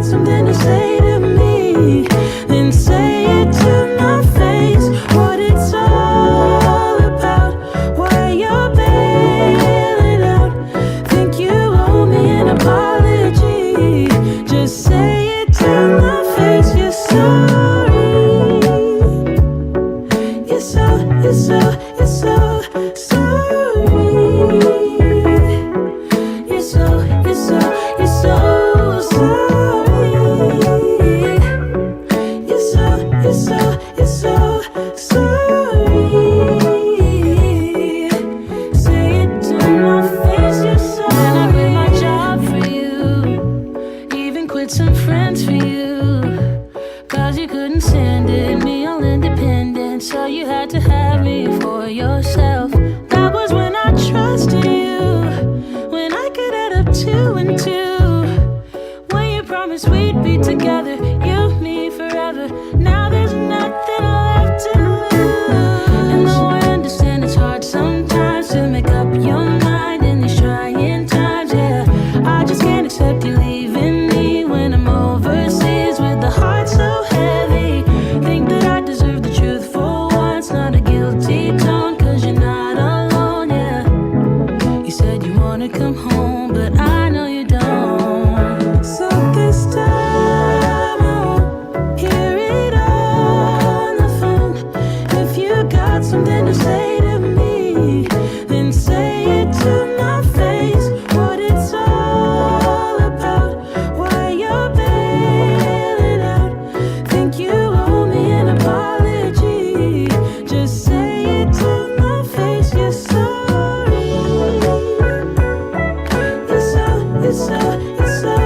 something to say to me, then say it to my face. What it's all about, why you're bailing out. Think you owe me an apology. Just say it to my face. You're sorry. You're so sorry. You're so sorry. You're so sorry. Say it to my face, you're sorry. And I quit my job for you, even quit some friends for you, 'cause you couldn't stand it, me all independent, so you had to have me for yourself. That was when I trusted you, when I could add up 2 and 2, when you promised we'd be together, you, me, forever. Now there's nothing left to lose. And though I understand it's hard sometimes to make up your mind in these trying times, yeah, I just can't accept you leaving me when I'm overseas with the heart so heavy. Think that I deserve the truth for once, not a guilty tone, 'cause you're not alone, yeah. You said you wanna come home, but I know you don't. So this time I won't hear it on the phone. If you got something to say to me, then say it to my face. What it's all about, why you're bailing out. Think you owe me an apology. Just say it to my face. You're sorry. You're so sorry. You're so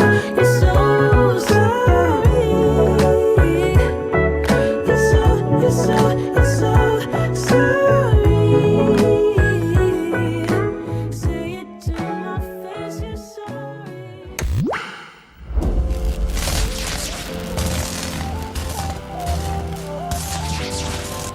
sorry. You're so sorry. You're so sorry. Say it to my face. You're sorry.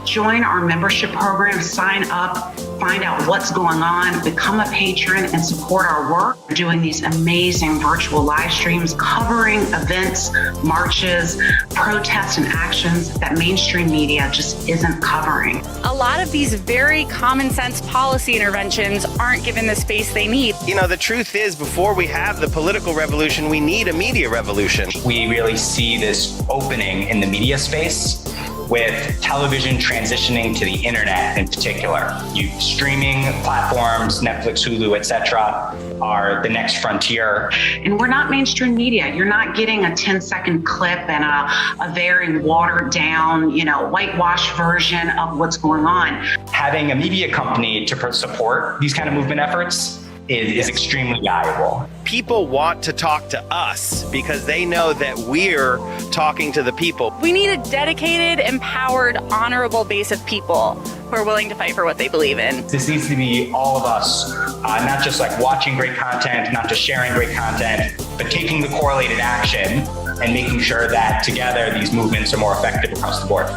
Join our membership program, sign up, find out what's going on, become a patron, and support our work. We're doing these amazing virtual live streams covering events, marches, protests, and actions that mainstream media just isn't covering. A lot of these very common sense policy interventions aren't given the space they need. You know, the truth is, before we have the political revolution, we need a media revolution. We really see this opening in the media space, with television transitioning to the internet in particular. Streaming platforms, Netflix, Hulu, etc., are the next frontier. And we're not mainstream media. You're not getting a 10-second clip and a very watered down, whitewashed version of what's going on. Having a media company to support these kind of movement efforts is extremely valuable. People want to talk to us because they know that we're talking to the people. We need a dedicated, empowered, honorable base of people who are willing to fight for what they believe in. This needs to be all of us, not just like watching great content, not just sharing great content, but taking the correlated action and making sure that together these movements are more effective across the board.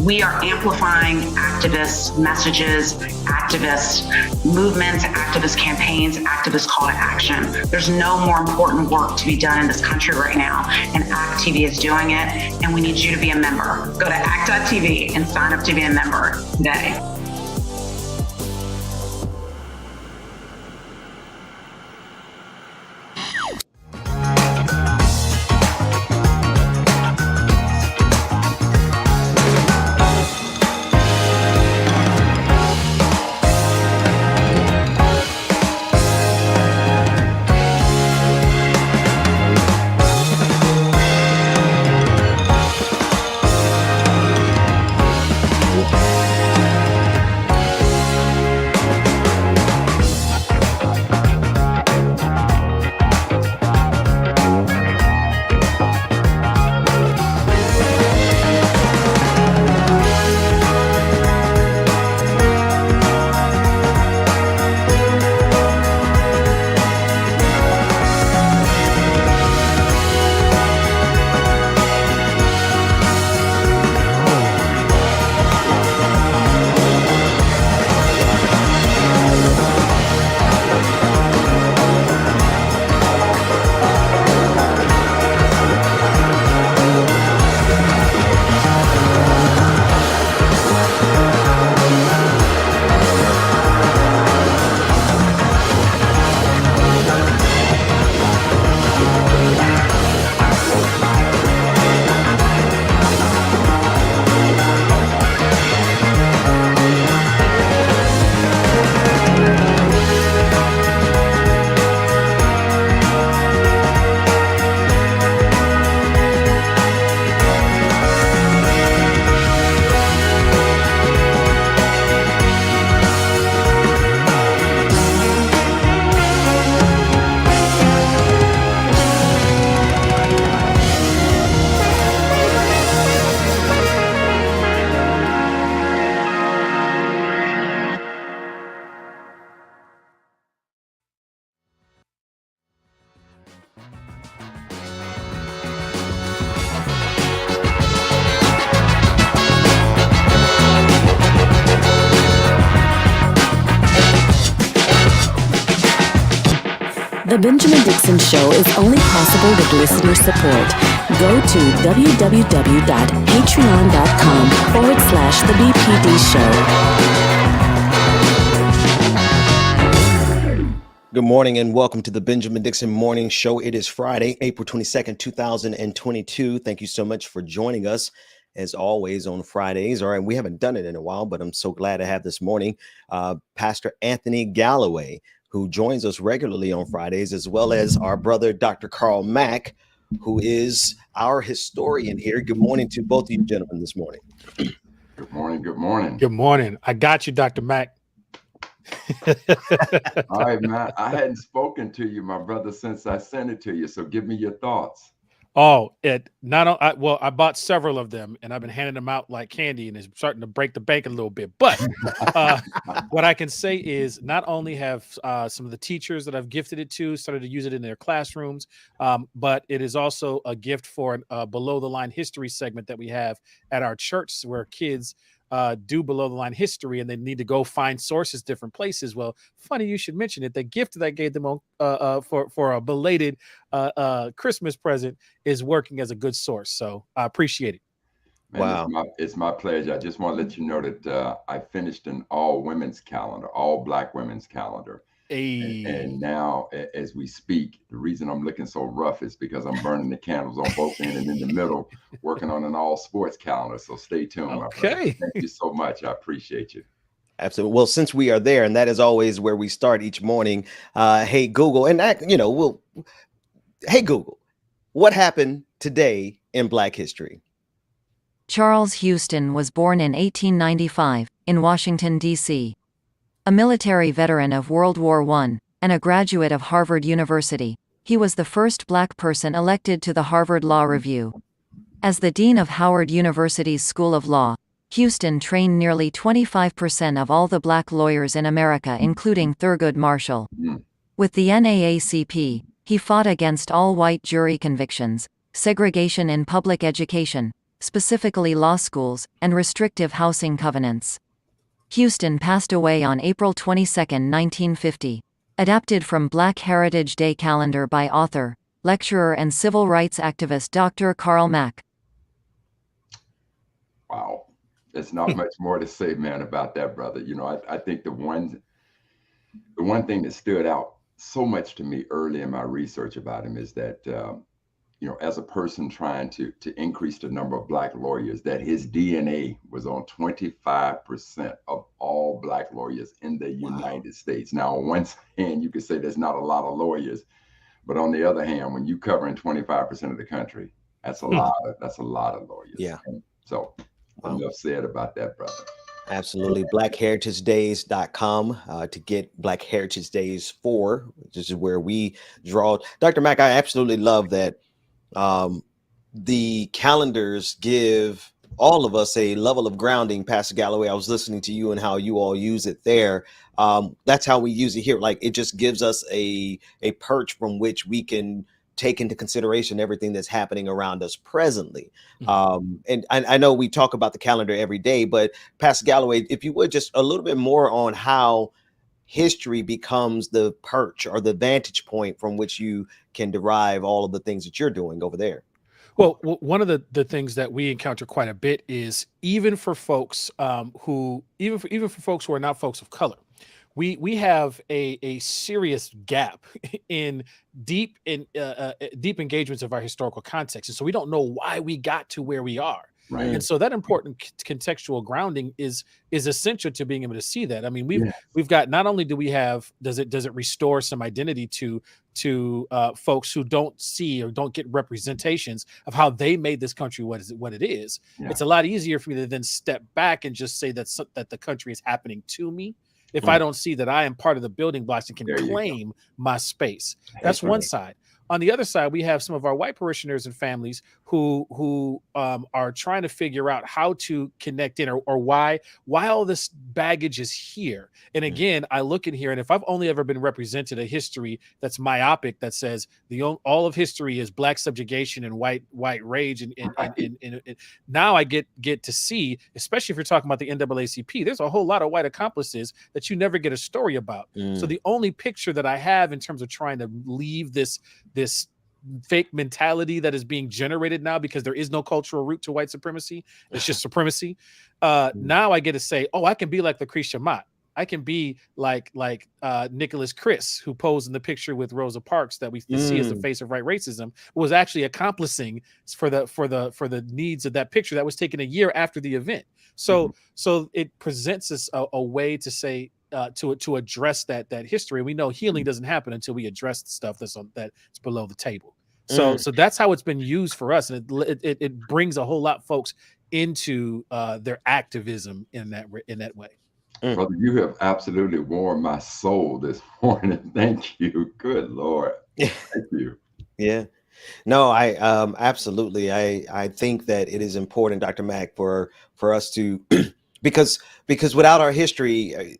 We are amplifying activist messages, activist movements, activist campaigns, activist call to action. There's no more important work to be done in this country right now, and ACT TV is doing it, and we need you to be a member. Go to ACT.tv and sign up to be a member today. The Benjamin Dixon Show is only possible with listener support. Go to www.patreon.com/The BPD Show. Good morning and welcome to the Benjamin Dixon Morning Show. It is Friday, April 22nd, 2022. Thank you so much for joining us as always on Fridays. All right, we haven't done it in a while, but I'm so glad to have this morning Pastor Anthony Galloway, who joins us regularly on Fridays, as well as our brother, Dr. Carl Mack, who is our historian here. Good morning to both of you gentlemen this morning. Good morning. Good morning. Good morning. I got you, Dr. Mack. All right, man. I hadn't spoken to you, my brother, since I sent it to you. So give me your thoughts. Oh, I bought several of them and I've been handing them out like candy, and it's starting to break the bank a little bit. But what I can say is not only have some of the teachers that I've gifted it to started to use it in their classrooms, but it is also a gift for a below the line history segment that we have at our church, where kids do below the line history and they need to go find sources different places. Well, funny you should mention it. The gift that I gave them for a belated Christmas present is working as a good source. So I appreciate it. Man, wow. It's my pleasure. I just want to let you know that I finished an all women's calendar, all Black women's calendar. Hey. And now, as we speak, the reason I'm looking so rough is because I'm burning the candles on both ends and in the middle, working on an all sports calendar. So stay tuned. Okay. Thank you so much. I appreciate you. Absolutely. Well, since we are there, and that is always where we start each morning. Hey, Google, and that, hey, Google, what happened today in Black history? Charles Houston was born in 1895 in Washington, D.C. A military veteran of World War I, and a graduate of Harvard University, he was the first Black person elected to the Harvard Law Review. As the dean of Howard University's School of Law, Houston trained nearly 25% of all the Black lawyers in America, including Thurgood Marshall. With the NAACP, he fought against all-white jury convictions, segregation in public education, specifically law schools, and restrictive housing covenants. Houston passed away on April 22, 1950. Adapted from Black Heritage Day calendar by author, lecturer and civil rights activist Dr. Carl Mack. Wow. There's not much more to say, man, about that, brother. I think the one thing that stood out so much to me early in my research about him is that, as a person trying to increase the number of Black lawyers, that his DNA was on 25% of all Black lawyers in the United States. Now, on one hand, you could say there's not a lot of lawyers, but on the other hand, when you covering 25% of the country, that's a lot of lawyers. Yeah. And so enough said about that, brother. Absolutely. BlackHeritageDays.com to get Black Heritage Days 4, which is where we draw. Dr. Mack, I absolutely love that. The calendars give all of us a level of grounding. Pastor Galloway, I was listening to you and how you all use it there. That's how we use it here. Like, it just gives us a perch from which we can take into consideration everything that's happening around us presently. And I know we talk about the calendar every day, but Pastor Galloway, if you would, just a little bit more on how history becomes the perch or the vantage point from which you can derive all of the things that you're doing over there. Well, one of the things that we encounter quite a bit is even for folks who are not folks of color, we have a serious gap in deep engagements of our historical context, and so we don't know why we got to where we are. Right. And so that important contextual grounding is essential to being able to see that. I mean, we've got, not only do we have, does it restore some identity to folks who don't see or don't get representations of how they made this country what it is. Yeah. It's a lot easier for me to then step back and just say that the country is happening to me if I don't see that I am part of the building blocks and can claim my space. That's one side. On the other side, we have some of our white parishioners and families who are trying to figure out how to connect in, or why all this baggage is here. And again, I look in here, and if I've only ever been represented a history that's myopic, that says all of history is black subjugation and white rage, and now I get to see, especially if you're talking about the NAACP, there's a whole lot of white accomplices that you never get a story about. So the only picture that I have in terms of trying to leave this fake mentality that is being generated now, because there is no cultural root to white supremacy, it's just supremacy. Now I get to say, oh, I can be like Lucretia Mott. I can be like Nicholas Chris, who posed in the picture with Rosa Parks that we see as the face of right racism, was actually accomplishing for the needs of that picture that was taken a year after the event. So it presents us a way to say, to address that history. We know healing doesn't happen until we address the stuff that's below the table. So that's how it's been used for us, and it brings a whole lot of folks into their activism in that way. Brother, you have absolutely warmed my soul this morning. Thank you. Good Lord. Thank you. Yeah. No, I absolutely. I think that it is important, Dr. Mack, for us to because without our history,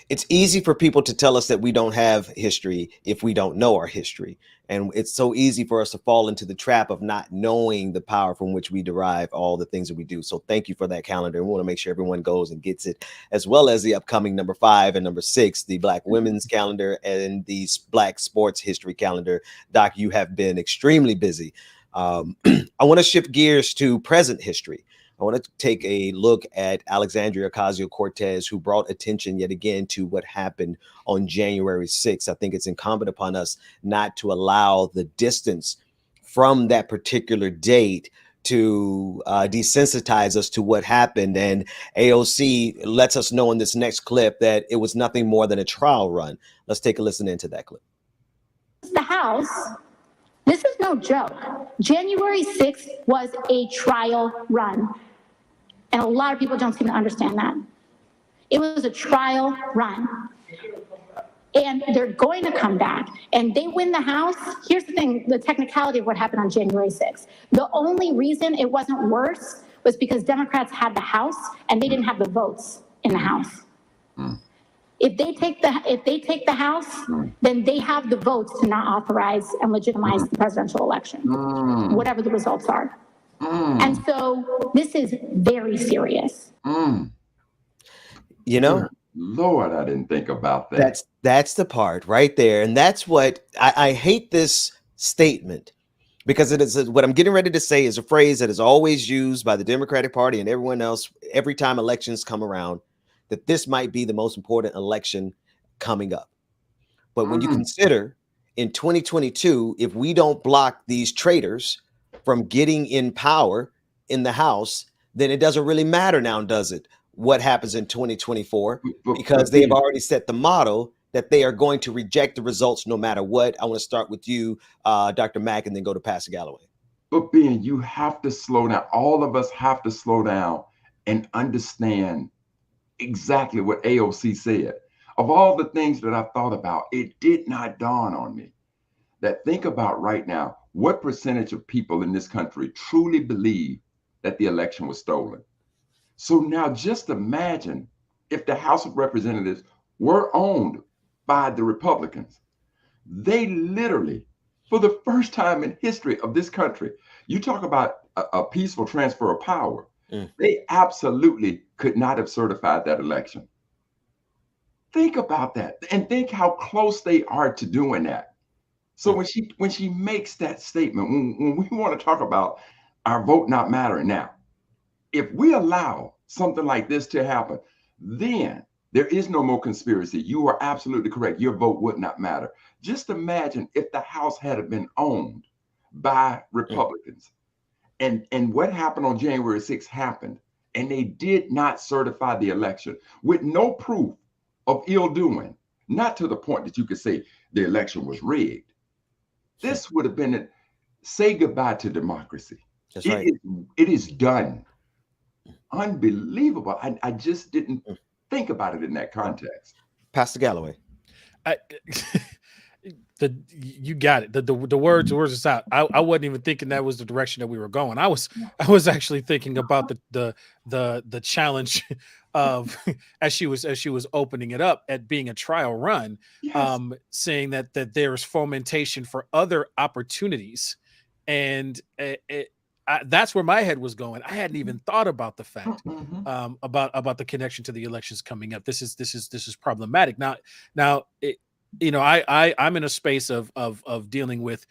it's easy for people to tell us that we don't have history if we don't know our history. And it's so easy for us to fall into the trap of not knowing the power from which we derive all the things that we do. So thank you for that calendar. And we want to make sure everyone goes and gets it, as well as the upcoming number 5 and number 6, the Black Women's Calendar and the Black Sports History Calendar. Doc, you have been extremely busy. I want to shift gears to present history. I want to take a look at Alexandria Ocasio-Cortez, who brought attention yet again to what happened on January 6th. I think it's incumbent upon us not to allow the distance from that particular date to desensitize us to what happened. And AOC lets us know in this next clip that it was nothing more than a trial run. Let's take a listen into that clip. The House, this is no joke. January 6th was a trial run. And a lot of people don't seem to understand that. It was a trial run. And they're going to come back and they win the House. Here's the thing, the technicality of what happened on January 6th. The only reason it wasn't worse was because Democrats had the House and they didn't have the votes in the House. If they take the House, then they have the votes to not authorize and legitimize the presidential election, whatever the results are. And so this is very serious. You know, Lord, I didn't think about that. That's the part right there. And that's what I hate this statement, because it is what I'm getting ready to say is a phrase that is always used by the Democratic Party and everyone else every time elections come around, that this might be the most important election coming up. But when you consider in 2022, if we don't block these traitors from getting in power in the House, then it doesn't really matter now, does it, what happens in 2024? Because they have already set the model that they are going to reject the results no matter what. I want to start with you, Dr. Mack, and then go to Pastor Galloway. But Ben, you have to slow down. All of us have to slow down and understand exactly what AOC said. Of all the things that I thought about, it did not dawn on me that think about right now, what percentage of people in this country truly believe that the election was stolen? So now just imagine if the House of Representatives were owned by the Republicans. They literally, for the first time in history of this country, you talk about a peaceful transfer of power. They absolutely could not have certified that election. Think about that and think how close they are to doing that. So when she makes that statement, when we want to talk about our vote not mattering now, if we allow something like this to happen, then there is no more conspiracy. You are absolutely correct. Your vote would not matter. Just imagine if the House had been owned by Republicans and what happened on January 6th happened, and they did not certify the election with no proof of ill doing, not to the point that you could say the election was rigged. This would have been say goodbye to democracy. That's right. It is done. Unbelievable. I just didn't think about it in that context. Pastor Galloway. You got it. The words is out. I wasn't even thinking that was the direction that we were going. I was actually thinking about the challenge of as she was opening it up at being a trial run, Yes. saying that there's fomentation for other opportunities, and that's where my head was going. I hadn't even thought about the fact about the connection to the elections coming up. This is problematic. Now. I'm in a space of dealing with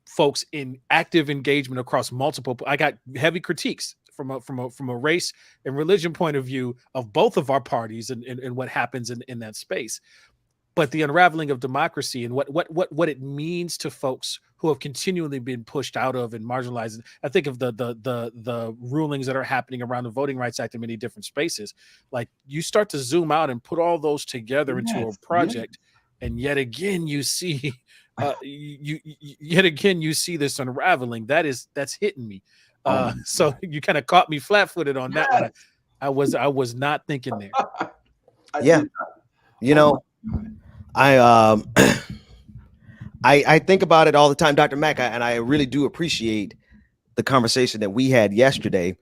folks in active engagement across multiple. I got heavy critiques from a race and religion point of view of both of our parties and what happens in that space. But the unraveling of democracy and what it means to folks who have continually been pushed out of and marginalized. I think of the rulings that are happening around the Voting Rights Act in many different spaces. Like, you start to zoom out and put all those together into a project, and yet again you see you see this unraveling that's hitting me. So you kind of caught me flat-footed on that one. I was not thinking there. Yeah, I think about it all the time, Dr. Mack, and I really do appreciate the conversation that we had yesterday.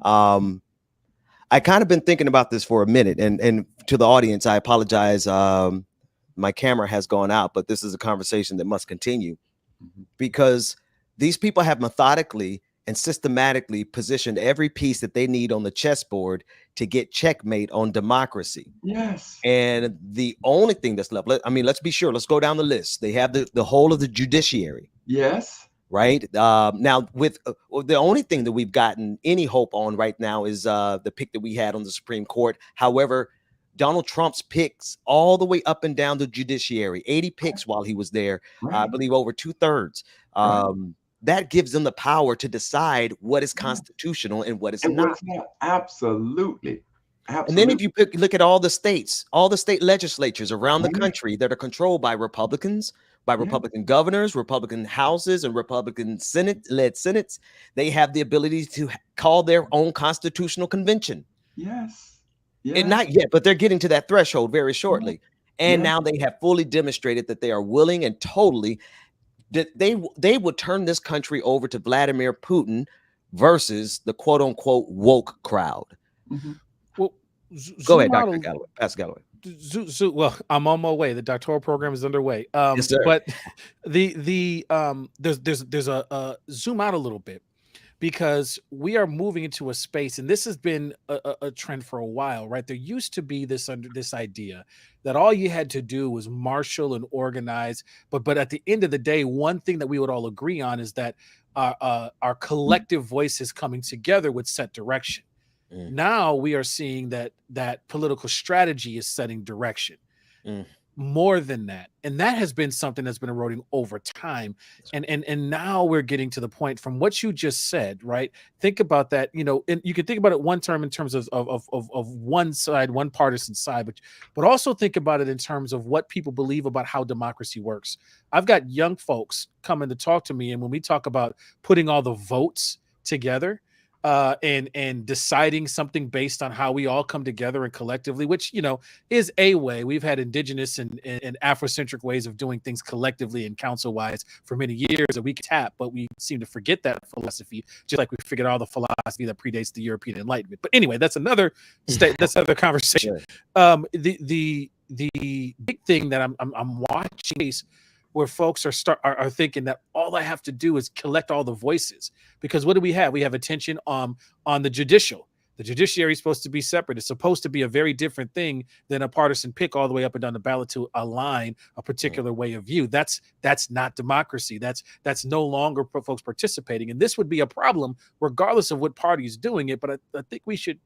I kind of been thinking about this for a minute, and to the audience, I apologize. My camera has gone out, but this is a conversation that must continue, because these people have methodically and systematically positioned every piece that they need on the chessboard to get checkmate on democracy. Yes. And the only thing that's left, let's be sure, let's go down the list. They have the whole of the judiciary. Yes. Right. Now, with the only thing that we've gotten any hope on right now is the pick that we had on the Supreme Court. However, Donald Trump's picks all the way up and down the judiciary, 80 picks while he was there, I believe over 2/3. That gives them the power to decide what is constitutional and what is not. Absolutely. And then if you look at all the state legislatures around the country that are controlled by Republicans, by Republican governors, Republican houses, and Republican led senates, they have the ability to call their own constitutional convention. Yes. And not yet, but they're getting to that threshold very shortly. And now they have fully demonstrated that they are willing and totally that they would turn this country over to Vladimir Putin versus the quote unquote woke crowd. Well, go ahead, Dr. Galloway. Pastor Galloway. Well, I'm on my way. The doctoral program is underway. Yes, sir. But there's a zoom out a little bit, because we are moving into a space, and this has been a trend for a while, right? There used to be this idea that all you had to do was marshal and organize, but at the end of the day, one thing that we would all agree on is that our collective voices coming together would set direction. Now we are seeing that political strategy is setting direction. More than that, and that has been something that's been eroding over time, and now we're getting to the point from what you just said, right? Think about that, and you can think about it one term in terms of one side, one partisan side, but also think about it in terms of what people believe about how democracy works. I've got young folks coming to talk to me, and when we talk about putting all the votes together, and deciding something based on how we all come together and collectively, which, is a way. We've had indigenous and Afrocentric ways of doing things collectively and council-wise for many years that we can tap, but we seem to forget that philosophy, just like we figured all the philosophy that predates the European Enlightenment. But anyway, that's another that's another conversation. The big thing that I'm watching is where folks are thinking that all I have to do is collect all the voices, because what do we have? We have attention on the judicial. The judiciary is supposed to be separate. It's supposed to be a very different thing than a partisan pick all the way up and down the ballot to align a particular way of view. That's not democracy. That's no longer folks participating. And this would be a problem regardless of what party is doing it. But I think we should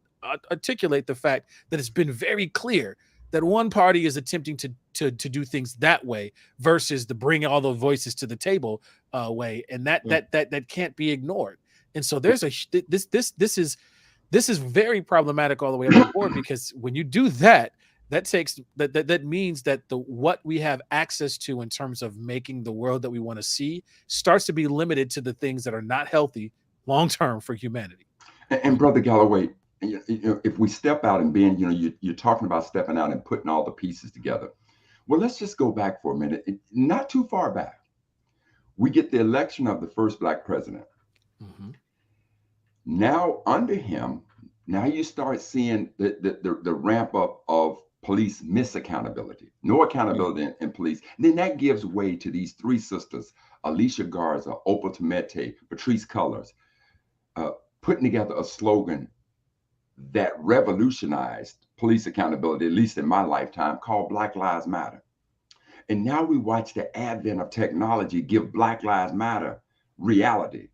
articulate the fact that it's been very clear that one party is attempting to do things that way versus the bring all the voices to the table way, and that can't be ignored. And so there's this is very problematic all the way up the board, because when you do that means that what we have access to in terms of making the world that we want to see starts to be limited to the things that are not healthy long term for humanity. And Brother Galloway, if we step out and being, you're talking about stepping out and putting all the pieces together. Well, let's just go back for a minute. Not too far back. We get the election of the first Black president. Mhm. Now, under him, now you start seeing the ramp up of police misaccountability, no accountability in police. Then that gives way to these three sisters, Alicia Garza, Opal Tometi, Patrice Cullors, putting together a slogan that revolutionized police accountability, at least in my lifetime, called Black Lives Matter. And now we watch the advent of technology give Black Lives Matter reality.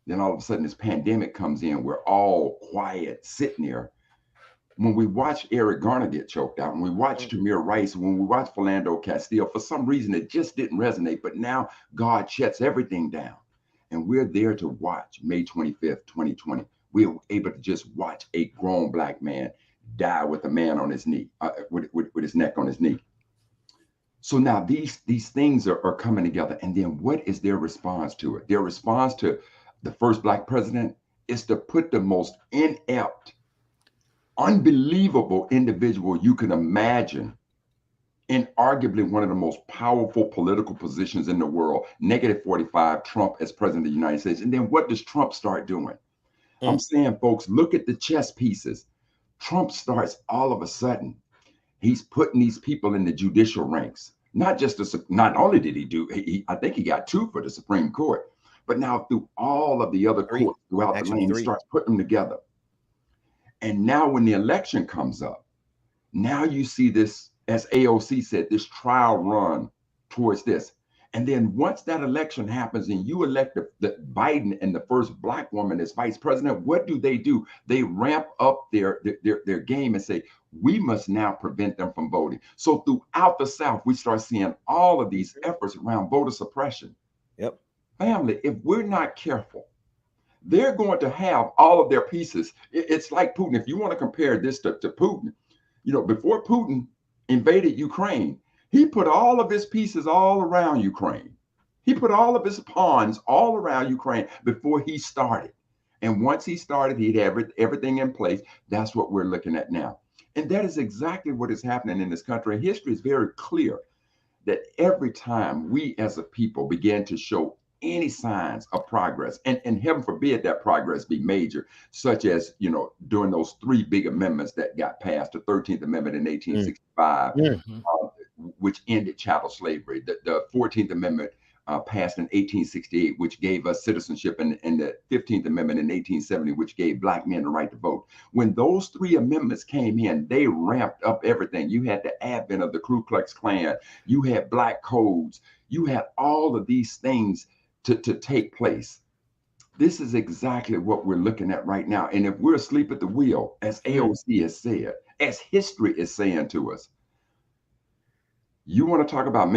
Then all of a sudden this pandemic comes in, we're all quiet, sitting there. When we watch Eric Garner get choked out, when we watch Tamir Rice, when we watch Philando Castile, for some reason it just didn't resonate, but now God shuts everything down. And we're there to watch May 25th, 2020. We were able to just watch a grown Black man die with a man on his knee, with his neck on his knee. So now these things are coming together. And then what is their response to it? Their response to the first Black president is to put the most inept, unbelievable individual you can imagine in arguably one of the most powerful political positions in the world, -45, Trump as president of the United States. And then what does Trump start doing? I'm saying, folks, look at the chess pieces. Trump starts all of a sudden, he's putting these people in the judicial ranks. Not only did he do, I think he got 2 for the Supreme Court, but now through all of the other courts throughout the land, he starts putting them together. And now when the election comes up, now you see this, as AOC said, this trial run towards this. And then once that election happens and you elect the Biden and the first Black woman as vice president, what do? They ramp up their game and say, we must now prevent them from voting. So throughout the South, we start seeing all of these efforts around voter suppression. Yep. Family, if we're not careful, they're going to have all of their pieces. It's like Putin. If you want to compare this to Putin, before Putin invaded Ukraine, he put all of his pieces all around Ukraine. He put all of his pawns all around Ukraine before he started. And once he started, he'd have everything in place. That's what we're looking at now. And that is exactly what is happening in this country. History is very clear that every time we as a people begin to show any signs of progress, and heaven forbid that progress be major, such as, during those 3 big amendments that got passed, the 13th Amendment in 1865, which ended chattel slavery, the 14th Amendment passed in 1868, which gave us citizenship, and the 15th Amendment in 1870, which gave Black men the right to vote. When those 3 amendments came in, they ramped up everything. You had the advent of the Ku Klux Klan, you had Black codes, you had all of these things to take place. This is exactly what we're looking at right now. And if we're asleep at the wheel, as AOC has said, as history is saying to us, you want to talk about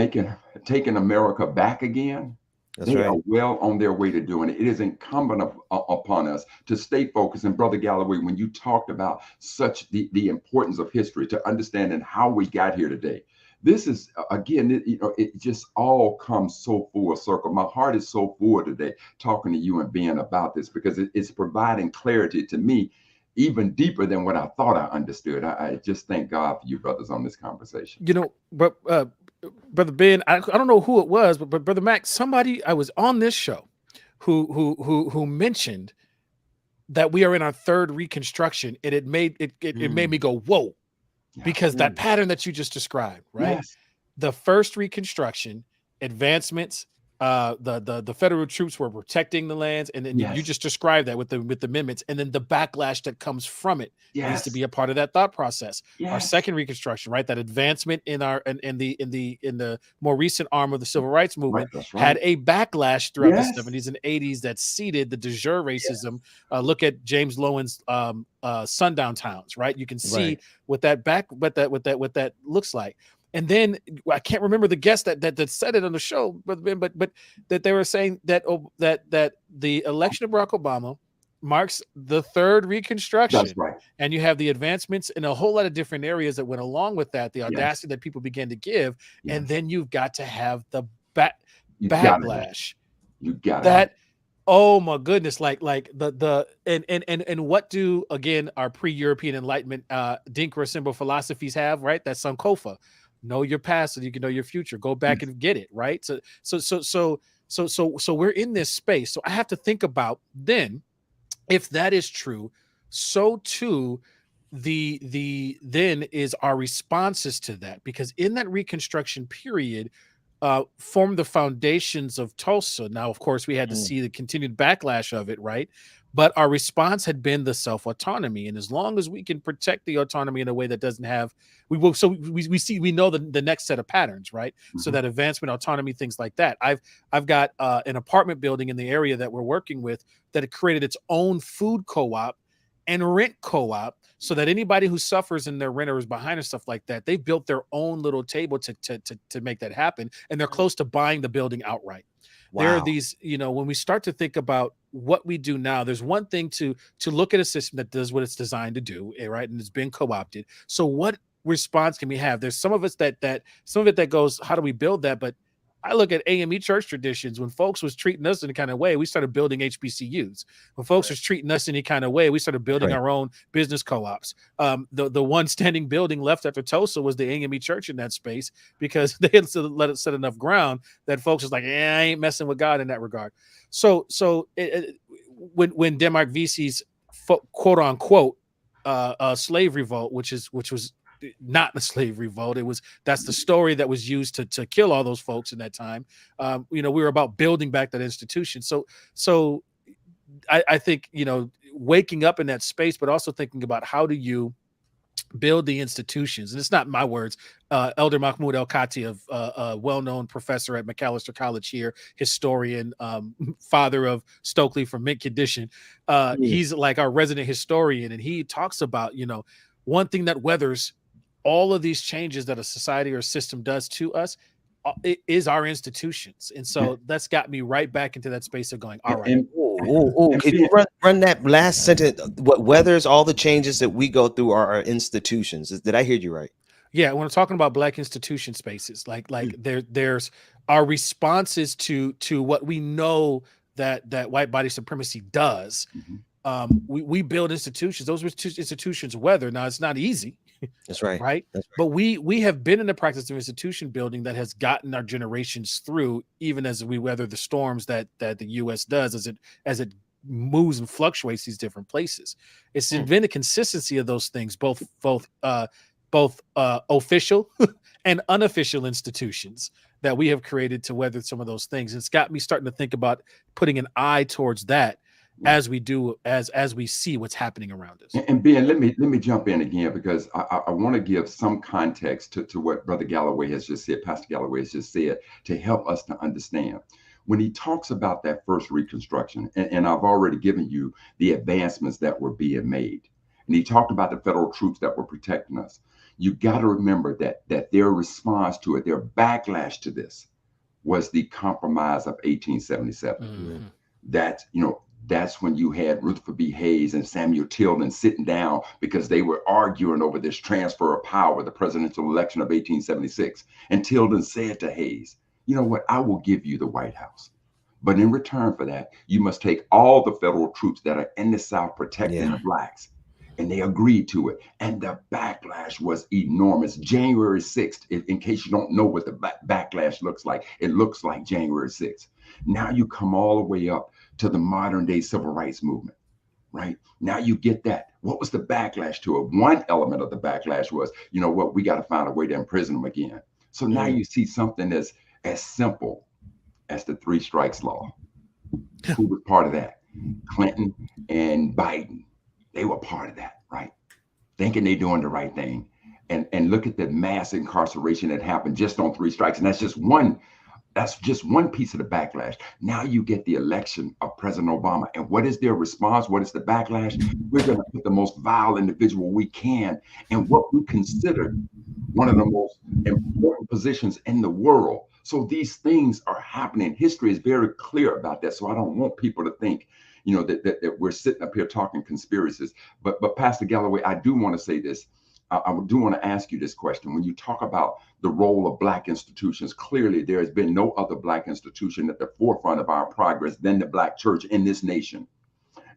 taking America back again? That's they right. are well on their way to doing it. It is incumbent upon us to stay focused. And Brother Galloway, when you talked about such the importance of history, to understanding how we got here today, this is, again, it just all comes so full circle. My heart is so full today talking to you and being about this, because it's providing clarity to me even deeper than what I thought I understood. I just thank God for you brothers on this conversation. But Brother Ben, I don't know who it was, but Brother Mac, somebody I was on this show who mentioned that we are in our 3rd Reconstruction, and it made me go, whoa. Because that pattern that you just described, right? Yes. The first Reconstruction, advancements, the federal troops were protecting the lands, and then you just described that with the amendments, and then the backlash that comes from it needs to be a part of that thought process. Our second Reconstruction, right? That advancement in the more recent arm of the civil rights movement had a backlash throughout the 70s and 80s that seeded the de jure racism. Look at James Lowen's Sundown Towns, right? You can see what that looks like. And then I can't remember the guest that said it on the show, but that they were saying that the election of Barack Obama marks the 3rd Reconstruction. That's right. And you have the advancements in a whole lot of different areas that went along with that, the audacity that people began to give, and then you've got to have the backlash. You got that. Oh my goodness! Like and what do, again, our pre-European Enlightenment Dinkra symbol philosophies have, right? That Sankofa. know your past so you can know your future. Go back and get it, right? So we're in this space. So I have to think about then, if that is true, so too then is our responses to that, because in that Reconstruction period formed the foundations of Tulsa. Now, of course, we had to see the continued backlash of it, right? But our response had been the self-autonomy, and as long as we can protect the autonomy in a way that doesn't have, we will. So we know the next set of patterns, right? So that advancement, autonomy, things like that. I've got an apartment building in the area that we're working with that had created its own food co-op and rent co-op, so that anybody who suffers in their rent or is behind and stuff like that, they built their own little table to make that happen, and they're close to buying the building outright. Wow. There are these, when we start to think about what we do now, there's one thing to look at a system that does what it's designed to do, right? And it's been co-opted. So what response can we have? There's some of us that some of it that goes, how do we build that? But I look at AME church traditions. When folks was treating us in a kind of way, we started building HBCUs. When folks was treating us in any kind of way, we started building our own business co-ops. The one standing building left after Tulsa was the AME church in that space, because they had let it set enough ground that folks was like, I ain't messing with God in that regard. So when Denmark Vesey's quote unquote slave revolt, which was not a slave revolt, that's the story that was used to kill all those folks in that time. We were about building back that institution. So I think, waking up in that space, but also thinking about how do you build the institutions. And it's not my words. Elder Mahmoud El-Khati, a well-known professor at Macalester College here, historian, father of Stokely from mint condition. He's like our resident historian, and he talks about, one thing that weathers all of these changes that a society or system does to us, it is our institutions. And so that's got me right back into that space of going, all right. Can you run that last sentence? What weathers all the changes that we go through are our institutions. Did I hear you right? Yeah, when I'm talking about Black institution spaces, like there's our responses to what we know that white body supremacy does. We build institutions. Those institutions weather. Now, it's not easy. That's right. Right. That's right. But we have been in the practice of institution building that has gotten our generations through, even as we weather the storms that the U.S. does as it moves and fluctuates these different places. It's been a consistency of those things, both official and unofficial institutions that we have created to weather some of those things. It's got me starting to think about putting an eye towards that as we see what's happening around us. And Ben, let me jump in again, because I want to give some context to what Brother Galloway has just said, Pastor Galloway has just said, to help us to understand. When he talks about that first Reconstruction, and I've already given you the advancements that were being made, and he talked about the federal troops that were protecting us. You got to remember that their response to it, their backlash to this, was the Compromise of 1877. That's when you had Rutherford B. Hayes and Samuel Tilden sitting down, because they were arguing over this transfer of power, the presidential election of 1876. And Tilden said to Hayes, you know what, I will give you the White House, but in return for that, you must take all the federal troops that are in the South protecting the Blacks. And they agreed to it. And the backlash was enormous. January 6th, in case you don't know what the backlash looks like, it looks like January 6th. Now you come all the way up to the modern day civil rights movement, right? Now you get that. What was the backlash to it? One element of the backlash was, we got to find a way to imprison them again. So now you see something as simple as the 3 strikes law. Who was part of that? Clinton and Biden. They were part of that, right? Thinking they're doing the right thing. And look at the mass incarceration that happened just on 3 strikes. And that's just one piece of the backlash. Now you get the election of President Obama. And what is their response? What is the backlash? We're going to put the most vile individual we can in what we consider one of the most important positions in the world. So these things are happening. History is very clear about that. So I don't want people to think, that we're sitting up here talking conspiracies. But Pastor Galloway, I do want to say this. I do want to ask you this question. When you talk about the role of Black institutions, clearly there has been no other Black institution at the forefront of our progress than the Black church in this nation.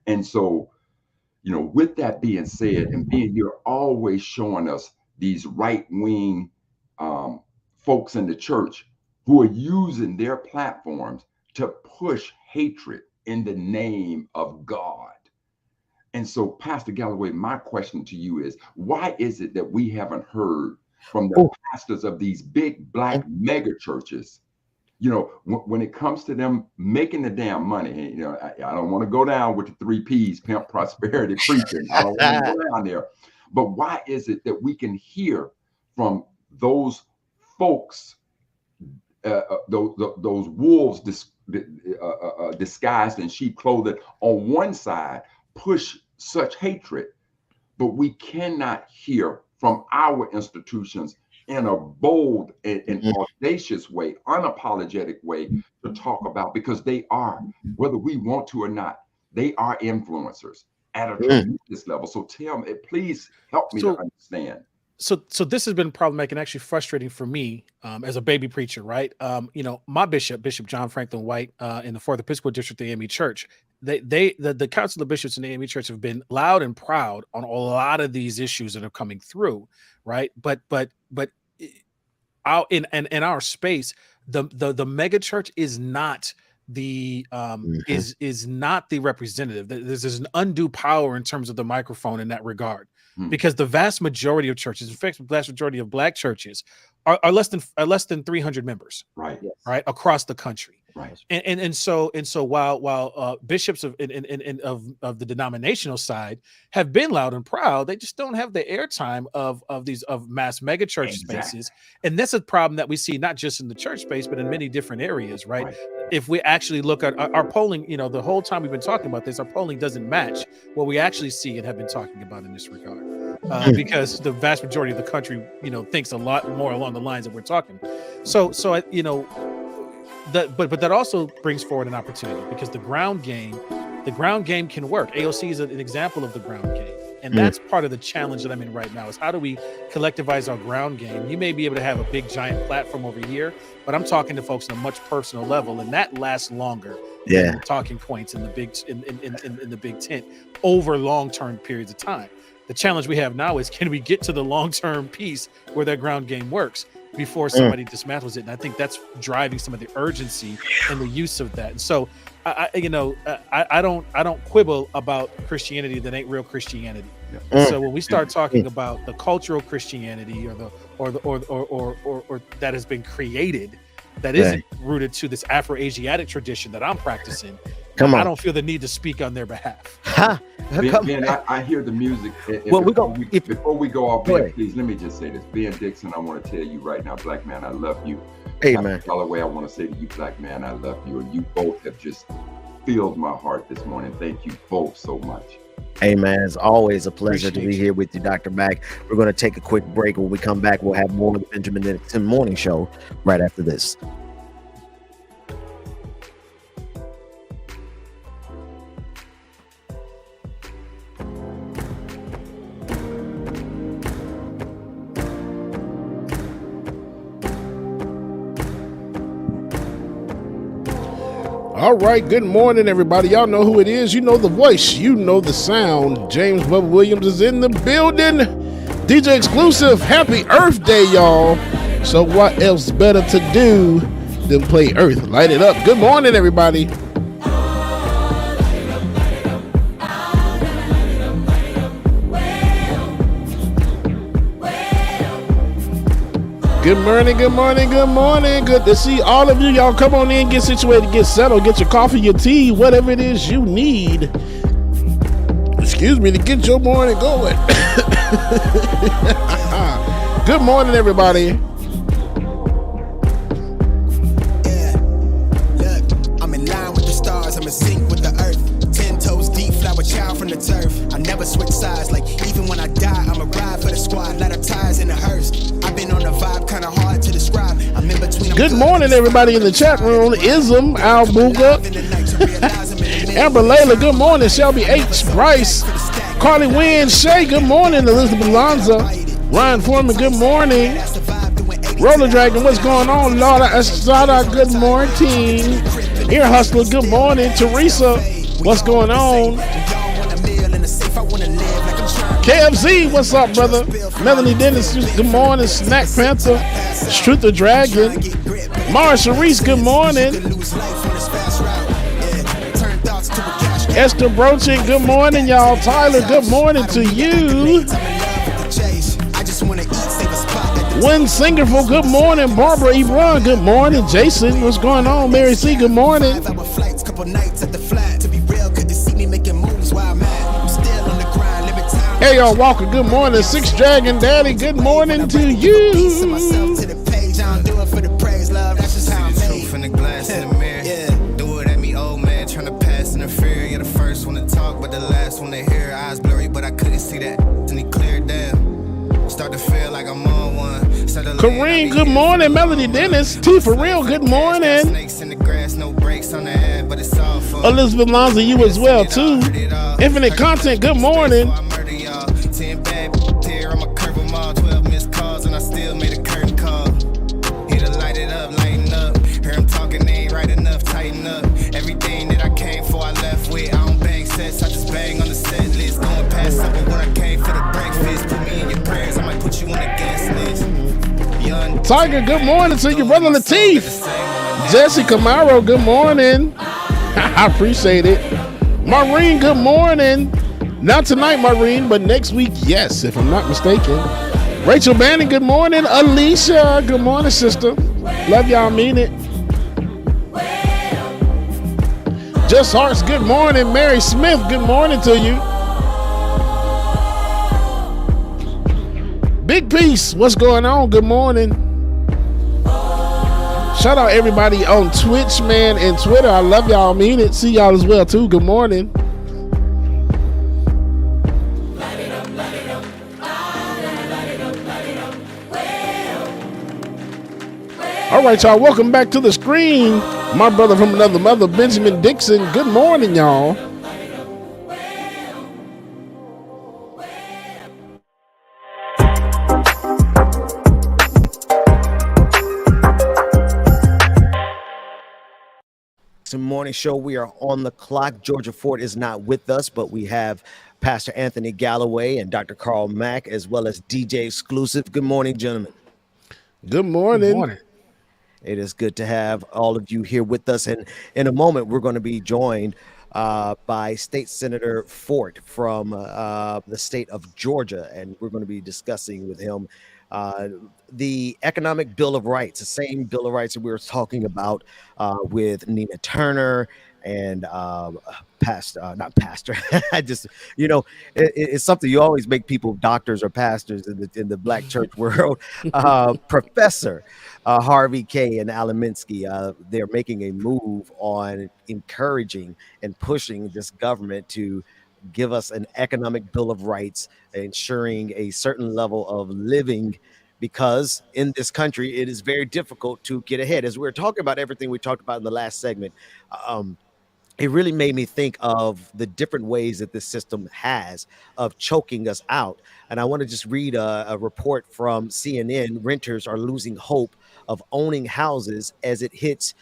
And so, with that being said, and being, you're always showing us these right-wing folks in the church who are using their platforms to push hatred in the name of God. And so, Pastor Galloway, my question to you is, why is it that we haven't heard from the pastors of these big black mega churches? You know, when it comes to them making the damn money, you know, I don't want to go down with the 3 P's, pimp, prosperity, preaching. I don't want to go down there. But why is it that we can hear from those folks, those wolves disguised in sheep clothing on one side push such hatred, but we cannot hear from our institutions in a bold and audacious way, unapologetic way to talk about, because they are, whether we want to or not, they are influencers at a tremendous level. So tell me, please help me to understand. So this has been problematic and actually frustrating for me as a baby preacher, right? You know, my Bishop John Franklin White in the 4th Episcopal District of the AME Church, the Council of Bishops in the AME Church have been loud and proud on a lot of these issues that are coming through, right? But out in our space, the mega church is not the is not the representative. There's an undue power in terms of the microphone in that regard. Because the vast majority of churches, in fact, the vast majority of black churches are less than 300 members, right, across the country, right. And so while bishops of the denominational side have been loud and proud, they just don't have the airtime of mass mega church spaces, and that's a problem that we see not just in the church space but in many different areas, right? If we actually look at our polling, you know, the whole time we've been talking about this, our polling doesn't match what we actually see and have been talking about in this regard, because the vast majority of the country, you know, thinks a lot more along the lines that we're talking. So you know, but that also brings forward an opportunity, because the ground game can work. AOC is an example of the ground game. And that's part of the challenge that I'm in right now, is how do we collectivize our ground game? You may be able to have a big giant platform over here, but I'm talking to folks on a much personal level, and that lasts longer than the talking points in the big in the big tent over long-term periods of time. The challenge we have now is, can we get to the long-term piece where that ground game works before somebody dismantles it? And I think that's driving some of the urgency and the use of that. And so I don't quibble about Christianity that ain't real Christianity. So when we start talking about the cultural Christianity or that has been created, that isn't rooted to this Afro-Asiatic tradition that I'm practicing, I don't feel the need to speak on their behalf. Ben, I hear the music. Before we go off, Ben, please let me just say this. Ben Dixon, I want to tell you right now, black man, I love you. Hey, man. Galloway, I want to say to you, black man, I love you. And you both have just filled my heart this morning. Thank you both so much. Hey, man, it's always a pleasure to be here with you, Dr. Mack. We're going to take a quick break. When we come back, we'll have more of the Benjamin Dixon Morning Show right after this. All right, good morning, everybody. Y'all know who it is. You know the voice. You know the sound. James Bubba Williams is in the building. DJ Exclusive, happy Earth Day, y'all. So what else better to do than play Earth? Light it up. Good morning, everybody. Good morning, good morning, good morning. Good to see all of you. Y'all come on in, get situated, get settled, get your coffee, your tea, whatever it is you need. Excuse me, to get your morning going. Good morning, everybody. Yeah, look, I'm in line with the stars, I'm in sync with the earth. 10 toes deep, flower child from the turf. I never switch sides, like even when I die, I'm a ride for the squad, light up tires in the hearse. I've been on the vibe, kind of hard to describe. I'm in between. Good morning, everybody in the chat room. Ism, Al Booga, Amber Layla, good morning. Shelby H, Bryce, Carly Wynn, Shay, good morning. Elizabeth Alonzo, Ryan Foreman, good morning. Roller Dragon, what's going on? Laura Estrada, good morning. Ear Hustler, good morning. Teresa, what's going on? KFZ, what's up, brother? Melanie Dennis, good morning. Snack Panther, Truth the Dragon. Mara Sharice, good morning. Esther Brochin, good morning, y'all. Tyler, good morning to you. One Singerful, good morning. Barbara Ebron, good morning. Jason, what's going on? Mary C, good morning. Hey, y'all, Walker, good morning. Six Dragon Daddy, good morning to you. Kareem, good morning. Melody Dennis, T for real, good morning. Elizabeth Lonza, you as well too. Infinite Content, good morning. Tiger, good morning to you, brother Lateef. Jesse Camaro, good morning. I appreciate it. Maureen, good morning. Not tonight, Maureen, but next week, yes, if I'm not mistaken. Rachel Bannon, good morning. Alicia, good morning, sister. Love y'all, mean it. Just Hearts, good morning. Mary Smith, good morning to you. Big Peace, what's going on? Good morning. Shout out everybody on Twitch, man, and Twitter. I love y'all, mean it. See y'all as well, too. Good morning. All right, y'all, welcome back to the screen. My brother from another mother, Benjamin Dixon. Good morning, y'all. Morning show. We are on the clock. Georgia Ford is not with us, but we have Pastor Anthony Galloway and Dr. Carl Mack, as well as DJ Exclusive. Good morning, gentlemen. Good morning. Good morning. It is good to have all of you here with us. And in a moment, we're going to be joined by State Senator Fort from the state of Georgia, and we're going to be discussing with him the Economic Bill of Rights, the same Bill of Rights that we were talking about with Nina Turner and not pastor. I just, it's something you always make people doctors or pastors in the Black church world. Professor Harvey K. and Alan Minsky, they're making a move on encouraging and pushing this government to give us an economic bill of rights, ensuring a certain level of living, because in this country, it is very difficult to get ahead. As we were talking about everything we talked about in the last segment, it really made me think of the different ways that this system has of choking us out. And I want to just read a report from CNN. Renters are losing hope of owning houses as it hits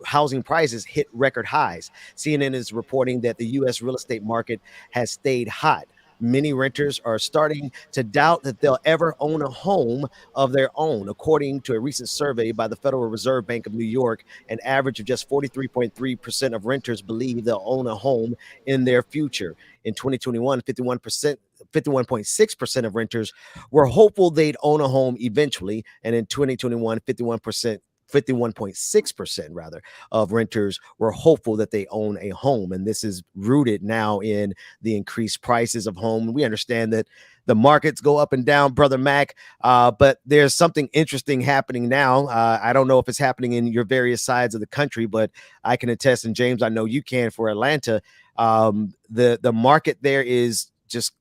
housing prices hit record highs. CNN is reporting that the U.S. real estate market has stayed hot. Many renters are starting to doubt that they'll ever own a home of their own. According to a recent survey by the Federal Reserve Bank of New York, an average of just 43.3% of renters believe they'll own a home in their future. In 2021, 51.6% of renters were hopeful they'd own a home eventually. And in 2021, 51.6% rather of renters were hopeful that they own a home. And this is rooted now in the increased prices of home. We understand that the markets go up and down, Brother Mac, but there's something interesting happening now. I don't know if it's happening in your various sides of the country, but I can attest, and James, I know you can, for Atlanta. The market there is just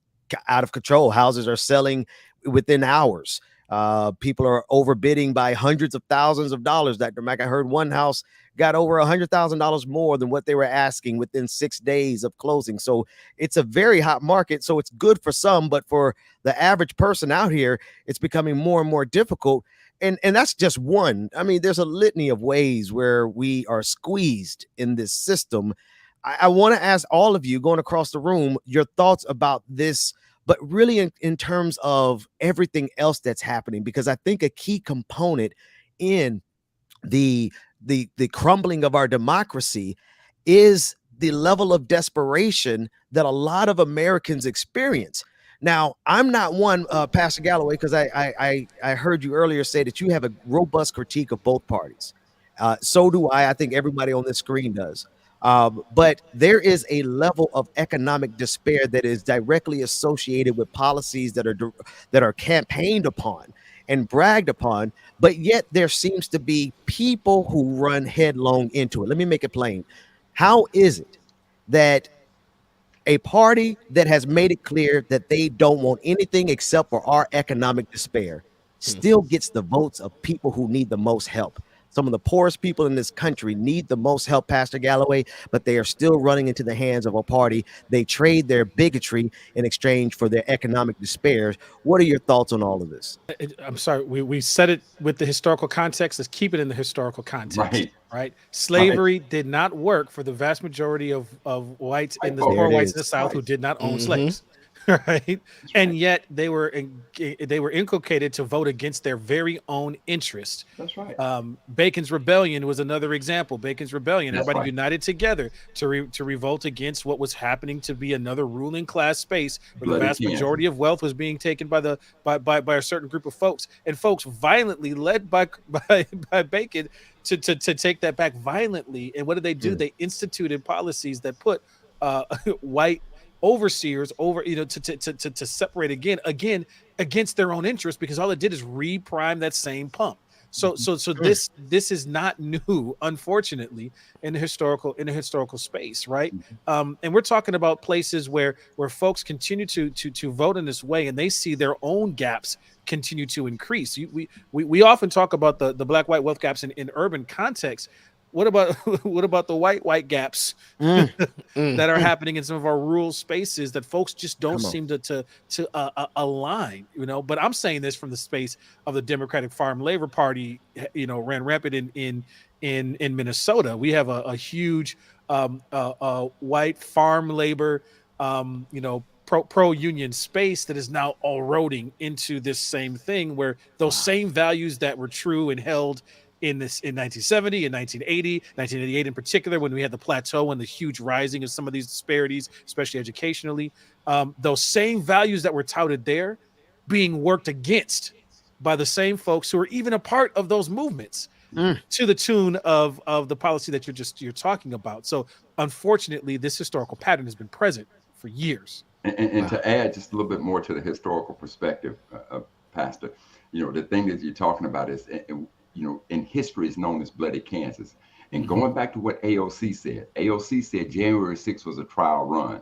out of control. Houses are selling within hours. People are overbidding by hundreds of thousands of dollars. Dr. Mack, I heard one house got over $100,000 more than what they were asking within 6 days of closing. So it's a very hot market. So it's good for some, but for the average person out here, it's becoming more and more difficult. And that's just one. I mean, there's a litany of ways where we are squeezed in this system. I want to ask all of you going across the room your thoughts about this but really in terms of everything else that's happening, because I think a key component in the the crumbling of our democracy is the level of desperation that a lot of Americans experience. Now, I'm not one, Pastor Galloway, because I heard you earlier say that you have a robust critique of both parties. So do I. I think everybody on this screen does. But there is a level of economic despair that is directly associated with policies that are campaigned upon and bragged upon, but yet there seems to be people who run headlong into it. Let me make it plain. How is it that a party that has made it clear that they don't want anything except for our economic despair still gets the votes of people who need the most help? Some of the poorest people in this country need the most help, Pastor Galloway, but they are still running into the hands of a party. They trade their bigotry in exchange for their economic despair. What are your thoughts on all of this? I'm sorry, we said it with the historical context. Let's keep it in the historical context. Right. Slavery did not work for the vast majority of whites in the poor whites in the South who did not own slaves. Right. And yet they were inculcated to vote against their very own interest. That's right. Bacon's Rebellion was another example. Bacon's Rebellion, That's everybody right. united together to revolt against what was happening to be another ruling class space where Bloody the vast Kansas. majority of wealth was being taken by a certain group of folks, and folks violently led by Bacon to take that back violently. And what did they do? They instituted policies that put white overseers over, to separate again against their own interest, because all it did is reprime that same pump. So this is not new, unfortunately, in the historical space, right? And we're talking about places where folks continue to vote in this way, and they see their own gaps continue to increase. We often talk about the black-white wealth gaps in urban context. What about the white gaps that are happening in some of our rural spaces that folks just don't seem to align, But I'm saying this from the space of the Democratic Farm Labor Party, ran rampant in Minnesota. We have a huge white farm labor, pro union space that is now eroding into this same thing, where those same values that were true and held in 1970 and 1988 in particular, when we had the plateau and the huge rising of some of these disparities, especially educationally, those same values that were touted there being worked against by the same folks who are even a part of those movements to the tune of the policy that you're talking about. So unfortunately, this historical pattern has been present for years. And to add just a little bit more to the historical perspective, Pastor, the thing that you're talking about is, in history is known as Bloody Kansas. And going back to what AOC said January 6th was a trial run.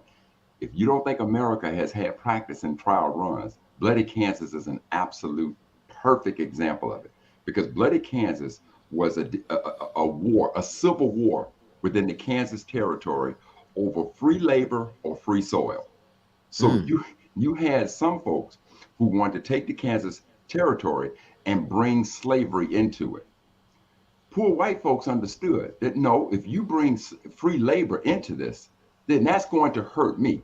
If you don't think America has had practice in trial runs, Bloody Kansas is an absolute perfect example of it. Because Bloody Kansas was a war, a civil war within the Kansas territory over free labor or free soil. So you had some folks who wanted to take the Kansas territory and bring slavery into it. Poor white folks understood that no, if you bring free labor into this, then that's going to hurt me.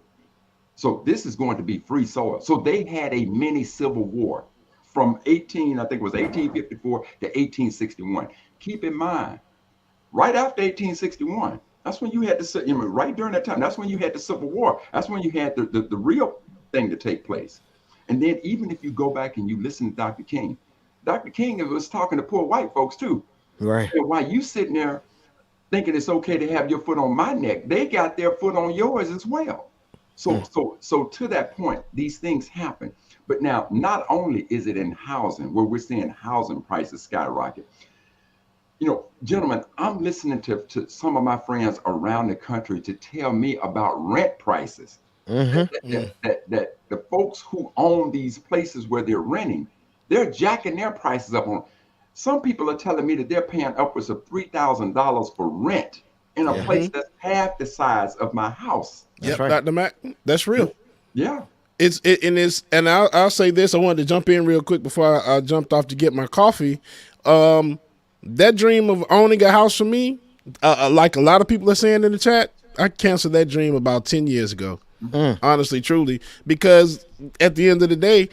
So this is going to be free soil. So they had a mini civil war from 1854 to 1861. Keep in mind, right after 1861, that's when you had right during that time, that's when you had the Civil War. That's when you had the real thing to take place. And then even if you go back and you listen to Dr. King was talking to poor white folks too. Right. And while you sitting there thinking it's okay to have your foot on my neck, they got their foot on yours as well. So to that point, these things happen. But now, not only is it in housing, where we're seeing housing prices skyrocket. Gentlemen, I'm listening to some of my friends around the country to tell me about rent prices. That the folks who own these places where they're renting, they're jacking their prices up on. Some people are telling me that they're paying upwards of $3,000 for rent in a place that's half the size of my house. Yep, right. Dr. Mack, that's real. Yeah. And I'll say this. I wanted to jump in real quick before I jumped off to get my coffee. That dream of owning a house for me, like a lot of people are saying in the chat, I canceled that dream about 10 years ago. Honestly, truly, because at the end of the day,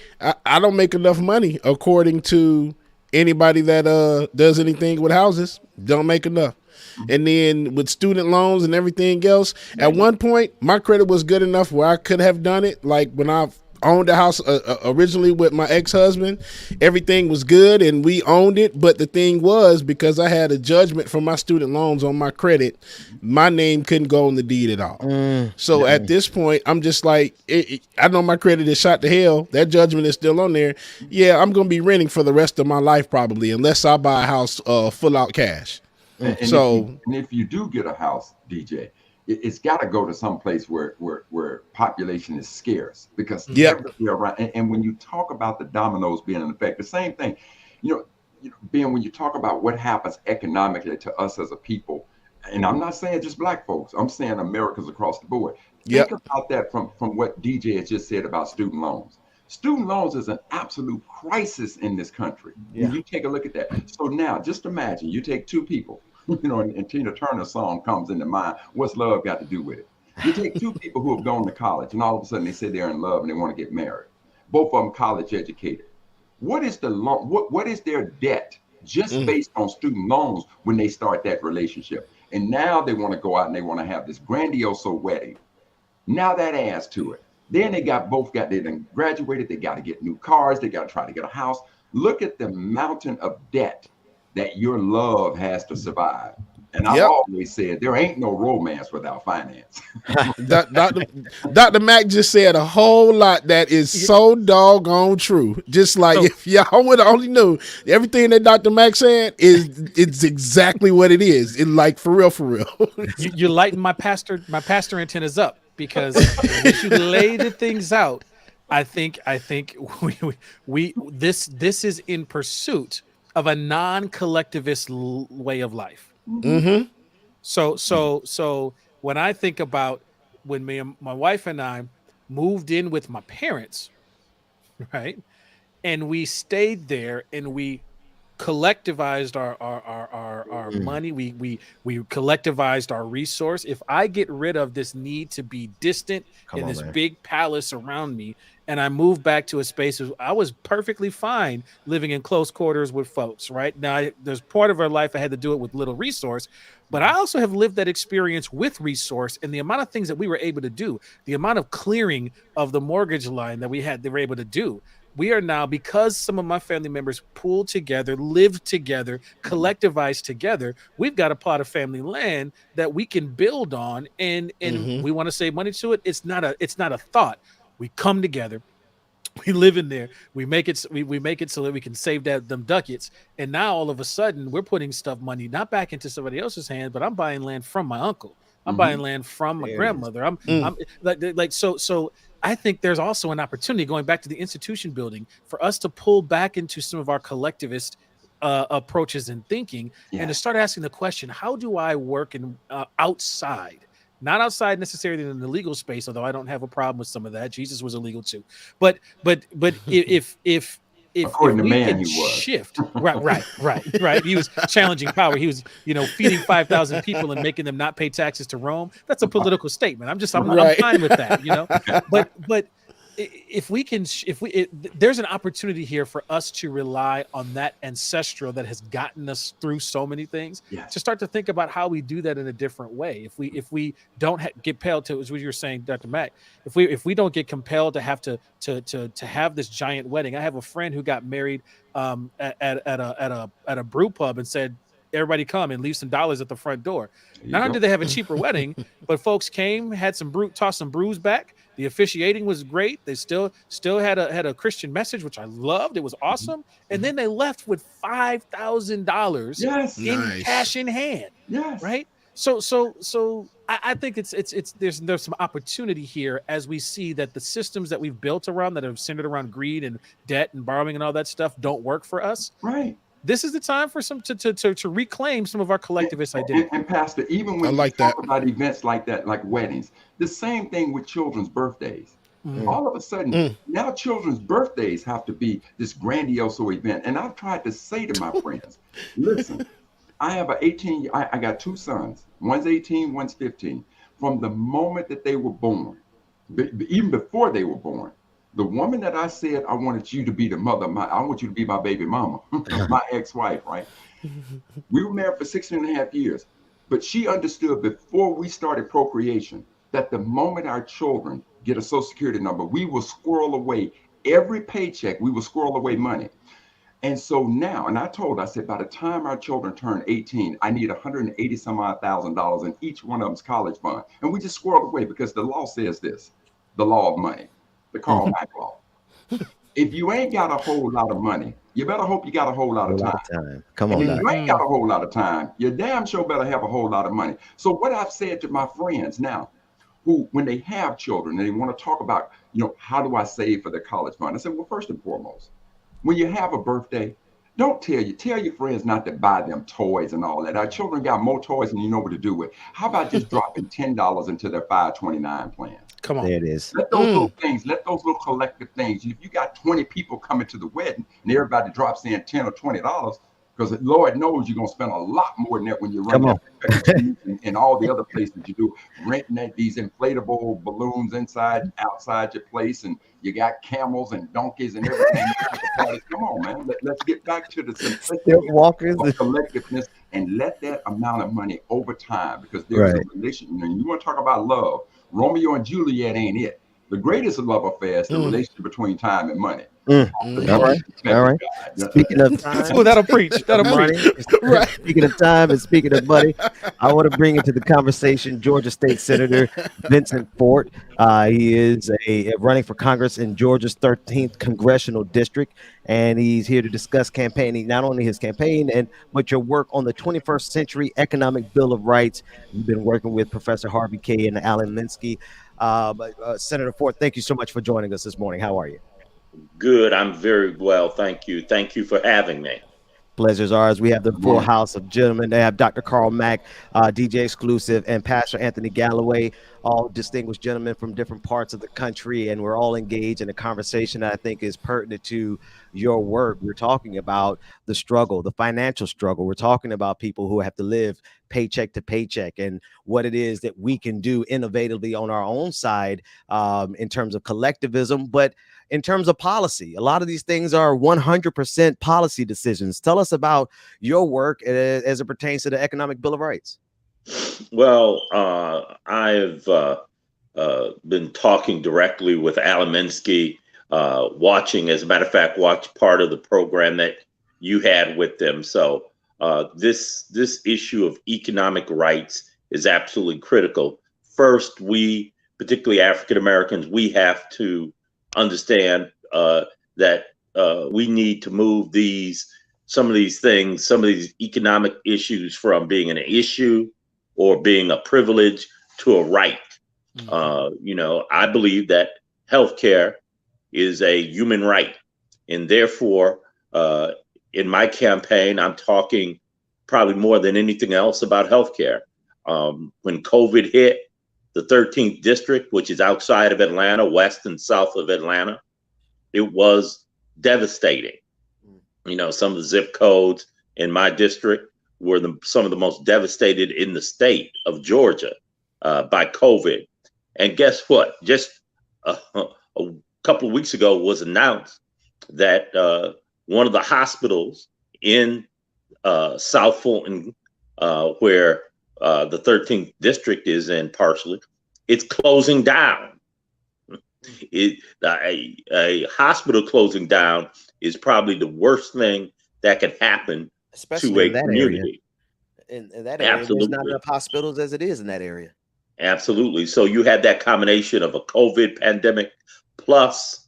I don't make enough money according to anybody that does anything with houses. Don't make enough. And then with student loans and everything else, at one point my credit was good enough where I could have done it. Like when I owned a house originally with my ex-husband, everything was good and we owned it. But the thing was, because I had a judgment from my student loans on my credit, my name couldn't go on the deed at all. So at this point, I'm just like, I know my credit is shot to hell. That judgment is still on there. Yeah, I'm going to be renting for the rest of my life probably, unless I buy a house full out cash. And if you do get a house, DJ, it's got to go to some place where population is scarce, because everybody around. And when you talk about the dominoes being in effect, the same thing, Ben, when you talk about what happens economically to us as a people, and I'm not saying just black folks, I'm saying Americans across the board. Think about that from what DJ has just said about student loans. Student loans is an absolute crisis in this country. When you take a look at that. So now just imagine you take two people, and Tina Turner's song comes into mind. What's love got to do with it? You take two people who have gone to college and all of a sudden they say they're in love and they want to get married. Both of them college educated. What is the loan? What is their debt just based on student loans when they start that relationship? And now they want to go out and they want to have this grandiose wedding. Now that adds to it. Then they done graduated. They got to get new cars. They got to try to get a house. Look at the mountain of debt that your love has to survive. And I've always said there ain't no romance without finance. Dr. Mac just said a whole lot that is so doggone true. Just like if y'all would only knew everything that Dr. Mac said it's exactly what it is. It like for real. You lighten my pastor antennas up, because once you lay the things out, I think we this is in pursuit of a non-collectivist way of life. So when I think about when my wife and I moved in with my parents, right, and we stayed there and we collectivized our money, we collectivized our resource. If I get rid of this need to be distant in this big palace around me, and I moved back to a space, I was perfectly fine living in close quarters with folks. Right now, there's part of our life I had to do it with little resource, but I also have lived that experience with resource, and the amount of things that we were able to do, the amount of clearing of the mortgage line that they were able to do. We are now, because some of my family members pooled together, lived together, collectivized together, we've got a plot of family land that we can build on, and we want to save money to it. It's not a thought. We come together, we live in there, we make it so that we can save them ducats, and now all of a sudden we're putting money not back into somebody else's hands, but I'm buying land from my uncle. I'm buying land from my grandmother. I'm so I think there's also an opportunity, going back to the institution building, for us to pull back into some of our collectivist approaches and thinking, and to start asking the question, how do I work outside? Not outside necessarily in the legal space, although I don't have a problem with some of that. Jesus was illegal too. But if according to man, he was shift right. He was challenging power. He was feeding 5,000 people and making them not pay taxes to Rome. That's a political statement. I'm fine with that. But if there's an opportunity here for us to rely on that ancestral that has gotten us through so many things, to start to think about how we do that in a different way. If we don't get compelled to, as what you were saying, Dr. Mack, if we don't get compelled to have to have this giant wedding. I have a friend who got married at a brew pub and said, everybody come and leave some dollars at the front door. Not only did they have a cheaper wedding, but folks came, had tossed some brews back. The officiating was great. They still had a Christian message, which I loved. It was awesome. And then they left with $5,000 in cash in hand. Yes. Right. So I think there's some opportunity here as we see that the systems that we've built around that have centered around greed and debt and borrowing and all that stuff don't work for us. Right. This is the time for some to reclaim some of our collectivist identity. And Pastor, even when you talk about events like that, like weddings, the same thing with children's birthdays. All of a sudden, now children's birthdays have to be this grandiose event. And I've tried to say to my friends, listen, I have I got two sons. One's 18, one's 15. From the moment that they were born, even before they were born. The woman that I said I wanted you to be the mother of I want you to be my baby mama, my ex-wife, right? We were married for 16.5 years, but she understood before we started procreation that the moment our children get a social security number, we will squirrel away every paycheck, we will squirrel away money. And so now, and I told her, I said, by the time our children turn 18, I need $180 some odd thousand in each one of them's college fund. And we just squirreled away because the law says this, the law of money, the Karl Marx law. If you ain't got a whole lot of money, you better hope you got a whole lot of time. Come on, and if you ain't got a whole lot of time, you damn sure better have a whole lot of money. So what I've said to my friends now, who, when they have children and they want to talk about, how do I save for their college fund? I said, well, first and foremost, when you have a birthday, tell your friends not to buy them toys and all that. Our children got more toys than you know what to do with. How about just dropping $10 into their 529 plans? Come on. There it is. Let those little things, let those little collective things. If you got 20 people coming to the wedding and everybody drops in $10 or $20, because Lord knows you're going to spend a lot more than that when you run and all the other places you do, renting these inflatable balloons outside your place, and you got camels and donkeys and everything. Come on, man. Let's get back to the simplicity of collectiveness and let that amount of money over time, because there's a relation. You want to talk about love. Romeo and Juliet ain't it. The greatest love affair is the relationship between time and money. All right. Speaking of time, that'll preach. Money. Right. Speaking of time and speaking of money, I want to bring into the conversation Georgia State Senator Vincent Fort. He is running for Congress in Georgia's 13th congressional district, and he's here to discuss campaigning, not only his campaign but your work on the 21st Century Economic Bill of Rights. You've been working with Professor Harvey Kaye and Alan Minsky. Senator Fort, thank you so much for joining us this morning. How are you? Good. I'm very well. Thank you. Thank you for having me. Pleasure's ours. We have the full house of gentlemen. They have Dr. Carl Mack, DJ Exclusive, and Pastor Anthony Galloway, all distinguished gentlemen from different parts of the country. And we're all engaged in a conversation that I think is pertinent to your work. We're talking about the struggle, the financial struggle. We're talking about people who have to live paycheck to paycheck and what it is that we can do innovatively on our own side in terms of collectivism, but in terms of policy. A lot of these things are 100% policy decisions. Tell us about your work as it pertains to the Economic Bill of Rights. Well, I've been talking directly with Alan Minsky, watching, as a matter of fact, watched part of the program that you had with them. So this issue of economic rights is absolutely critical. First, we, particularly African Americans, we have to understand that we need to move some of these economic issues from being an issue or being a privilege to a right. I believe that healthcare is a human right, and therefore, in my campaign, I'm talking probably more than anything else about healthcare. When COVID hit, the 13th district, which is outside of Atlanta, west and south of Atlanta, it was devastating. Some of the zip codes in my district were some of the most devastated in the state of Georgia by COVID. And guess what? Just a couple of weeks ago was announced that one of the hospitals in South Fulton, where the 13th district is in partially, it's closing down. A hospital closing down is probably the worst thing that can happen especially to a community. In that area, Absolutely. there's not enough hospitals as it is in that area. Absolutely. So you had that combination of a COVID pandemic plus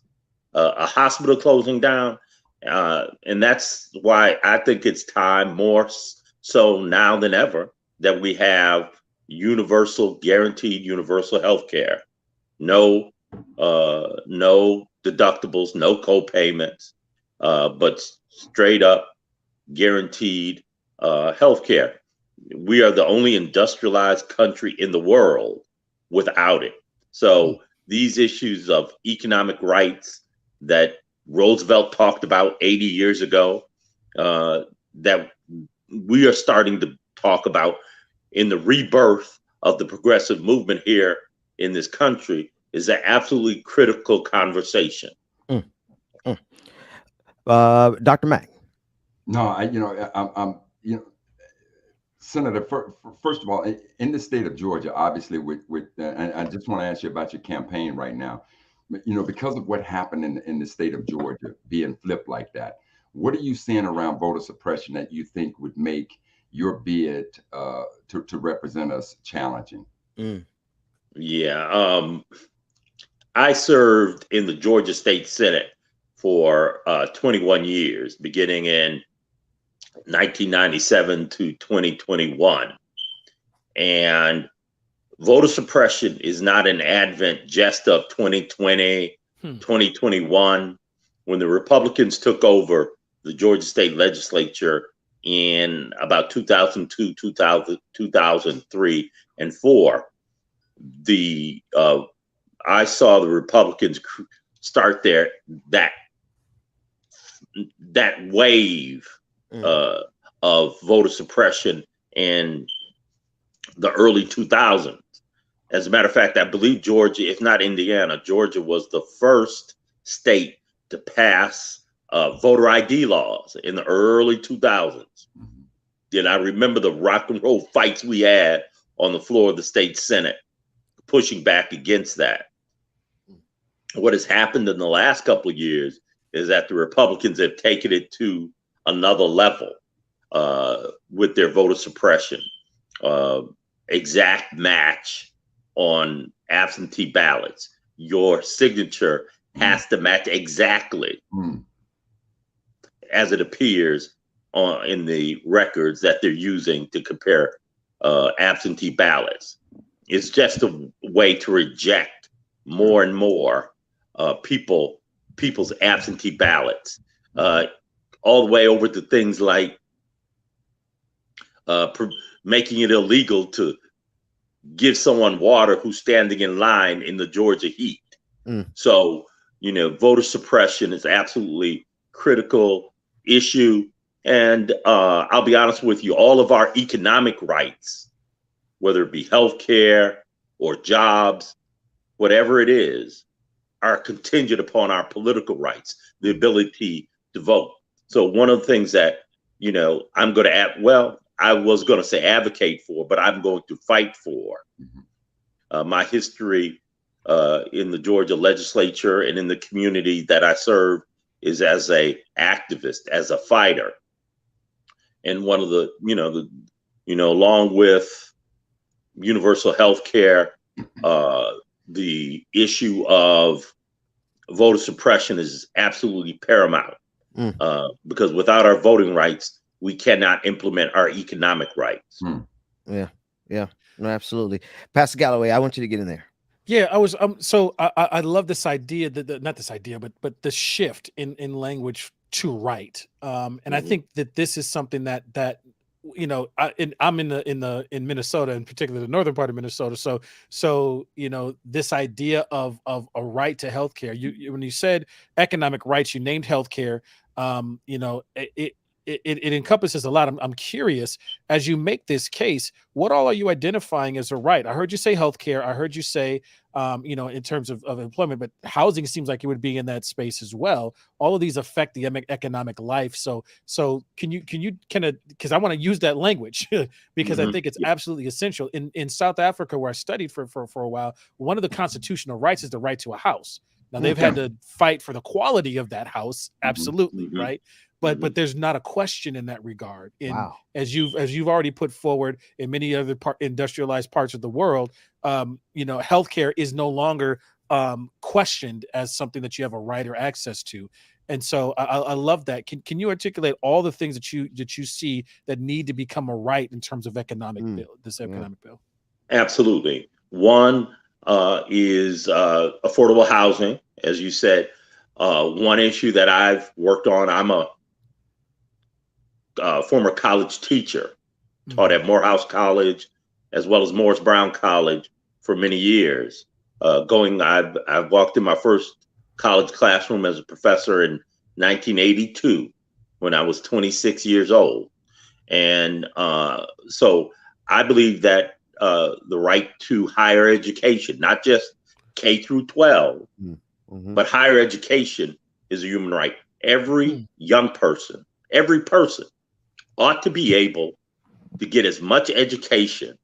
a hospital closing down. And that's why I think it's time, more so now than ever, that we have guaranteed universal health care. No deductibles, no co-payments, but straight up guaranteed health care. We are the only industrialized country in the world without it. So these issues of economic rights that Roosevelt talked about 80 years ago, that we are starting to talk about in the rebirth of the progressive movement here in this country, is an absolutely critical conversation. Dr. Mack. No, I'm Senator, first of all, in the state of Georgia, obviously, and I just want to ask you about your campaign right now. Because of what happened in the state of Georgia being flipped like that, what are you seeing around voter suppression that you think would make your bid to represent us challenging? Yeah, I served in the Georgia State Senate for 21 years, beginning in 1997 to 2021. And voter suppression is not an advent just of 2020, 2021. When the Republicans took over the Georgia State Legislature in about 2002, 2003, and 4, I saw the Republicans start that wave of voter suppression in the early 2000s. As a matter of fact, I believe Georgia, if not Indiana, Georgia was the first state to pass voter ID laws in the early 2000s. And I remember the rock and roll fights we had on the floor of the state Senate, pushing back against that. What has happened in the last couple of years is that the Republicans have taken it to another level with their voter suppression, exact match on absentee ballots. Your signature has to match exactly as it appears in the records that they're using to compare absentee ballots. It's just a way to reject more and more people's absentee ballots, all the way over to things like making it illegal to give someone water who's standing in line in the Georgia heat. So, voter suppression is absolutely critical issue. And I'll be honest with you, all of our economic rights, whether it be healthcare or jobs, whatever it is, are contingent upon our political rights, the ability to vote. So one of the things that, I'm going to I was going to say advocate for, but I'm going to fight for. My history in the Georgia legislature and in the community that I serve is as a activist, as a fighter. And one of the, along with universal health care, the issue of voter suppression is absolutely paramount because without our voting rights, we cannot implement our economic rights. Yeah, no, absolutely. Pastor Galloway, I want you to get in there. Yeah, I was. So I love this idea not this idea, but the shift in language to right. And I think that this is something that I'm in Minnesota, in particular the northern part of Minnesota. So this idea of a right to healthcare. You when you said economic rights, you named healthcare. It encompasses a lot. I'm curious, as you make this case, what all are you identifying as a right? I heard you say healthcare. I heard you say, in terms of employment, but housing seems like it would be in that space as well. All of these affect the economic life. So can you kind of, because I want to use that language because I think it's absolutely essential. In South Africa, where I studied for a while, one of the constitutional rights is the right to a house. Now they've had to fight for the quality of that house, absolutely, right? But there's not a question in that regard. As you've already put forward in many other industrialized parts of the world, healthcare is no longer questioned as something that you have a right or access to. And so I love that. Can you articulate all the things that you see that need to become a right in terms of economic bill? Absolutely. One is affordable housing, as you said. One issue that I've worked on, I'm a former college teacher, taught at Morehouse College as well as Morris Brown College for many years. I've walked in my first college classroom as a professor in 1982 when I was 26 years old. And so I believe that the right to higher education, not just K through 12. Mm-hmm. But higher education is a human right. Every young person, every person ought to be able to get as much education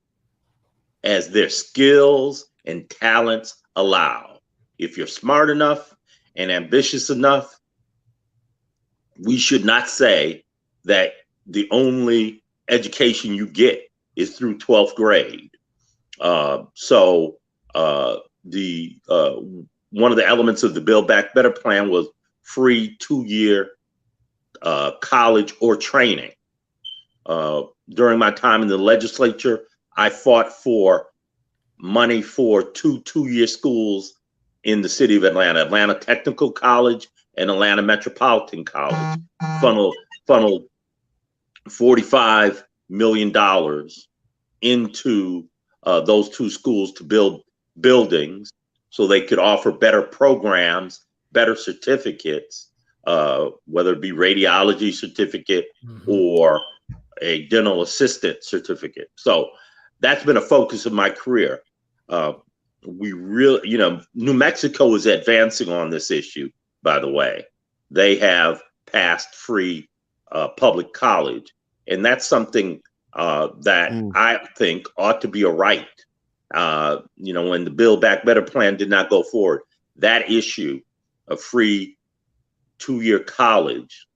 as their skills and talents allow. If you're smart enough and ambitious enough, we should not say that the only education you get is through 12th grade. One of the elements of the Build Back Better plan was free 2-year college or training. During my time in the legislature, I fought for money for two-year schools in the city of Atlanta, Atlanta Technical College and Atlanta Metropolitan College, funneled $45 million into those two schools to build buildings so they could offer better programs, better certificates, whether it be radiology certificate or a dental assistant certificate. So that's been a focus of my career. We really, New Mexico is advancing on this issue, by the way. They have passed free public college. And that's something that I think ought to be a right. When the Build Back Better plan did not go forward, that issue of free 2-year college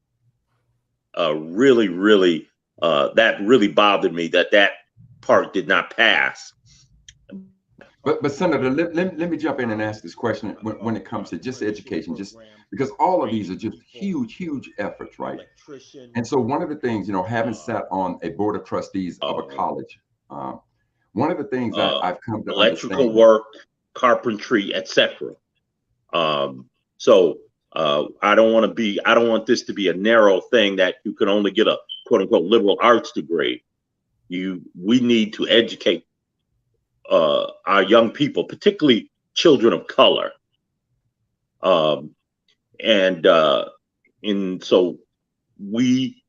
really bothered me that part did not pass. But Senator, let me jump in and ask this question when it comes to just education, just because all of these are just huge efforts, right? And so one of the things, having sat on a board of trustees of a college, one of the things I've come to electrical understand, work, carpentry, etc. So I don't want this to be a narrow thing that you can only get a quote unquote liberal arts degree. We need to educate our young people, particularly children of color. So we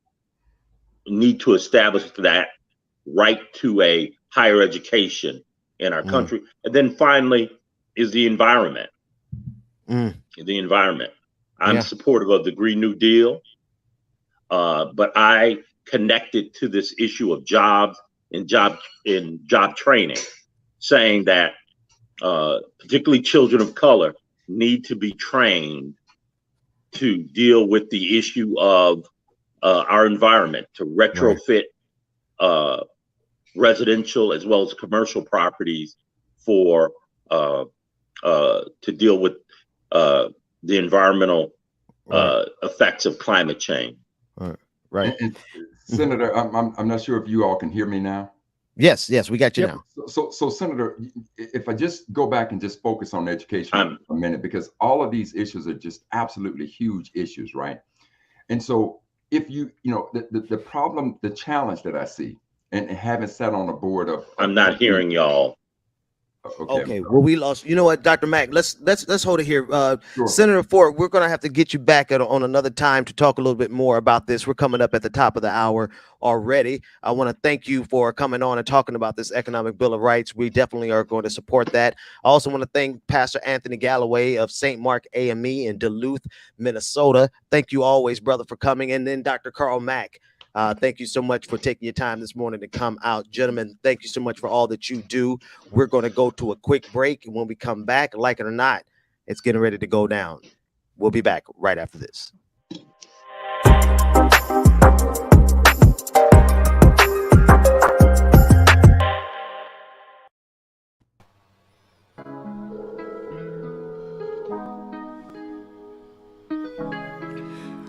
need to establish that right to a higher education in our country. And then finally is the environment. The environment. I'm supportive of the Green New Deal, but I connected to this issue of jobs and job training, saying that particularly children of color need to be trained to deal with the issue of our environment, to retrofit residential as well as commercial properties for to deal with the environmental effects of climate change. Right. And Senator, I'm not sure if you all can hear me now. Yes, we got you now. So Senator, if I just go back and just focus on education for a minute, because all of these issues are just absolutely huge issues, right? And so if the problem, the challenge that I see, and having sat on a board of, I'm not hearing y'all. Okay. Well, we lost. You know what, Dr. Mack? Let's hold it here. Sure. Senator Ford, we're going to have to get you back on another time to talk a little bit more about this. We're coming up at the top of the hour already. I want to thank you for coming on and talking about this economic bill of rights. We definitely are going to support that. I also want to thank Pastor Anthony Galloway of St. Mark AME in Duluth, Minnesota. Thank you always, brother, for coming. And then Dr. Carl Mack. Thank you so much for taking your time this morning to come out. Gentlemen, thank you so much for all that you do. We're going to go to a quick break. And when we come back, like it or not, it's getting ready to go down. We'll be back right after this.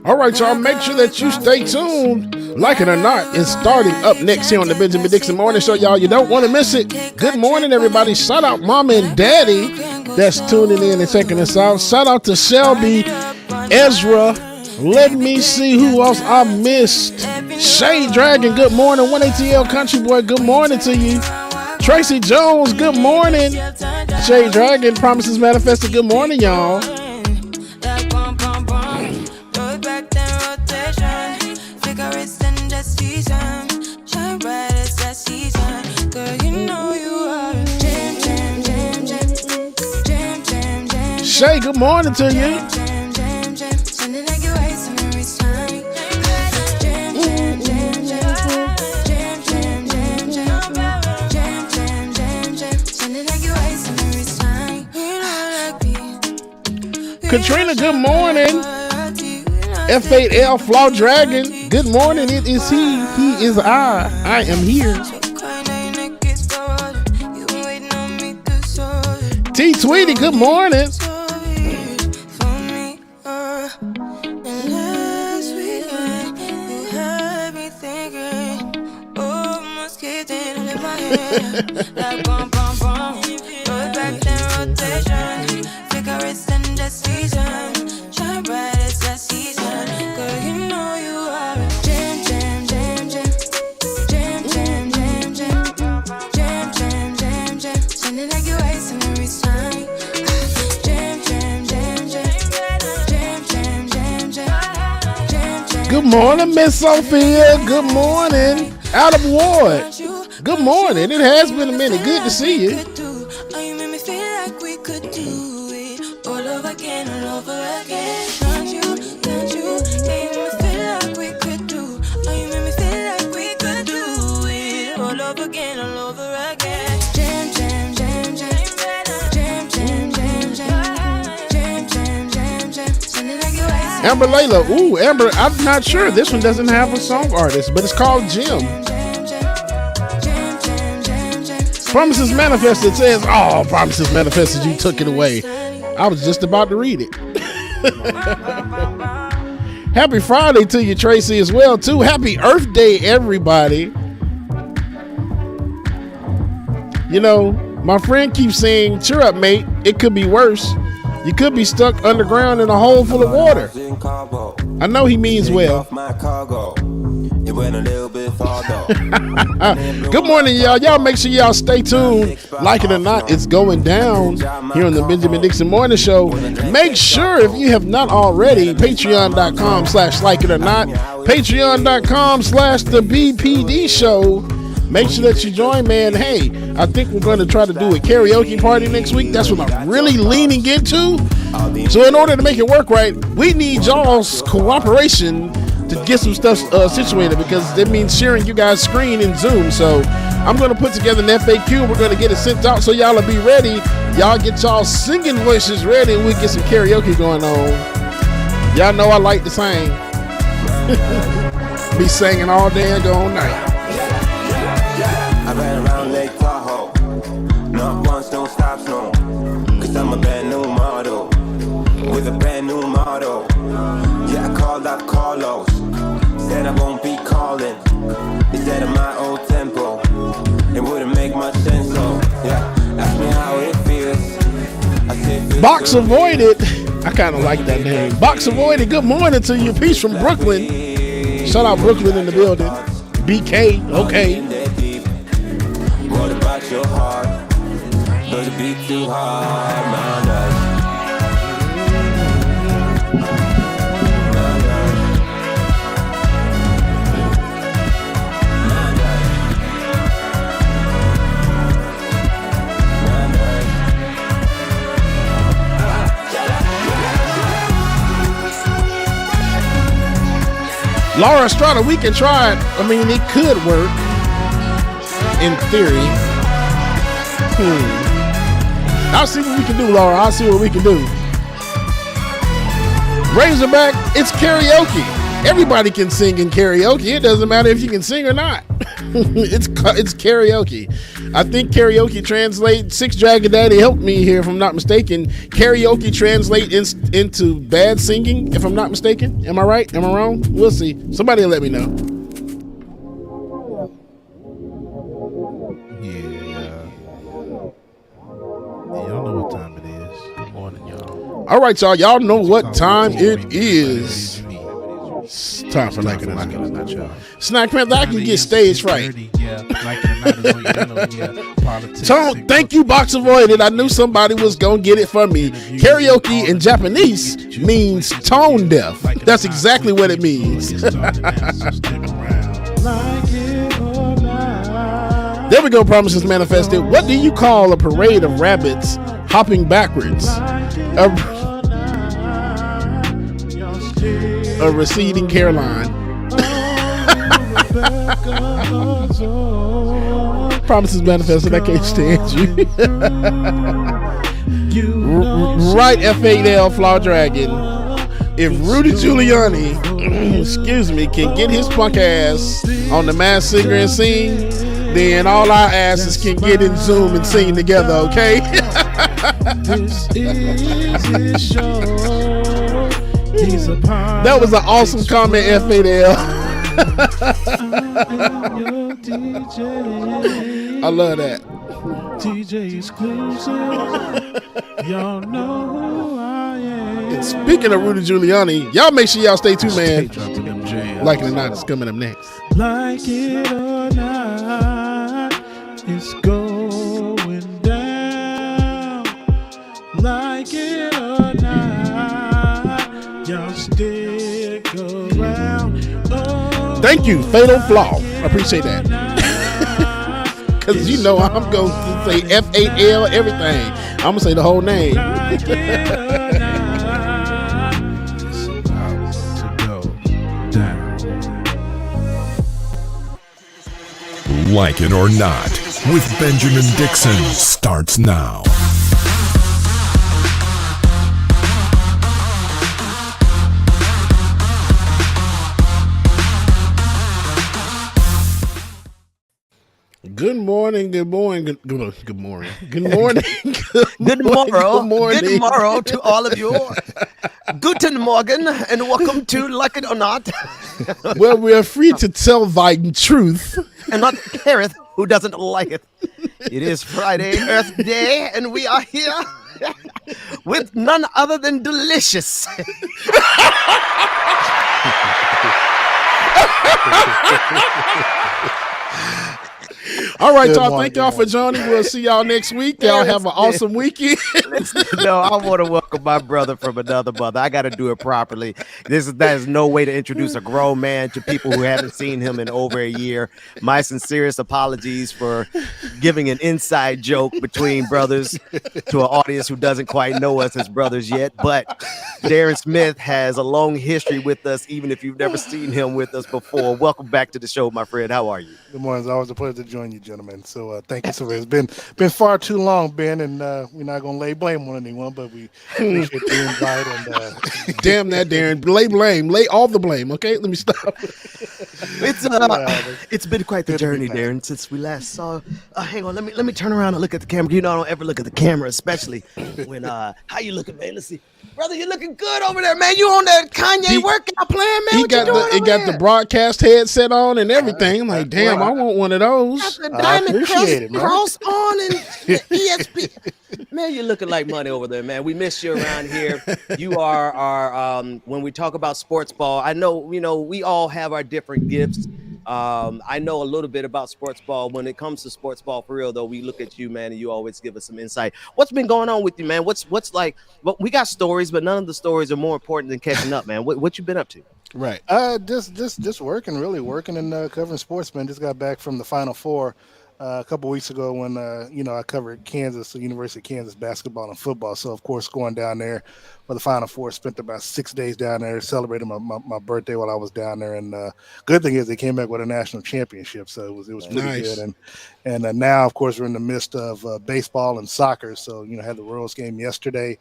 All right, y'all, make sure that you stay tuned. Like it or not, it's starting up next here on the Benjamin Dixon Morning Show, y'all. You don't want to miss it. Good morning, everybody. Shout out Mama and Daddy that's tuning in and checking us out. Shout out to Shelby, Ezra. Let me see who else I missed. Shay Dragon, good morning. 1ATL Country Boy, good morning to you. Tracy Jones, good morning. Shay Dragon, Promises Manifested, good morning, y'all. Shay, good morning to you. Katrina, good morning. F8L Flaw Dragon, good morning. It is he is I am here. T Tweety, good morning. Good morning, Miss Sophia. Good morning. Adam Ward. Good morning. It has been a minute. Good to see you. Amber Layla. Ooh, Amber, I'm not sure. This one doesn't have a song artist, but it's called Jim. Promises Manifested says, oh, Promises Manifested, you took it away. I was just about to read it. Happy Friday to you, Tracy, as well, too. Happy Earth Day, everybody. You know, my friend keeps saying, cheer up, mate. It could be worse. You could be stuck underground in a hole full of water. I know he means well. Good morning, y'all. Y'all make sure y'all stay tuned. Like it or not, it's going down here on the Benjamin Dixon Morning Show. Make sure, if you have not already, patreon.com/like it or not, patreon.com/the BPD show. Make sure that you join, man. Hey, I think we're going to try to do a karaoke party next week. That's what I'm really leaning into. So in order to make it work right, we need y'all's cooperation to get some stuff situated, because that means sharing you guys' screen in Zoom. So I'm going to put together an FAQ. We're going to get it sent out so y'all will be ready. Y'all get y'all singing voices ready, and we get some karaoke going on. Y'all know I like to sing. Be singing all day and all night. I ran around Lake Tahoe, not once, don't stop, no, cause I'm a brand new model, with a brand new model. Yeah, I called up Carlos, said I won't be calling, instead of my old tempo, it wouldn't make much sense, so, yeah, ask me how it feels, I said Box Avoided, I kind of like that name. Box Avoided, good morning to you, peace from Brooklyn. Shout out Brooklyn in the building. BK, okay. What about your heart? Does it beat too hard? My love. Laura Estrada, we can try it. I mean, it could work. In theory. I'll see what we can do, Laura. I'll see what we can do. Razorback, it's karaoke. Everybody can sing in karaoke. It doesn't matter if you can sing or not. It's karaoke. I think karaoke translates, Six Dragon Daddy helped me here if I'm not mistaken. Karaoke translate into bad singing if I'm not mistaken. Am I right? Am I wrong? We'll see. Somebody will let me know. Y'all know what time it is. Good morning, y'all. All right, y'all. Y'all know what time it is. It's time for Like It or Not, y'all. Snack Panther, I can get stage right. Tone, thank you, Box Avoided. I knew somebody was going to get it for me. Karaoke in Japanese means tone deaf. That's exactly what it means. There we go, Promises Manifested. What do you call a parade of rabbits hopping backwards. A receding hairline. Promises manifested. I can't stand you. Right, F8L Flaw Dragon. If Rudy Giuliani, excuse me, can get his punk ass on the Masked Singer and sing, then all our asses can get in Zoom and sing together, okay? That was an awesome comment, F8L. I love that. DJ exclusive. Y'all know who I am. And speaking of Rudy Giuliani, y'all make sure y'all stay tuned, man. Like it or not, it's coming up next. Like it or not, it's going down. Like it or not, y'all stick around. Oh, thank you, Fatal Flaw. I appreciate that. Because you know I'm going to say F8L everything. I'm going to say the whole name. Like It or Not with Benjamin Dixon starts now. Good morning, good morning, good morning, good morning, good morning, good morrow to all of you. Guten Morgen and welcome to Like It or Not. Well, we are free to tell thy truth. And not careth who doesn't like it. It is Friday, Earth Day, and we are here with none other than Delicious. All right, y'all. Thank y'all for joining. We'll see y'all next week. Y'all have an awesome weekend. No, I want to welcome my brother from another mother. I got to do it properly. That is no way to introduce a grown man to people who haven't seen him in over a year. My sincerest apologies for giving an inside joke between brothers to an audience who doesn't quite know us as brothers yet. But Darren Smith has a long history with us, even if you've never seen him with us before. Welcome back to the show, my friend. How are you? Good morning. It's always a pleasure to join you, gentlemen. So thank you so much. It's been far too long, Ben, and we're not going to lay blame on anyone, but we appreciate the invite. And damn that, Darren. Lay all the blame. Okay, let me stop. It's been quite the journey, Darren, since we last saw. Hang on, let me turn around and look at the camera. You know, I don't ever look at the camera, especially when how you looking, man? Let's see. Brother, you looking good over there, man. You on that Kanye workout plan, man? He got the broadcast headset on and everything. I'm like, damn, I want one of those. Got the diamond cross on and ESP. Man, you're looking like money over there, man. We miss you around here. You are our when we talk about sports ball, I know, you know, we all have our different gifts. I know a little bit about sports ball. When it comes to sports ball, for real though, we look at you, man, and you always give us some insight. What's been going on with you, man? What's like? Well, we got stories, but none of the stories are more important than catching up, man. What you been up to? Right. Just working and covering sports, man. Just got back from the Final Four a couple weeks ago when I covered Kansas, the University of Kansas basketball and football. So of course going down there for the Final Four, spent about 6 days down there celebrating my birthday while I was down there. And good thing is they came back with a national championship, so it was pretty nice. good. And now of course we're in the midst of baseball and soccer. So had the Royals game yesterday.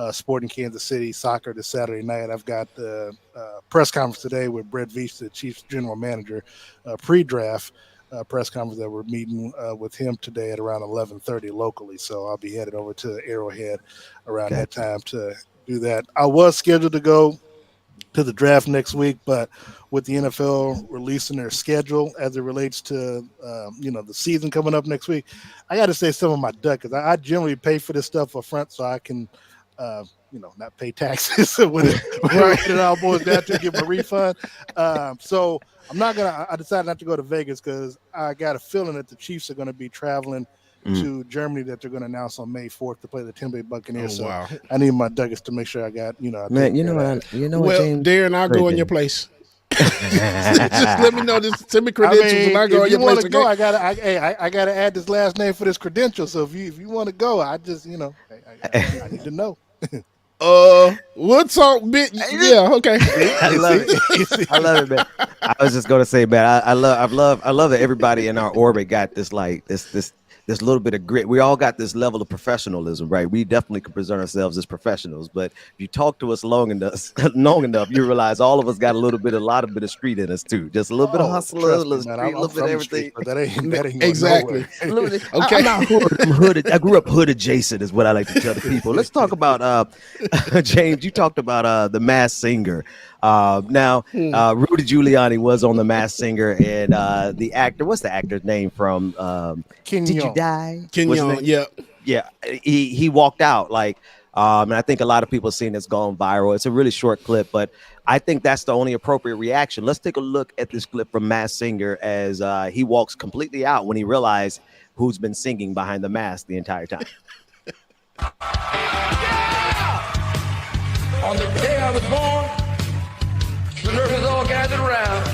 Sporting Kansas City, soccer this Saturday night. I've got the press conference today with Brett Veach, the Chiefs general manager, pre-draft press conference that we're meeting with him today at around 11:30 locally. So I'll be headed over to Arrowhead around that time to do that. I was scheduled to go to the draft next week, but with the NFL releasing their schedule as it relates to the season coming up next week, I got to say some of my duck, because I generally pay for this stuff up front so I can not pay taxes when it all boils down to give a refund. So I decided not to go to Vegas because I got a feeling that the Chiefs are going to be traveling to Germany, that they're going to announce on May 4th to play the Tampa Bay Buccaneers. Oh, wow. So I need my Douglas to make sure I got, Man, well, James, Darren, I'll go in your place. Just let me know. Just send me credentials and I go in your place. If you want to go, I gotta add this last name for this credential. So if you want to go, I just I need to know. We'll talk bit. Yeah, okay. I love it. I love it, man. I was just gonna say, man, I love that everybody in our orbit got this like this little bit of grit. We all got this level of professionalism, right? We definitely can present ourselves as professionals, but if you talk to us long enough, you realize all of us got a lot of street in us too. Just a little bit of hustle, a little street, a little bit of everything. But that ain't going exactly. nowhere. Okay. I'm not hood. I'm hood. I grew up hood adjacent, is what I like to tell the people. Let's talk about James. You talked about the Masked Singer. Now, Rudy Giuliani was on the Masked Singer, and the actor. What's the actor's name from? Did You Die? Kenyon, yeah. Yeah, he walked out like, and I think a lot of people have seen it's gone viral. It's a really short clip, but I think that's the only appropriate reaction. Let's take a look at this clip from Masked Singer as he walks completely out when he realized who's been singing behind the mask the entire time. On the day I was born, the nurses all gathered around,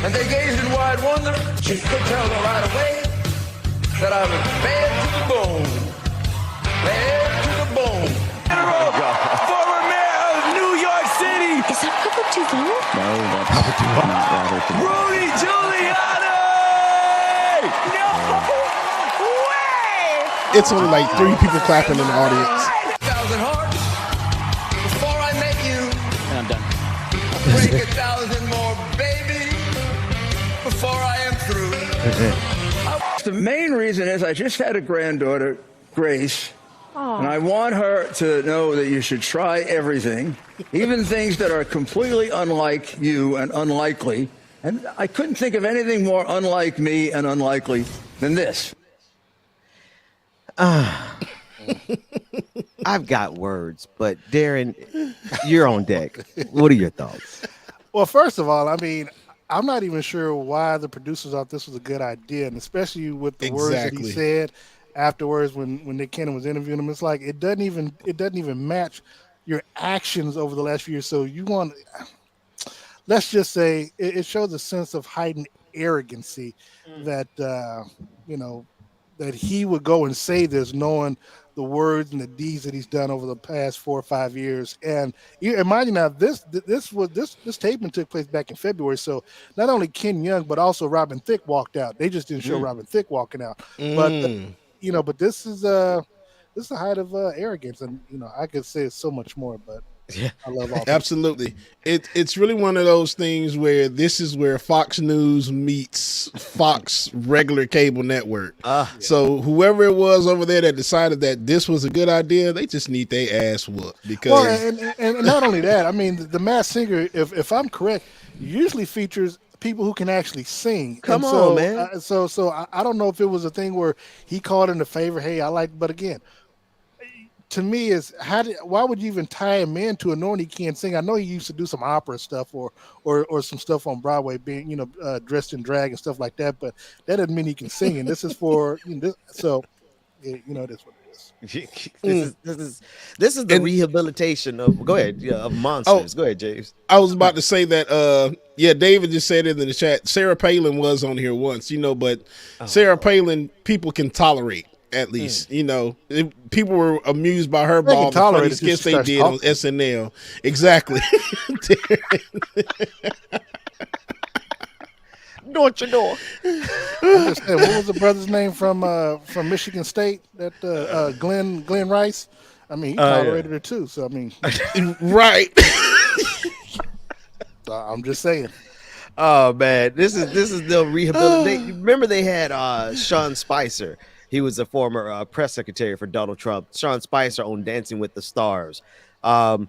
and they gazed in wide wonder. She could tell them right away that I was bad to the bone. Bad to the bone. Former mayor of New York City. Is that Robert Duvall? No, that's Robert Duvall. Rudy Giuliani! No way! It's only like 3 people clapping in the audience. 1,000 hearts before I met you. And I'm done. Break 1,000 more, baby, before I am through. The main reason is I just had a granddaughter, Grace, and I want her to know that you should try everything, even things that are completely unlike you and unlikely. And I couldn't think of anything more unlike me and unlikely than this. I've got words, but Darren, you're on deck. What are your thoughts? Well, first of all, I mean, I'm not even sure why the producers thought this was a good idea, and especially with the words that he said afterwards when Nick Cannon was interviewing him. It's like it doesn't even match your actions over the last few years. So you want, let's just say, it shows a sense of heightened arrogancy that that he would go and say this, knowing the words and the deeds that he's done over the past 4 or 5 years. And you imagine now this statement took place back in February. So not only Ken Young, but also Robin Thicke walked out. They just didn't show Robin Thicke walking out. But this is the height of arrogance. And I could say it's so much more, but yeah, I love all absolutely. It's really one of those things where this is where Fox News meets Fox regular cable network. So whoever it was over there that decided that this was a good idea, they just need their ass whooped. Because and not only that, I mean the Masked Singer, if I'm correct, usually features people who can actually sing. Come on, man. So I don't know if it was a thing where he called in a favor. Hey, I like, but again, to me is why would you even tie him into a knowing he can't sing? I know he used to do some opera stuff or some stuff on Broadway, being dressed in drag and stuff like that, but that doesn't mean he can sing. And this is for so it is what it is. This is the rehabilitation of of monsters. Go ahead, James. I was about to say that David just said it in the chat. Sarah Palin was on here once, but Sarah Palin people can tolerate. At least, people were amused by her ball. The funny skits they did on SNL. Exactly. Door to door. What was the brother's name from Michigan State? That Glenn Rice. I mean, he tolerated her too. So I mean, right. So I'm just saying. Oh man, this is the rehabilitation. Remember they had Sean Spicer. He was a former press secretary for Donald Trump. Sean Spicer on Dancing with the Stars. They're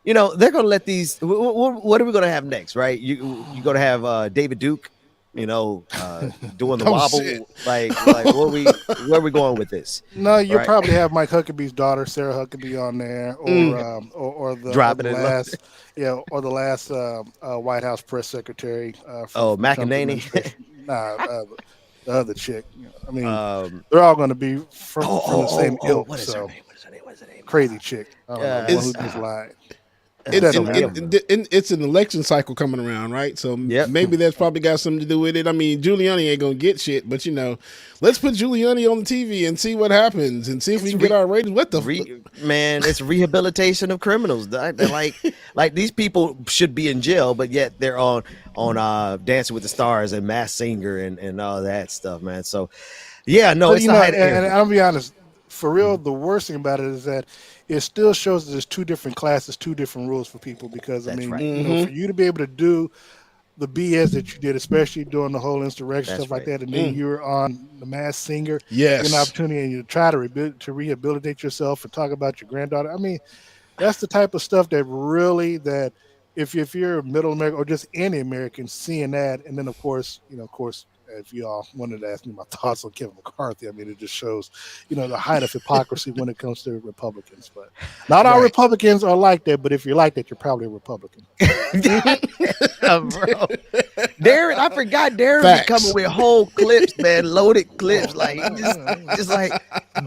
going to let these. What are we going to have next, right? You're going to have David Duke, doing the wobble. Shit. Like where are we going with this? No, you'll probably have Mike Huckabee's daughter, Sarah Huckabee, on there, or the last White House press secretary. McEnany. The other chick. I mean, they're all going to be from the same ilk. What is her name? What is her name? Crazy chick. I don't know, one who just lied. It's an election cycle coming around, right? So maybe that's probably got something to do with it. I mean, Giuliani ain't gonna get shit, but let's put Giuliani on the TV and see what happens and see if we can get our ratings. What the man? It's rehabilitation of criminals. They're like these people should be in jail, but yet they're on Dancing with the Stars and Masked Singer and all that stuff, man. So it's and I'll be honest. For real, the worst thing about it is that it still shows that there's two different classes, two different rules for people. Because for you to be able to do the BS that you did, especially during the whole insurrection stuff like that, and then you're on the Masked Singer, you get an opportunity and you try to rehabilitate yourself and talk about your granddaughter. I mean, that's the type of stuff that really that if you're middle America or just any American seeing that, and then of course. If you all wanted to ask me my thoughts on Kevin McCarthy, I mean, it just shows, the height of hypocrisy when it comes to Republicans. But not all Republicans are like that. But if you're like that, you're probably a Republican. Bro. Darren, I forgot Darren was coming with whole clips, man, loaded clips, like just like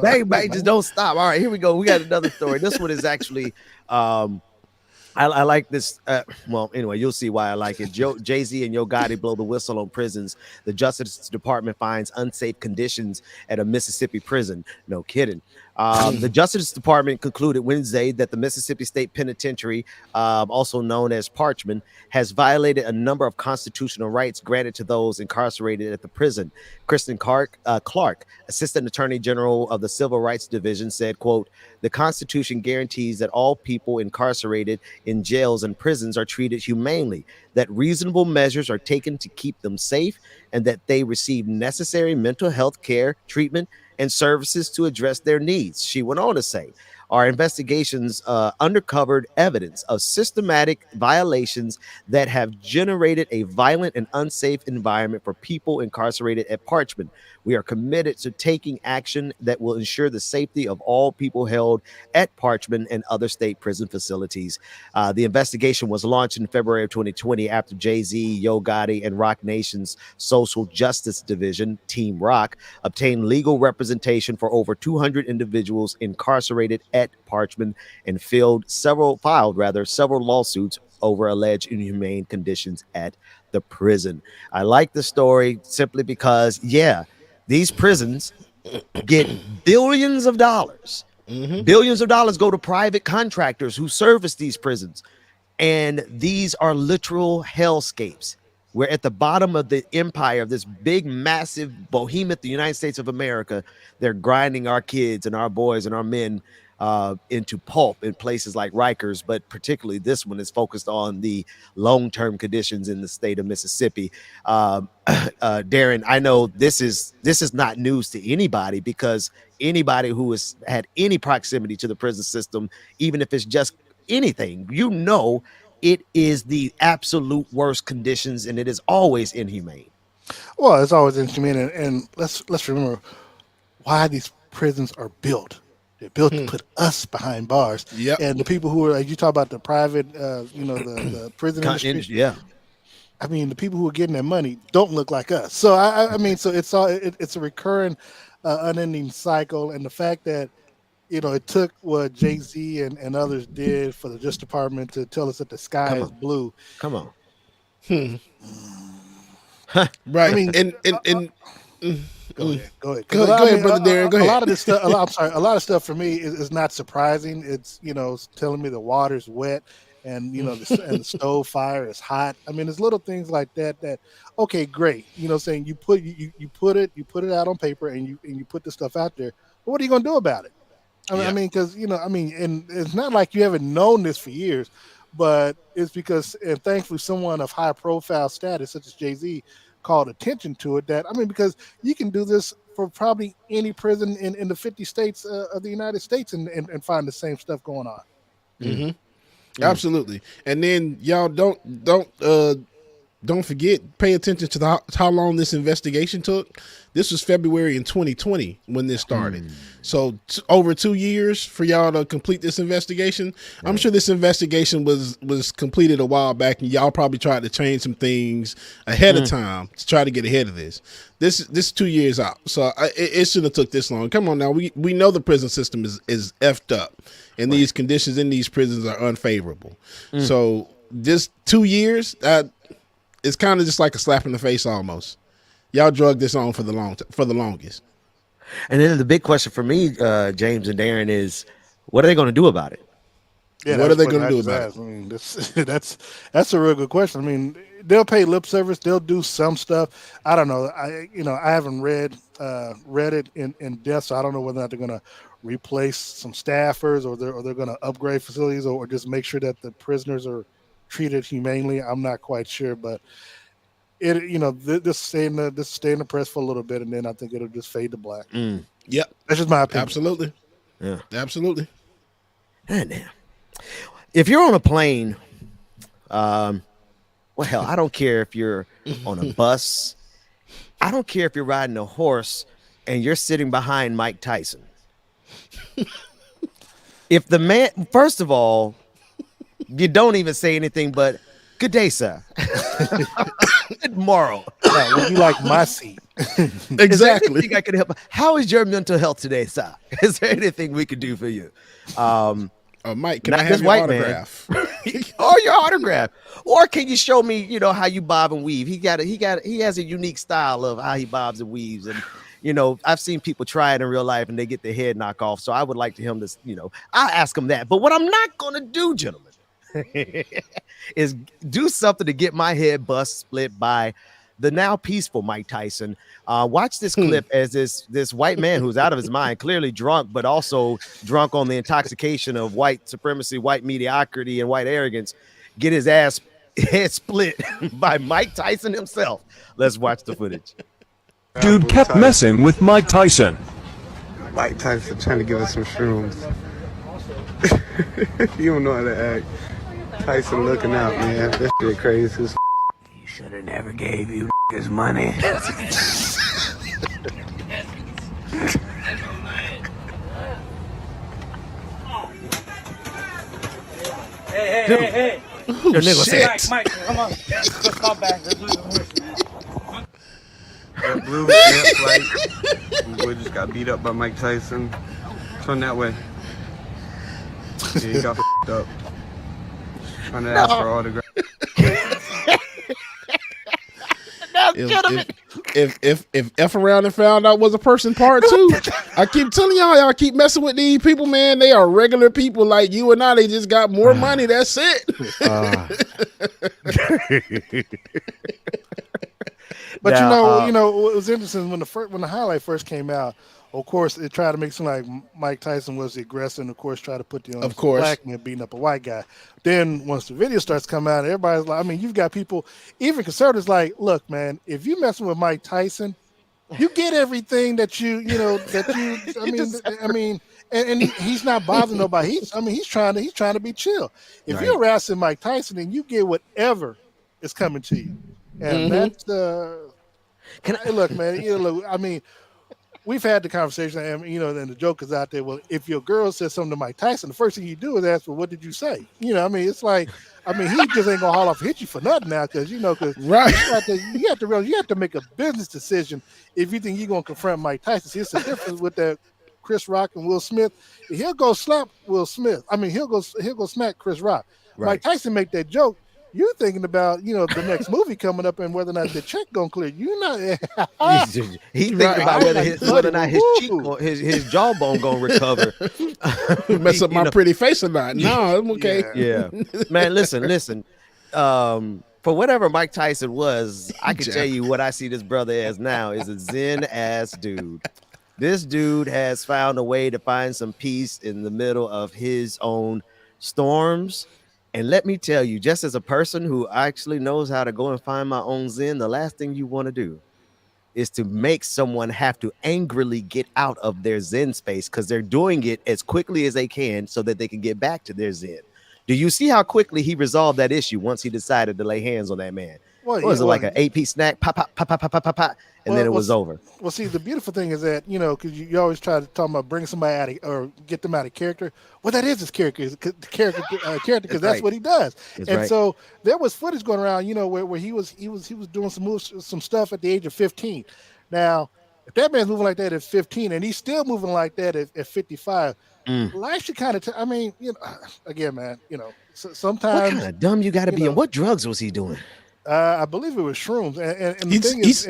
bang, just don't stop. All right, here we go. We got another story. This one is actually. I like this. Well, anyway, you'll see why I like it. Jay-Z and Yo Gotti blow the whistle on prisons. The Justice Department finds unsafe conditions at a Mississippi prison. No kidding. The Justice Department concluded Wednesday that the Mississippi State Penitentiary, also known as Parchman, has violated a number of constitutional rights granted to those incarcerated at the prison. Kristen Clark, Assistant Attorney General of the Civil Rights Division, said, quote, "The Constitution guarantees that all people incarcerated in jails and prisons are treated humanely, that reasonable measures are taken to keep them safe, and that they receive necessary mental health care, treatment, and services to address their needs." She went on to say, "Our investigations uncovered evidence of systematic violations that have generated a violent and unsafe environment for people incarcerated at Parchman. We are committed to taking action that will ensure the safety of all people held at Parchman and other state prison facilities." The investigation was launched in February of 2020 after Jay-Z, Yo Gotti, and Rock Nation's Social Justice Division, Team Rock, obtained legal representation for over 200 individuals incarcerated at Parchman and filed several lawsuits over alleged inhumane conditions at the prison. I like the story simply because, these prisons get billions of dollars. Billions of dollars go to private contractors who service these prisons. And these are literal hellscapes. We're at the bottom of the empire of this big, massive behemoth, the United States of America. They're grinding our kids and our boys and our men into pulp in places like Rikers, but particularly this one is focused on the long-term conditions in the state of Mississippi. Darren, I know this is not news to anybody, because anybody who has had any proximity to the prison system, even if it's just anything, it is the absolute worst conditions, and it is always inhumane. Well, it's always inhumane, and let's remember why these prisons are built. They're built to put us behind bars. Yep. And the people who are, like you talk about the private, the prison industry. Yeah. I mean, the people who are getting that money don't look like us. So I mean, so it's a recurring, unending cycle, and the fact that it took what Jay-Z and others did for the Justice Department to tell us that the sky is blue. Come on. Right. I mean, Go ahead, brother Darren. Go ahead. A lot of this stuff. A lot of stuff for me is not surprising. It's telling me the water's wet, and and the stove fire is hot. I mean, there's little things like that. Okay, great. Saying you put it out on paper, and you put the stuff out there. But what are you going to do about it? I mean, because and it's not like you haven't known this for years, but it's because, and thankfully, someone of high profile status such as Jay-Z called attention to it. Because you can do this for probably any prison in the 50 states of the United States and find the same stuff going on. Absolutely. And then y'all don't don't forget, pay attention to how long this investigation took. This was February in 2020 when this started. So over 2 years for y'all to complete this investigation. Right. I'm sure this investigation was completed a while back, and y'all probably tried to change some things ahead of time to try to get ahead of this. This is 2 years out, so it shouldn't have took this long. Come on now, we know the prison system is effed up, and these conditions in these prisons are unfavorable. So this 2 years, it's kind of just like a slap in the face almost. Y'all drug this on for the longest. And then the big question for me, James and Darren, is what are they going to do about it? Yeah, what are they going to do about it? I mean, that's a real good question. I mean, they'll pay lip service. They'll do some stuff. I don't know. I haven't read it in depth, so I don't know whether or not they're going to replace some staffers or they're going to upgrade facilities or just make sure that the prisoners are treated humanely. I'm not quite sure, but this stay in the press for a little bit, and then I think it'll just fade to black. Yep, that's just my opinion. Absolutely, yeah, absolutely. And if you're on a plane, well, hell, I don't care if you're on a bus. I don't care if you're riding a horse and you're sitting behind Mike Tyson. If the man, first of all, you don't even say anything but good day, sir. Good morrow. Yeah, would you like my seat? Exactly. Is there anything I can help? How is your mental health today, sir? Is there anything we could do for you? Mike, can I have your autograph? Or your autograph. Or can you show me, how you bob and weave? He has a unique style of how he bobs and weaves. And, I've seen people try it in real life and they get their head knocked off. So I would like him to, I'll ask him that. But what I'm not going to do, gentlemen, is do something to get my head bust split by the now peaceful Mike Tyson. Watch this clip as this white man who's out of his mind, clearly drunk, but also drunk on the intoxication of white supremacy, white mediocrity, and white arrogance, get his ass head split by Mike Tyson himself. Let's watch the footage. Dude kept messing with Mike Tyson. Mike Tyson trying to give us some shrooms. You don't know how to act. Tyson looking out, man. That shit crazy. He should have never gave you his money. Hey. Your nigga said. Mike, come on. Let's call back. Let's lose the horse. That blue flight. Boy just got beat up by Mike Tyson. Turn that way. Yeah, he got up. Trying to ask for autograph. If F around and found out was a person part two, I keep telling y'all keep messing with these people, man. They are regular people like you and I. They just got more money. That's it. But now, what was interesting when the highlight first came out. Of course, it tried to make it seem like Mike Tyson was the aggressor, and of course, try to put the onus on black man beating up a white guy. Then once the video starts coming out, everybody's like, you've got people, even conservatives, like, look, man, if you messing with Mike Tyson, you get everything that and he's not bothering nobody. He's trying to be chill. If you're harassing Mike Tyson, then you get whatever is coming to you, and that's look, man. We've had the conversation, and and the joke is out there. Well, if your girl says something to Mike Tyson, the first thing you do is ask, "Well, what did you say?" It's like, he just ain't gonna haul off and hit you for nothing now, because right. You have to realize you have to make a business decision if you think you're gonna confront Mike Tyson. See, it's the difference with that Chris Rock and Will Smith. He'll go slap Will Smith. He'll go smack Chris Rock. Right. Mike Tyson make that joke. You're thinking about, the next movie coming up and whether or not the check gonna clear. He's thinking about whether or not his cheek or his jawbone gonna recover. Mess up my pretty face or not? No, I'm okay. Yeah. Man, listen. For whatever Mike Tyson was, I can tell you what I see this brother as now is a zen ass dude. This dude has found a way to find some peace in the middle of his own storms. And let me tell you, just as a person who actually knows how to go and find my own zen, the last thing you want to do is to make someone have to angrily get out of their zen space, because they're doing it as quickly as they can so that they can get back to their zen. Do you see how quickly he resolved that issue once he decided to lay hands on that man? What was it, like an 8-piece snack? Pop, pop, pop, pop, pop, pop, pop, pop, and then it was over. Well, see, the beautiful thing is that, you know, because you always try to talk about bring somebody out of, or get them out of character. Well, that is his character, because that's what he does. So there was footage going around, you know, where he was doing some stuff at the age of 15. Now, if that man's moving like that at 15 and he's still moving like that at 55, life should kind of, I mean, you know, again, man, you know, sometimes. What kind of dumb you got to be in? What drugs was he doing? I believe it was shrooms, and the thing is,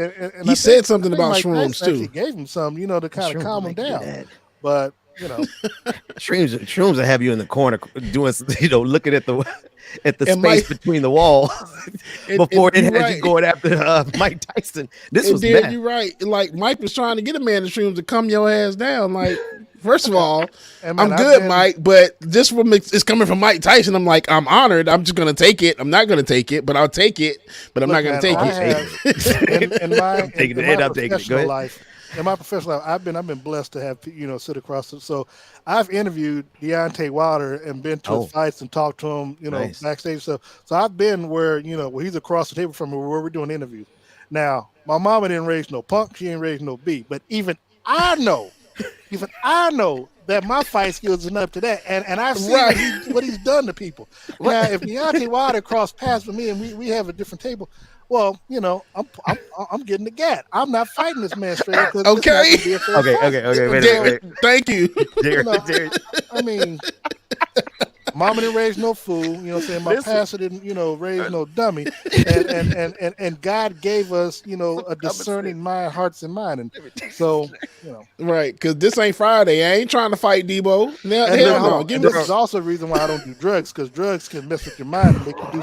he said something about shrooms too. He gave him some, you know, to kind of calm him down. But you know, shrooms will have you in the corner doing, you know, looking at the space between the walls before it had you going after Mike Tyson. This was bad. You're right. Like Mike was trying to get a man in shrooms to calm your ass down. Like, first of all, I'm good, Mike, but this one is coming from Mike Tyson. I'm like, I'm honored. I'm just gonna take it. I'm not gonna take it, but I'll take it. But I'm not gonna take it. In my professional life, I've been blessed to have, you know, sit across. So I've interviewed Deontay Wilder and been to his fights and talked to him, you know, backstage stuff. So I've been where, you know, where he's across the table from me, where we're doing interviews. Now, my mama didn't raise no punk. She didn't raise no beat. But even I know that my fight skills is up to that, and I've seen what he's done to people. Now, if Deontay Wilder crossed paths with me and we have a different table, well, you know, I'm getting the gat. I'm not fighting this man straight up. Okay. Wait. Thank you. You know, I mean, mama didn't raise no fool. You know what I'm saying? My pastor didn't, you know, raise no dummy. And God gave us, you know, a discerning mind, hearts and mind. And so, you know. Right, because this ain't Friday. I ain't trying to fight Debo. No. This is also the reason why I don't do drugs, because drugs can mess with your mind and make you do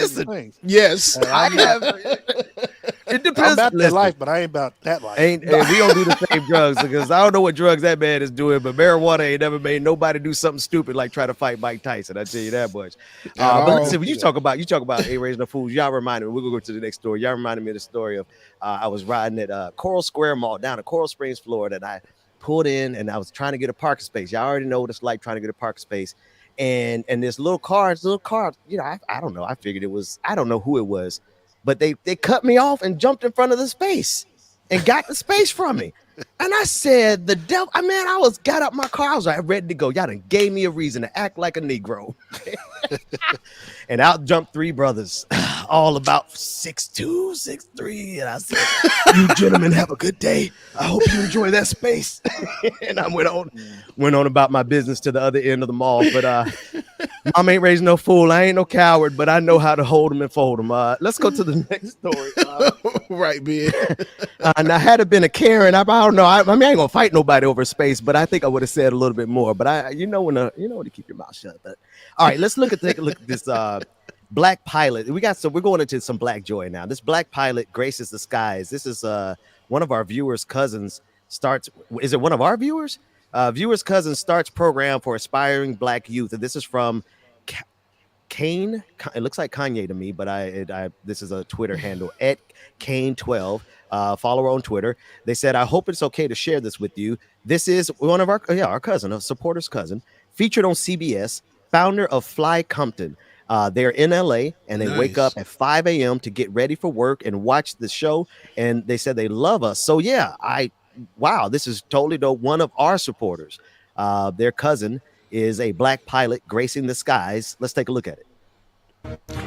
certain things. Yes. It depends. I'm about that life, but I ain't about that life. We don't do the same drugs, because I don't know what drugs that man is doing, but marijuana ain't never made nobody do something stupid like try to fight Mike Tyson. I tell you that much. But listen, when you talk about ain't raising no fools, y'all reminded me. We're gonna go to the next story. Y'all reminded me of the story of I was riding at Coral Square Mall down in Coral Springs, Florida, and I pulled in and I was trying to get a parking space. Y'all already know what it's like trying to get a parking space. And this little car, you know, I don't know. I figured it was, I don't know who it was, but they cut me off and jumped in front of the space and got the space from me. And I said, the devil, I got up my car. I was like, ready to go. Y'all done gave me a reason to act like a Negro. And out jumped three brothers, all about 6'2", 6'3". And I said, you gentlemen have a good day. I hope you enjoy that space. And I went on about my business to the other end of the mall. But Mom ain't raised no fool. I ain't no coward, but I know how to hold them and fold them. Let's go to the next story. Right, Ben. Now, had it been a Karen, I don't know. I ain't gonna fight nobody over space, but I think I would have said a little bit more. But you know when to keep your mouth shut. But all right, let's take a look at this black pilot. We're going into some black joy now. This black pilot graces the skies. This is one of our viewers' cousins starts. Is it one of our viewers? Viewers' cousin starts program for aspiring black youth, and this is from Kane. It looks like Kanye to me, but this is a Twitter handle at Kane12. Follow her on Twitter. They said, I hope it's okay to share this with you. This is one of our cousin, a supporter's cousin, featured on CBS, founder of Fly Compton. They're in LA and they wake up at 5 a.m. to get ready for work and watch the show. And they said they love us. So yeah, this is totally one of our supporters. Their cousin is a black pilot gracing the skies. Let's take a look at it.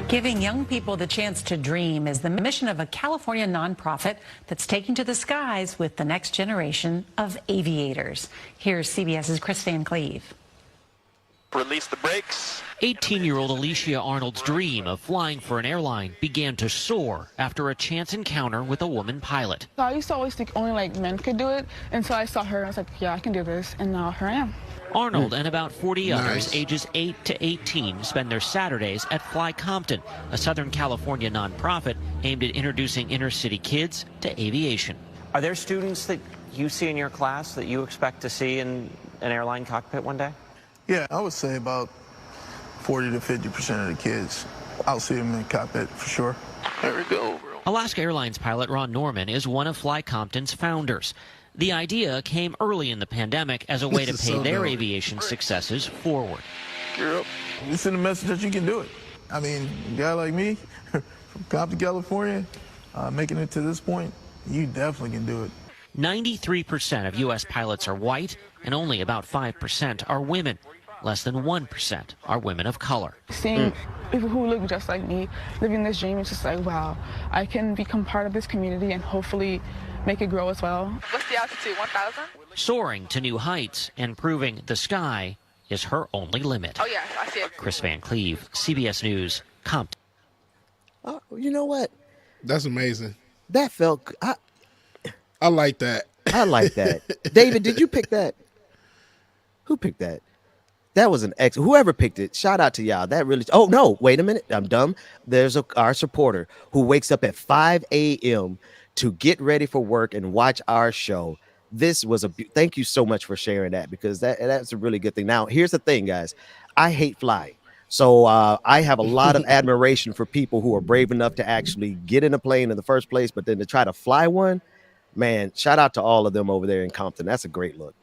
Giving young people the chance to dream is the mission of a California nonprofit that's taking to the skies with the next generation of aviators. Here's CBS's Chris Van Cleve. Release the brakes. 18-year-old Alicia Arnold's dream of flying for an airline began to soar after a chance encounter with a woman pilot. I used to always think only men could do it, and so I saw her and I was like, yeah, I can do this, and now here I am. Arnold and about 40 others ages 8 to 18 spend their Saturdays at Fly Compton, a Southern California nonprofit aimed at introducing inner-city kids to aviation. Are there students that you see in your class that you expect to see in an airline cockpit one day? Yeah, I would say about 40 to 50% of the kids. I'll see them in the cockpit for sure. There we go. Alaska Airlines pilot Ron Norman is one of Fly Compton's founders. The idea came early in the pandemic as a way to pay their aviation successes forward. You're up. You send a message that you can do it. I mean, a guy like me, from Compton, California, making it to this point, you definitely can do it. 93% of U.S. pilots are white, and only about 5% are women. Less than 1% are women of color. Seeing people who look just like me living this dream, it's just like, wow, I can become part of this community and hopefully make it grow as well. What's the altitude, 1,000? Soaring to new heights and proving the sky is her only limit. Oh, yeah, I see it. Chris Van Cleve, CBS News, Compton. Oh, you know what? That's amazing. That felt. I like that. I like that. David, did you pick that? Who picked that? That was an whoever picked it. Shout out to y'all. That really. Oh no! Wait a minute. I'm dumb. There's our supporter who wakes up at 5 a.m. to get ready for work and watch our show. This was thank you so much for sharing that, because that's a really good thing. Now, here's the thing, guys. I hate flying. So I have a lot of admiration for people who are brave enough to actually get in a plane in the first place, but then to try to fly one. Man, shout out to all of them over there in Compton. That's a great look.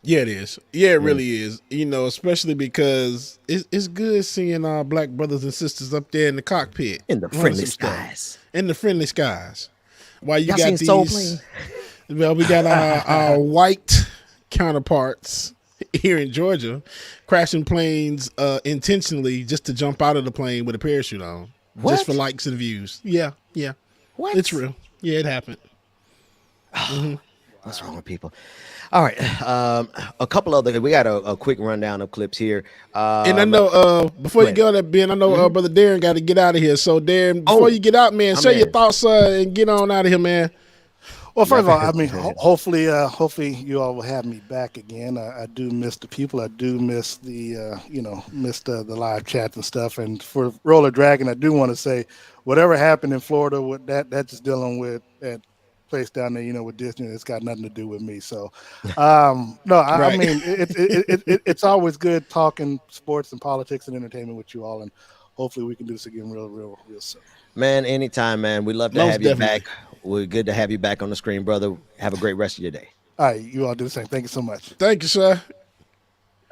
Yeah, it is. Yeah, it really is. You know, especially because it's good seeing our black brothers and sisters up there in the cockpit. In the friendly skies. In the friendly skies. While you Y'all got seen Soul these, Plane? well, we got our white counterparts here in Georgia crashing planes intentionally just to jump out of the plane with a parachute on. What? Just for likes and views. Yeah. What? It's real. Yeah, it happened. What's wrong with people? All right. A couple other. We got a quick rundown of clips here. And I know before you go there, Ben, I know brother Darren got to get out of here. So Darren, before you get out, man, share your thoughts and get on out of here, man. Well, first of all, I mean, hopefully you all will have me back again. I do miss the people. I do miss the the live chats and stuff. And for Roller Dragon, I do want to say, whatever happened in Florida with that's just dealing with that place down there, with Disney. It's got nothing to do with me. So, I mean, it's always good talking sports and politics and entertainment with you all, and hopefully we can do this again real soon. Man, anytime, man. We'd love to have you back. We're good to have you back on the screen, brother. Have a great rest of your day. All right, you all do the same. Thank you so much. Thank you, sir.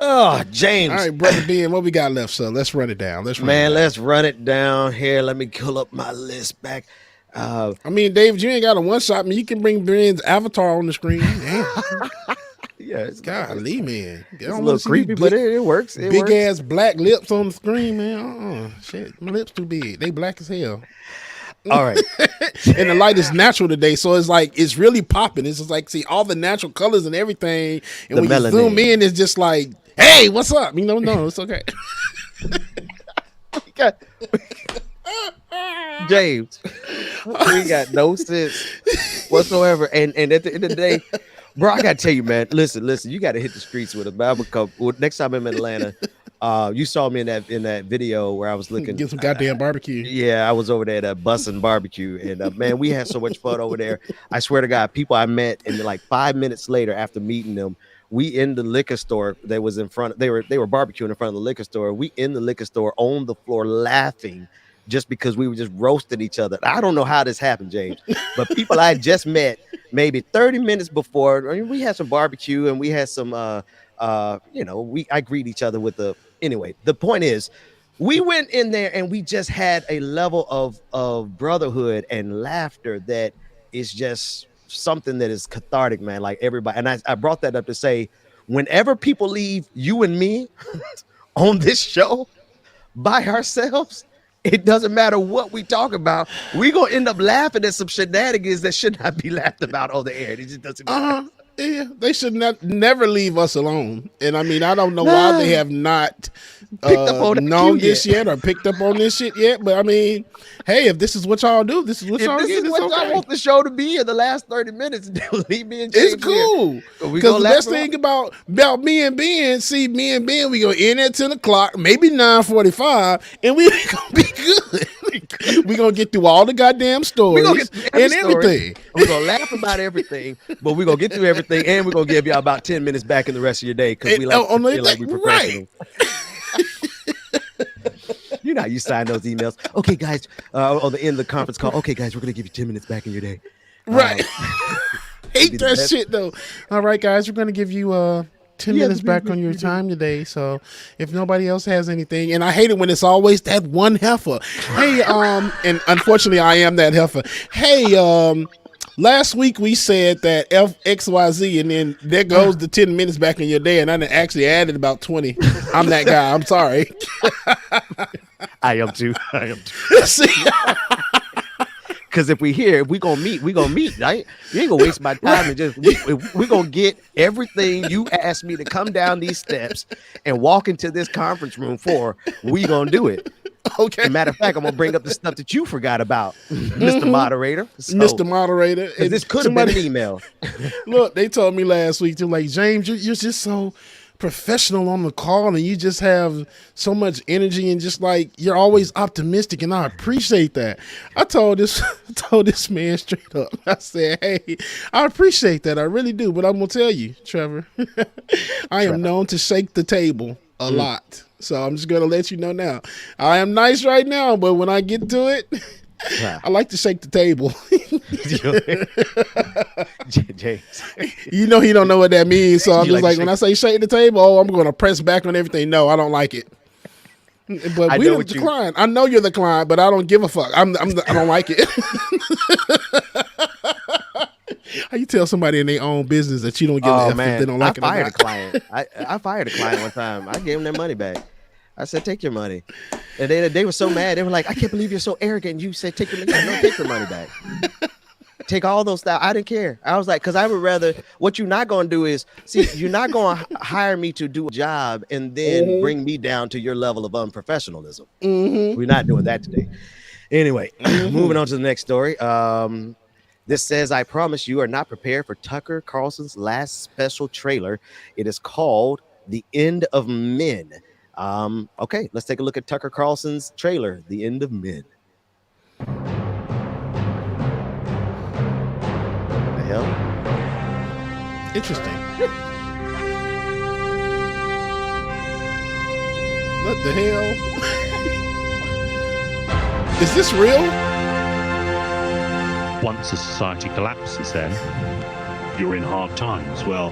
Oh, James. All right, brother Ben, what we got left, sir? Let's run it down. Let's run it down here. Let me pull up my list back. I mean, David, you ain't got a one-shot. You can bring Ben's avatar on the screen. Damn. Yeah, it's golly, man. It's a little creepy, but it works. It big works. Ass black lips on the screen, man. Shit, my lips too big. They black as hell. All right. And the light is natural today, so it's really popping. It's just like, see all the natural colors and everything. And when you zoom in, it's just like, hey, what's up? No, it's okay. James, we got no sense whatsoever. And at the end of the day, bro, I gotta tell you, man. Listen, you got to hit the streets with us. Next time I'm in Atlanta, you saw me in that video where I was looking get some goddamn barbecue. Yeah, I was over there at Bussin' Barbecue, and man, we had so much fun over there. I swear to God, people I met, and like 5 minutes later, after meeting them, we in the liquor store that was in front. They were barbecuing in front of the liquor store. We in the liquor store on the floor laughing. Just because we were just roasting each other. I don't know how this happened, James, but people I just met maybe 30 minutes before, I mean, we had some barbecue and we had some, I greet each other with anyway, the point is we went in there and we just had a level of brotherhood and laughter that is just something that is cathartic, man. Like everybody. And I brought that up to say, whenever people leave you and me on this show by ourselves, it doesn't matter what we talk about. We're going to end up laughing at some shenanigans that should not be laughed about on the air. It just doesn't matter. Yeah, they should never leave us alone. And I mean, I don't know why they have not picked up on known this yet or picked up on this shit yet. But I mean, hey, if this is what y'all do, this is what y'all get. This is what I want the show to be in the last 30 minutes. Leave me and James. It's cool. Because the best thing about me and Ben, we gonna end at 10 o'clock, maybe 9:45, and we gonna be good. We gonna get through all the goddamn stories and everything. We're gonna laugh about everything, but we're gonna get through everything, and we're gonna give y'all about 10 minutes back in the rest of your day because we like to feel like we're professional. You know how you sign those emails. Okay, guys, on the end of the conference call. Okay, guys, we're gonna give you 10 minutes back in your day. Right. Hate that shit though. All right, guys, we're gonna give you 10 minutes back on your time today. So if nobody else has anything, and I hate it when it's always that one heifer. Hey, and unfortunately I am that heifer. Hey, last week we said that XYZ, and then there goes the 10 minutes back in your day, and I done actually added about 20. I'm that guy. I'm sorry. I am too. See? Because if we gonna meet, right? You ain't gonna waste my time and just we gonna get everything you asked me to come down these steps and walk into this conference room for. We gonna do it. Okay. As a matter of fact, I'm gonna bring up the stuff that you forgot about, Mr. Moderator. So, Mr. Moderator. And this could have been an email. Look, they told me last week, they're like, James, you're just so professional on the call, and you just have so much energy, and just like you're always optimistic, and I appreciate that. I told this man straight up. I said, hey, I appreciate that. I really do, but I'm gonna tell you, Trevor, I am known to shake the table a lot. So I'm just gonna let you know now. I am nice right now, but when I get to it, I like to shake the table. James. You know he don't know what that means, so I'm just like when I say shake the table, I'm going to press back on everything. No, I don't like it. But we don't decline. I know you're the client, but I don't give a fuck. I don't like it. How you tell somebody in their own business that you don't give a F if they don't like it? I fired a client. I fired a client one time. I gave them their money back. I said, take your money. And they were so mad. They were like, I can't believe you're so arrogant. You said, take your money. No, take your money back. Take all those stuff. I didn't care. I was like, because I would rather, what you're not going to do is, see, you're not going to hire me to do a job and then bring me down to your level of unprofessionalism. We're not doing that today. Anyway, moving on to the next story. This says, I promise you are not prepared for Tucker Carlson's last special trailer. It is called The End of Men. Okay, let's take a look at Tucker Carlson's trailer, The End of Men. The hell? Interesting. What the hell? Is this real? Once a society collapses, then you're in hard times. Well,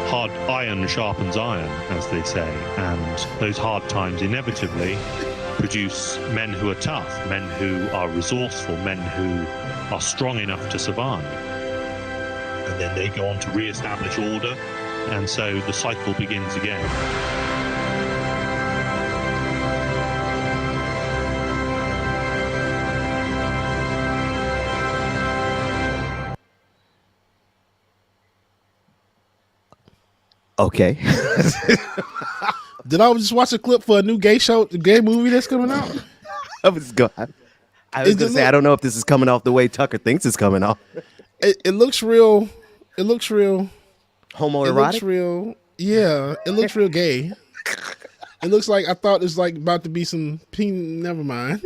hard iron sharpens iron, as they say, and those hard times inevitably produce men who are tough, men who are resourceful, men who are strong enough to survive. And then they go on to re-establish order, and so the cycle begins again. Okay. Did I just watch a clip for a new gay movie that's coming out? I was going to say, I don't know if this is coming off the way Tucker thinks it's coming off. It looks real. It looks real. Homoerotic? It looks real. Yeah, it looks real gay. It looks like, I thought it was like about to be some never mind.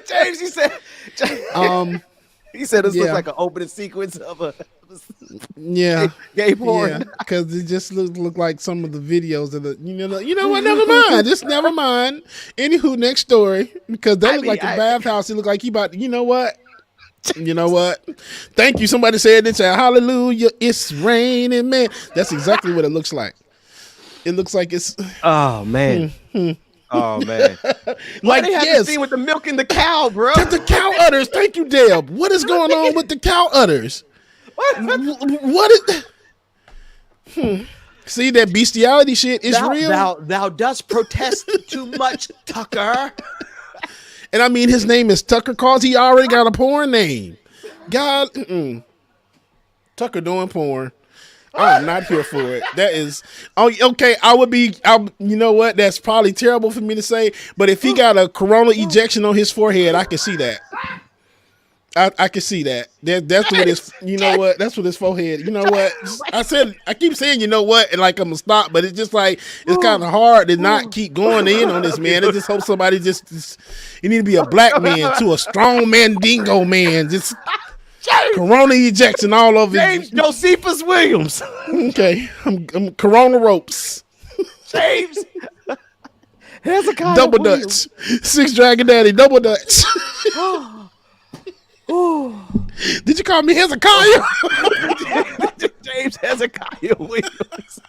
James, he said this looks like an opening sequence of a gay porn. Because it just look like some of the videos of the you know what, never mind. Just never mind. Anywho, next story. Because they look like a bathhouse. It look like he about you know what? Thank you. Somebody said it. Hallelujah, it's raining, man. That's exactly what it looks like. It looks like it's oh man. Oh man! Like they have to see with the milk in the cow, bro. The cow udders. Thank you, Deb. What is going on with the cow udders? What is? See, that bestiality shit is real. Thou dost protest too much, Tucker. And I mean, his name is Tucker Carlson. He already got a porn name. God, Tucker doing porn. I'm not here for it. That is, okay. You know what? That's probably terrible for me to say. But if he got a corona ejection on his forehead, I can see that. I can see that. That's what his. You know what? That's what his forehead. You know what? I keep saying you know what, and like I'm gonna stop, but it's just like it's kind of hard to not keep going in on this, man. I just hope somebody just. You need to be a black man to a strong mandingo man. Just. Corona ejection all over James Josephus Williams. Okay, I'm Corona ropes. James. Hezekiah double Williams. Dutch. Six Dragon Daddy, double Dutch. Did you call me Hezekiah? James name's Hezekiah Williams.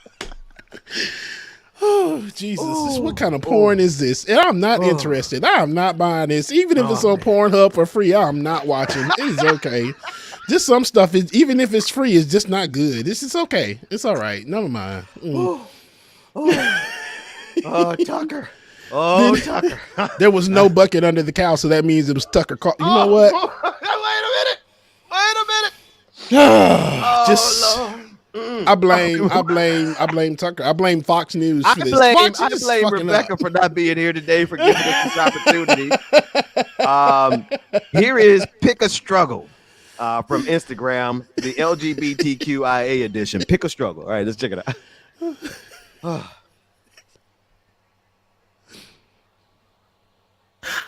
Oh, Jesus. What kind of porn is this? And I'm not interested. I'm not buying this. Even if it's on Pornhub for free, I'm not watching. It's okay. Just some stuff, is, even if it's free, is just not good. This is okay. It's all right. Never mind. Tucker. Oh, Tucker. There was no bucket under the couch, so that means it was Tucker. You know what? Wait a minute. I blame Tucker. I blame Fox News for this. I blame Rebecca for not being here today for giving us this opportunity. Here is Pick a Struggle from Instagram, the LGBTQIA edition. Pick a Struggle. All right, let's check it out.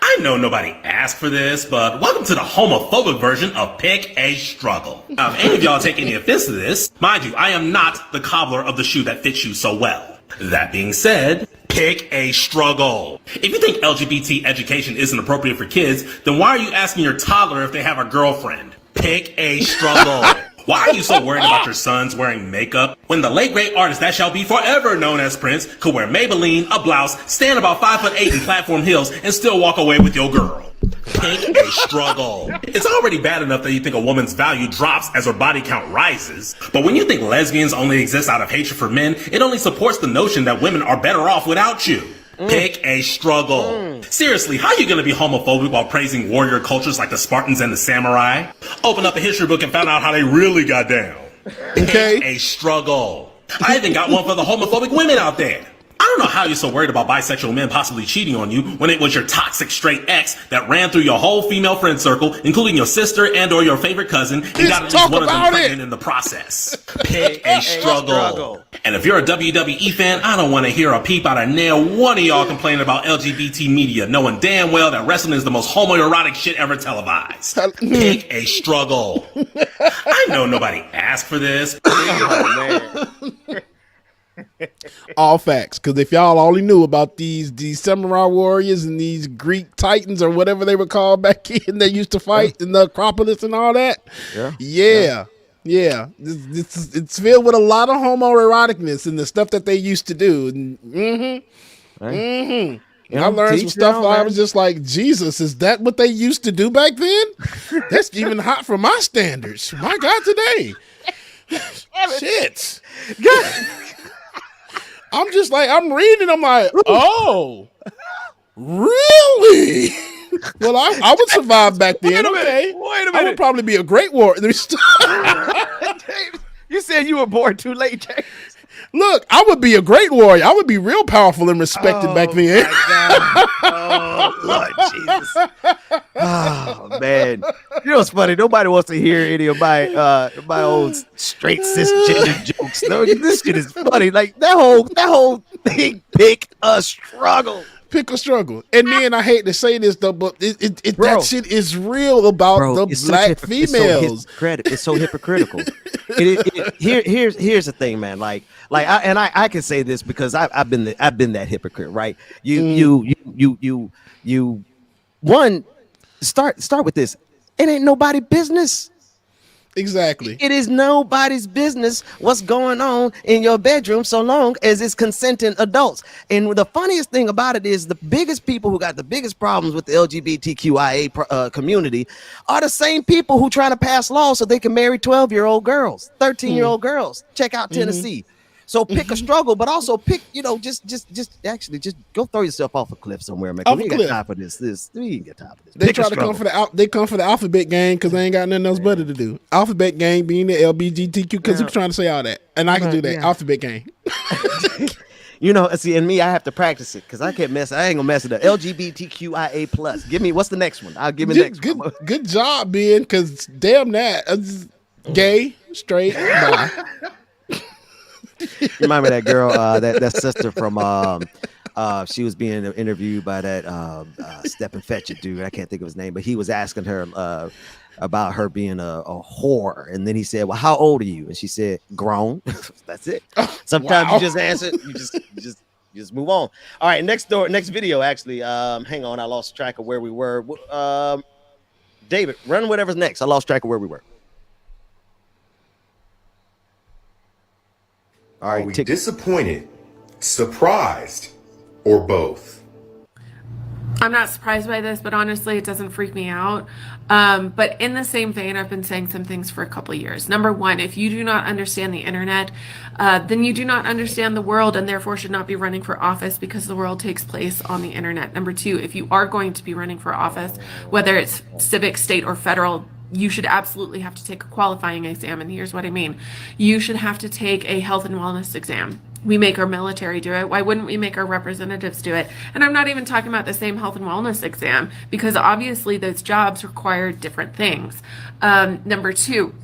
I know nobody asked for this, but welcome to the homophobic version of Pick a Struggle. Now, if any of y'all take any offense to this, mind you, I am not the cobbler of the shoe that fits you so well. That being said, pick a struggle. If you think LGBT education isn't appropriate for kids, then why are you asking your toddler if they have a girlfriend? Pick a struggle. Why are you so worried about your sons wearing makeup when the late great artist that shall be forever known as Prince could wear Maybelline, a blouse, stand about 5'8" in platform heels, and still walk away with your girl? Pick a struggle. It's already bad enough that you think a woman's value drops as her body count rises. But when you think lesbians only exist out of hatred for men, it only supports the notion that women are better off without you. Pick a struggle. Seriously, how are you going to be homophobic while praising warrior cultures like the Spartans and the samurai? Open up a history book and find out how they really got down. Pick a struggle. I even got one for the homophobic women out there. I don't know how you're so worried about bisexual men possibly cheating on you when it was your toxic straight ex that ran through your whole female friend circle, including your sister and or your favorite cousin, and got at least one of them pregnant in the process. Pick a struggle. And if you're a WWE fan, I don't want to hear a peep out of nail one of y'all complaining about LGBT media, knowing damn well that wrestling is the most homoerotic shit ever televised. Pick a struggle. I know nobody asked for this. Oh, man. All facts, because if y'all only knew about these samurai warriors and these Greek titans or whatever they were called back in, they used to fight in the Acropolis and all that. Yeah. It's filled with a lot of homoeroticness and the stuff that they used to do. And I learned some stuff. I was just like, Jesus, is that what they used to do back then? That's even hot for my standards. My God, today. Shit. I'm just like, I'm reading, I'm like, oh, really? Well, I would survive back then. Wait a minute. I would probably be a great warrior. You said you were born too late, James. Look, I would be a great warrior. I would be real powerful and respected back then. Oh, Lord Jesus. Oh, man. You know what's funny? Nobody wants to hear any of my old straight cisgender jokes. No, this shit is funny. Like, that whole thing, pick a struggle. Pick a struggle. And then I hate to say this, though, but that shit is real about the black females. It's so hypocritical. Here's the thing, man. I can say this because I've been that hypocrite, right? You start with this. It ain't nobody's business. Exactly. It is nobody's business what's going on in your bedroom so long as it's consenting adults. And the funniest thing about it is the biggest people who got the biggest problems with the LGBTQIA community are the same people who try to pass laws so they can marry 12-year-old girls, 13-year-old girls. Check out Tennessee. So pick a struggle, but also pick, just go throw yourself off a cliff somewhere, man. We ain't got time for this. We ain't got time for this. They try to come for the alphabet gang because they ain't got nothing else better to do. Alphabet gang being the LGBTQ because you're trying to say all that, and I can do that. Yeah. Alphabet gang. See, and me, I have to practice it because I ain't gonna mess it up. LGBTQIA plus. Give me what's the next one? I'll give me next. Good job, Ben. Because damn that, gay, straight, bye. Remind me of that girl, that sister from she was being interviewed by that Step and Fetch It dude. I can't think of his name, but he was asking her about her being a whore, and then he said, "Well, how old are you?" And she said, "Grown." That's it. Sometimes you just answer, you just move on. All right, next video. Actually, hang on, I lost track of where we were. David, run whatever's next. I lost track of where we were. All right, Are we disappointed, surprised, or both? I'm not surprised by this, but honestly, it doesn't freak me out. But in the same vein, I've been saying some things for a couple of years. Number one, if you do not understand the internet, then you do not understand the world and therefore should not be running for office because the world takes place on the internet. Number two, if you are going to be running for office, whether it's civic, state, or federal, you should absolutely have to take a qualifying exam. And here's what I mean. You should have to take a health and wellness exam. We make our military do it. Why wouldn't we make our representatives do it? And I'm not even talking about the same health and wellness exam because obviously those jobs require different things. Number two,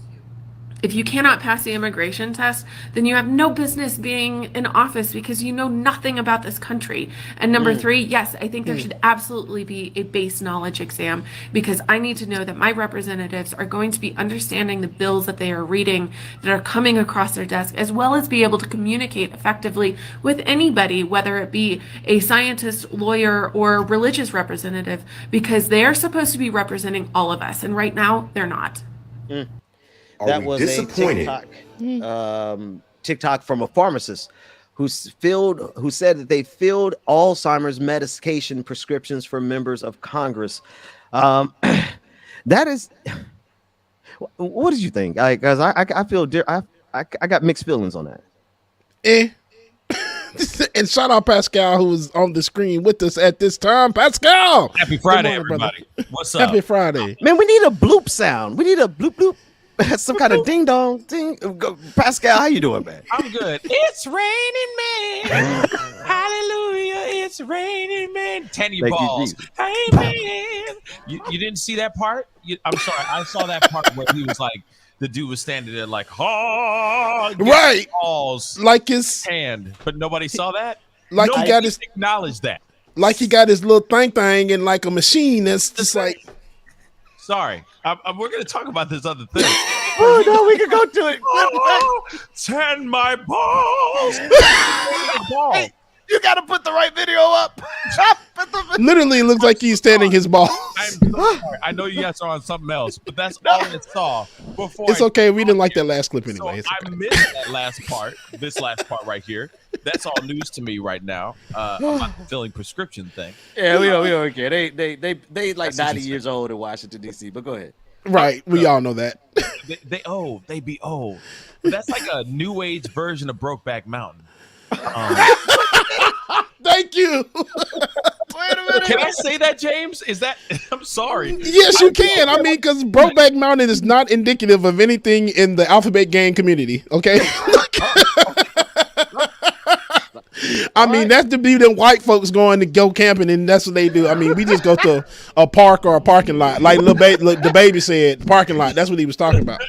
if you cannot pass the immigration test, then you have no business being in office because you know nothing about this country. And number three, yes, I think there should absolutely be a base knowledge exam because I need to know that my representatives are going to be understanding the bills that they are reading that are coming across their desk, as well as be able to communicate effectively with anybody, whether it be a scientist, lawyer, or religious representative, because they are supposed to be representing all of us. And right now, they're not. That was a TikTok from a pharmacist who said that they filled Alzheimer's medication prescriptions for members of Congress. That is, what did you think? Guys, I feel I got mixed feelings on that. And shout out Pascal, who was on the screen with us at this time. Pascal, happy Friday, morning, everybody. brother. What's up? Happy Friday, man. We need a bloop sound. We need a bloop bloop. Some kind of ding dong ding. Pascal, how you doing, man? I'm good. It's raining, man. Hallelujah. It's raining, man. Tanny Thank you, balls. Jesus. Hey, man. You didn't see that part? I'm sorry. I saw that part where he was like, the dude was standing there like, oh, right, balls, like his hand, but nobody saw that. Like nobody he got his acknowledged that. Like he got his little thing and like a machine that's just like. Sorry, we're going to talk about this other thing. Oh no, we can go to it. Oh, turn my balls. Hey, you got to put the right video up. Literally, it looks like he's standing his balls. I'm so sorry. I know you guys are on something else, but that's all I saw before. It's okay. We didn't like that last clip anyway. So I missed that last part. This last part right here. That's all news to me right now. About the filling prescription thing. Yeah, we don't care. They like 90 years old in Washington D.C. But go ahead. Right, we all know that. They be old. But that's like a new age version of Brokeback Mountain. Thank you. Wait a minute. Can I say that, James? Is that? I'm sorry. Yes, you can. I mean, because Brokeback Mountain is not indicative of anything in the Alphabet Gang community. Okay. I mean, that's the beauty of white folks going to go camping, and that's what they do. I mean, we just go to a park or a parking lot, like the baby said, parking lot. That's what he was talking about.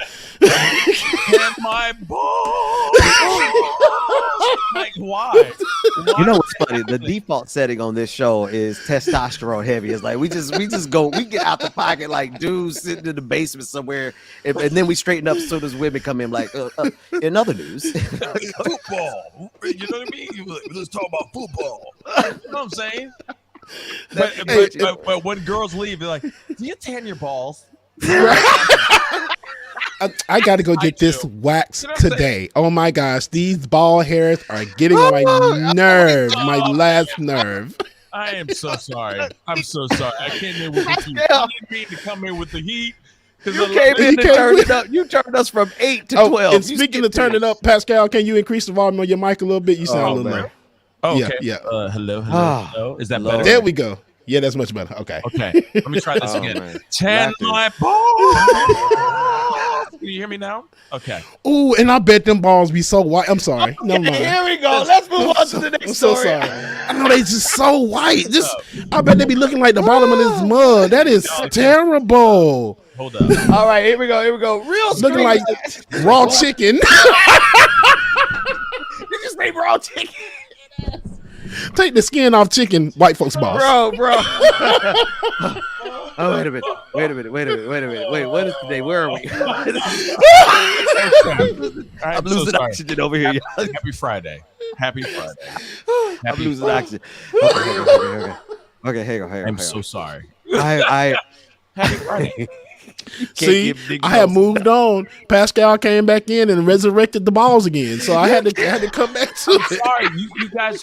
And my balls. Like, why? You know what's funny? The default setting on this show is testosterone heavy. It's like we just go, we get out the pocket like dudes sitting in the basement somewhere, and then we straighten up as soon as women come in. Like, in other news, football. You know what I mean? Let's talk about football. You know what I'm saying? But when girls leave, they're like, "Do you tan your balls?" I got to go get this waxed today. Oh my gosh, these bald hairs are getting on my nerve, my last nerve. I am so sorry. I'm so sorry. I came in with the heat. I didn't mean to come in with the heat. You came in and turned it up. You turned us from 8 to 12. And speaking of turning up, Pascal, can you increase the volume on your mic a little bit? You sound a little low. Oh, okay. Yeah. Hello. Is that better? There we go. Yeah, that's much better. Okay. Let me try this again. Tan my balls. Can you hear me now? Okay. Ooh, and I bet them balls be so white. I'm sorry. No, Here we go. Let's move on to the next story. I'm so sorry. I know they just so white. I bet they be looking like the bottom of this mud. That is terrible. Hold up. All right, here we go. Real looking like raw chicken. You just made raw chicken. Take the skin off chicken, white folks balls. Bro. Oh, wait a minute. Wait, what is today? Where are we? I'm losing oxygen over here. Happy Friday. I'm losing oxygen. Okay, hang on. I'm so sorry. Happy Friday. See, I had moved on. Pascal came back in and resurrected the balls again, so I had to come back to it. Sorry,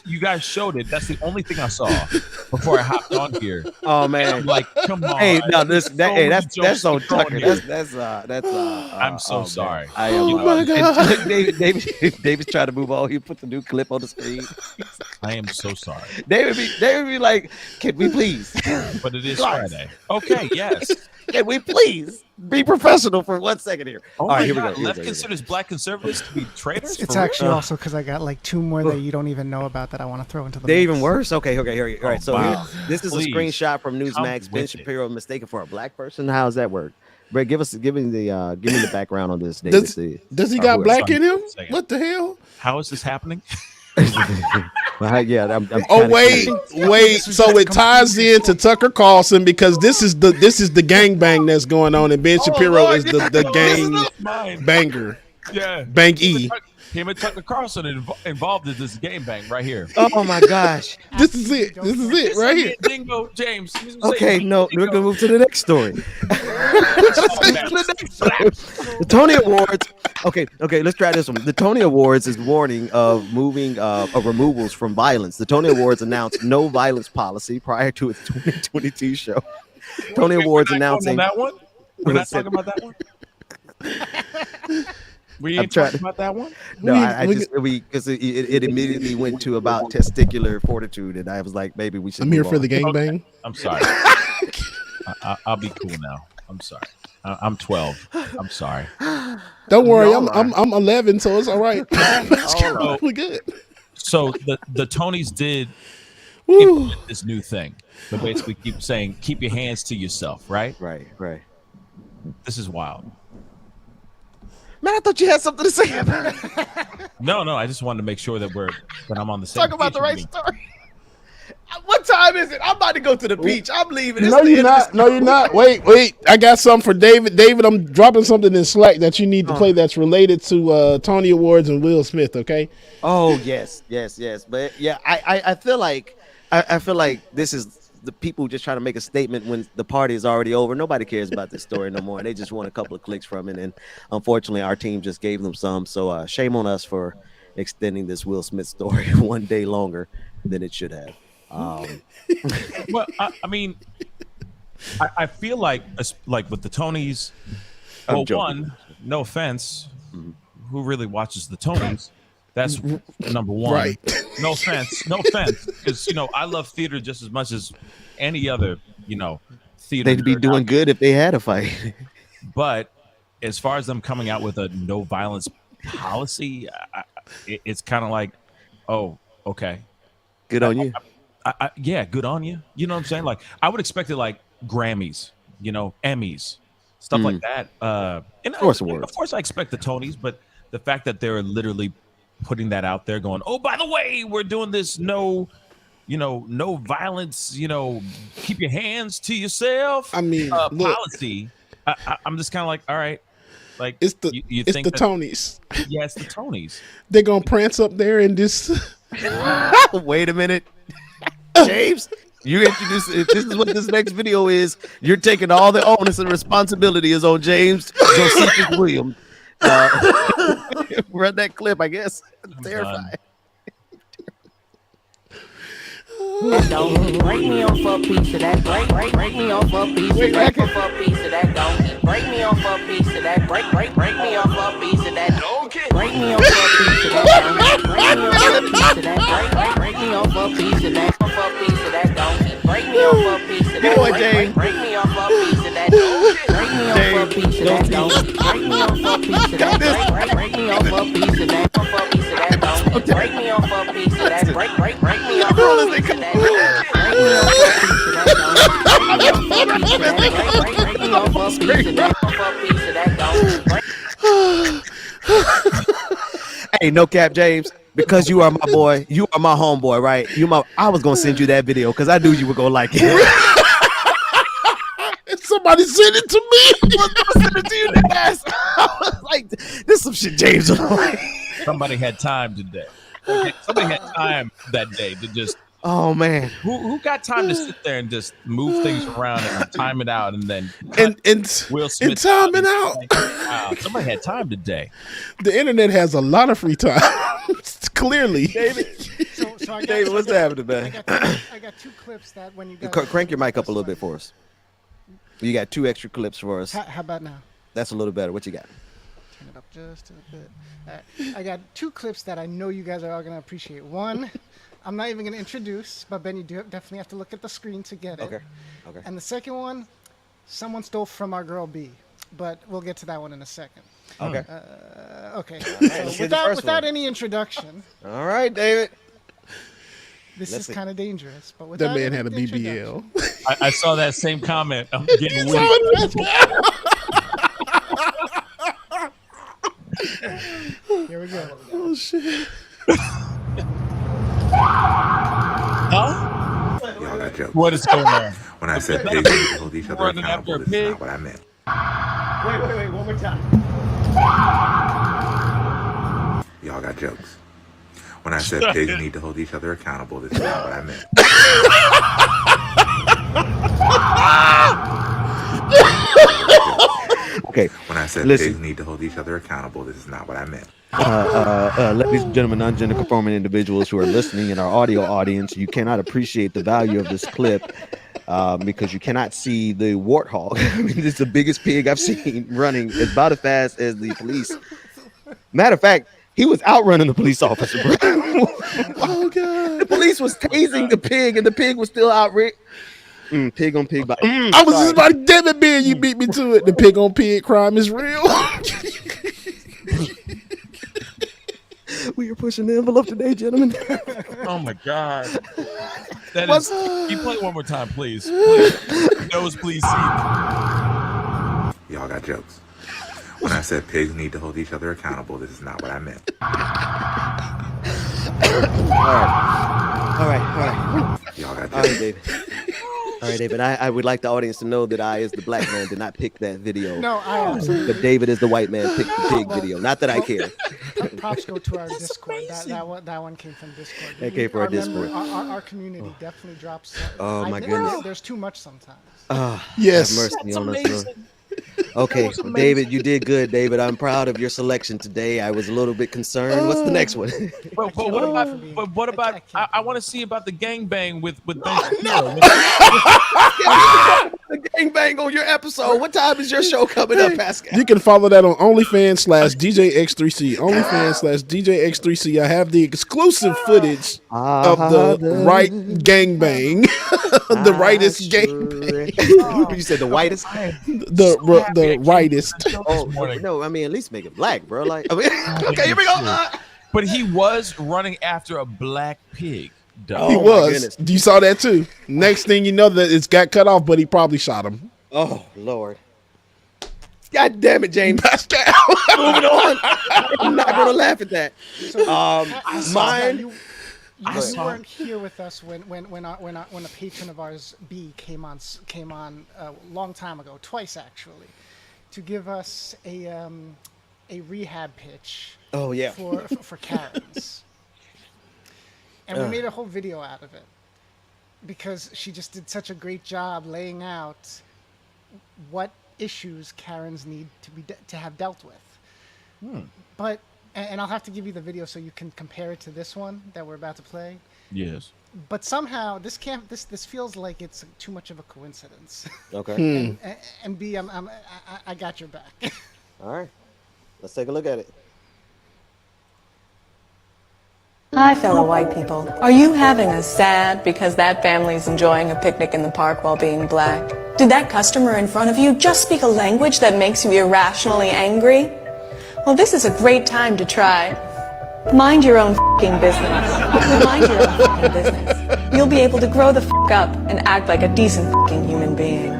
you guys showed it. That's the only thing I saw before I hopped on here. Oh man, I'm like, come on. Hey, no, that's so Jones Tucker. here. That's I'm so sorry. I am. Oh my God. David's trying to move on. He put the new clip on the screen. I am so sorry. David be like, can we please? But it is Guys. Friday. Okay, yes. Can we please be professional for 1 second here? Oh All right, my here we God. go. Left considers black conservatives to be traitors? It's For actually real? also because I got like 2 more that you don't even know about that I want to throw into the They're mix. even worse. Okay, here. All right, so wow. here, this is Please. a screenshot from Newsmax. Ben Shapiro mistaken for a black person. How does that work? Brett, give me the background on this. David. Does he got black in him? Second. What the hell? How is this happening? Yeah, I'm Oh wait. So it ties into Tucker Carlson because this is the gangbang that's going on, and Ben Shapiro is the gang banger. Yeah. Bang E. Him and Tucker Carlson involved in this game bang right here. Oh my gosh. This is it right here. Dingo James. Okay, no, we're gonna move to the next story. The Tony Awards. Okay, let's try this one. The Tony Awards is warning of removals from violence. The Tony Awards announced no violence policy prior to its 2022 show. Tony Awards announcing that one. We're not talking about that one. We ain't talking about that one. No, because it immediately went to about testicular fortitude, and I was like, maybe we should. I'm here for the gangbang. Okay. I'm sorry. I'll be cool now. I'm sorry. I'm 12. I'm sorry. Don't worry, I'm 11, so it's all right. We're good. So the Tonys did implement this new thing. They basically keep saying, keep your hands to yourself, right? Right. This is wild. Man, I thought you had something to say about it. No, I just wanted to make sure that I'm on the same. Talk about the right story. What time is it? I'm about to go to the beach. I'm leaving. No, you're not. No, you're not. Wait. I got something for David. David, I'm dropping something in Slack that you need to play that's related to Tony Awards and Will Smith, okay? Oh, yes. But yeah, I feel like this is the people just trying to make a statement when the party is already over. Nobody cares about this story no more. And they just want a couple of clicks from it. And unfortunately, our team just gave them some. So shame on us for extending this Will Smith story one day longer than it should have. Well, I mean, I feel like with the Tonys, well, one, no offense, who really watches the Tonys? That's number one. Right. No offense, because I love theater just as much as any other theater. They'd be doing good if they had a fight. But as far as them coming out with a no violence policy, it's kind of like, oh, okay, good on you. Yeah, good on you. You know what I'm saying? Like, I would expect it like Grammys, Emmys, stuff like that. And of course, I expect the Tonys, but the fact that they're literally putting that out there, going, "Oh, by the way, we're doing this no violence. Keep your hands to yourself." I mean, policy. I'm just kind of like, all right, like it's the Tonys. Yeah, it's the Tonys. They're gonna prance up there and just. Wait a minute. James, you introduced it. This is what this next video is. You're taking all the onus and responsibility is on James Josephus Williams. Run that clip, I guess. Terrified. Break me off a piece of that. Break me off a piece of that. Break me off a piece of that. Break me off a piece of that. Break me off a piece of that. Break me off a piece of that. Break me off a piece of that. Get away, James. Break me off a piece of that. Break me off a piece of that. Break me off a piece of that. Break me off a piece of that. Break me off a piece of that. Break me off a piece of that. Hey, no cap, James. Because you are my boy, you are my homeboy, right? I was gonna send you that video because I knew you were gonna like it. Somebody sent it to me. I was gonna send it to you, ass. I was like, this is some shit James was like. Somebody had time today. Somebody had time that day to just Oh man, who got time to sit there and just move things around and time it out and then and Will Smith and time it out? Wow, somebody had time today. The internet has a lot of free time. Clearly, David. So I got, David, what's happening, man? I got two clips that when you guys Crank your mic up a little bit for us. You got 2 extra clips for us. How about now? That's a little better. What you got? Turn it up just a bit. I got 2 clips that I know you guys are all gonna appreciate. One, I'm not even gonna introduce, but Ben, you definitely have to look at the screen to get it. Okay. Okay. And the second one, someone stole from our girl B, but we'll get to that one in a second. Okay. Okay. Right, So without any introduction. All right, David. This is kind of dangerous, but that without man had a any BBL. I saw that same comment. I'm getting weak. Here we go. Oh shit. Huh? Y'all got jokes. What is going on? When I said pigs need to hold each other Running after accountable, a this is pig? not what I meant. Wait, one more time. Y'all got jokes. When I said pigs need to hold each other accountable, this is not what I meant. Okay. When I said Listen. pigs need to hold each other accountable, this is not what I meant. Ladies and gentlemen, non-gender conforming individuals who are listening in our audio audience, you cannot appreciate the value of this clip because you cannot see the warthog. I mean, this is the biggest pig I've seen running about as fast as the police. Matter of fact, he was outrunning the police officer, bro. Oh god! The police was tasing the pig, and the pig was still out. Pig on pig. I was just about to damn it, Ben. You beat me to it. The pig on pig crime is real. We are pushing the envelope today, gentlemen. Oh my god. That is. Can you play it one more time, please? Please. Nose, please. Y'all got jokes. When I said pigs need to hold each other accountable, this is not what I meant. All right. Y'all got jokes. All right, David. All right, David. I would like the audience to know that I, as the black man, did not pick that video. No, I absolutely. But David, as the white man, picked the pig video. Not that I care. Props go to our Discord. That one came from Discord. That came from our Discord. Our community definitely drops. Oh my goodness. There's too much sometimes. Yes. Have mercy on us, bro. Okay, David, you did good, David. I'm proud of your selection today. I was a little bit concerned. What's the next one? But what about? I want to see about the gangbang with Benjamin. The gangbang on your episode. What time is your show coming up, Pascal? You can follow that on OnlyFans/DJX3C. OnlyFans/DJX3C. I have the exclusive footage of the right gangbang. The rightest gangbang. You said the whitest? The rightest. Oh, no, I mean, at least make it black, bro. Like, I mean, okay, here we go. But he was running after a black pig. He was. You saw that too. Next thing you know, that it's got cut off, but he probably shot him. Oh Lord! God damn it, James Pascal. Moving on. I'm not gonna laugh at that. Mine. You weren't here with us when a patron of ours, B, came on a long time ago, twice actually, to give us a rehab pitch. Oh yeah. For Karens. And we made a whole video out of it because she just did such a great job laying out what issues Karens need to have dealt with. But and I'll have to give you the video so you can compare it to this one that we're about to play. Yes. But somehow this feels like it's too much of a coincidence. Okay. And B, I got your back. All right. Let's take a look at it. Hi, fellow white people. Are you having a sad because that family's enjoying a picnic in the park while being black? Did that customer in front of you just speak a language that makes you irrationally angry? Well, this is a great time to try. Mind your own f***ing business. Mind your own f***ing business. You'll be able to grow the f*** up and act like a decent f***ing human being.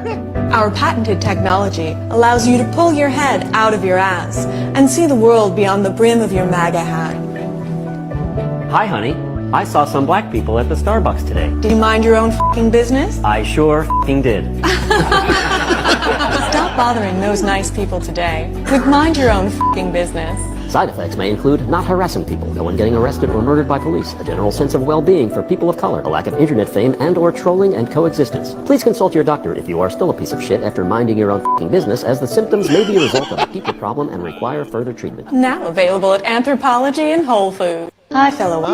Our patented technology allows you to pull your head out of your ass and see the world beyond the brim of your MAGA hat. Hi, honey. I saw some black people at the Starbucks today. Do you mind your own f***ing business? I sure f***ing did. Stop bothering those nice people today with mind your own f***ing business. Side effects may include not harassing people, no one getting arrested or murdered by police, a general sense of well-being for people of color, a lack of internet fame and or trolling and coexistence. Please consult your doctor if you are still a piece of shit after minding your own f***ing business, as the symptoms may be a result of a deeper problem and require further treatment. Now available at Anthropology and Whole Foods. Hi, fellow.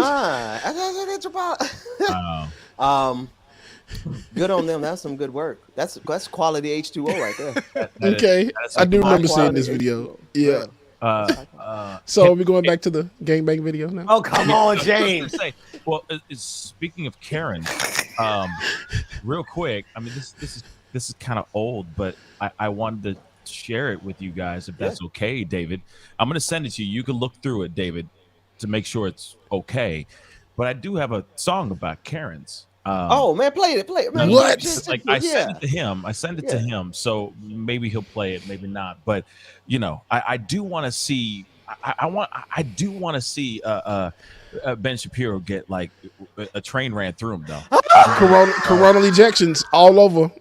Good on them. That's some good work. That's quality H2O right there. Okay, I do remember seeing this video. Yeah. So are we going back to the gangbang video now? Oh, come on, James. Well, speaking of Karen, real quick. I mean, this is kind of old, but I wanted to share it with you guys if that's okay, David. I'm going to send it to you. You can look through it, David, to make sure it's okay. But I do have a song about Karens. Oh man, play it, man. What? Like I send it to him. I send it to him. So maybe he'll play it, maybe not. But you know, I do want to see. I do want to see Ben Shapiro get like a train ran through him though. Coronal ejections all over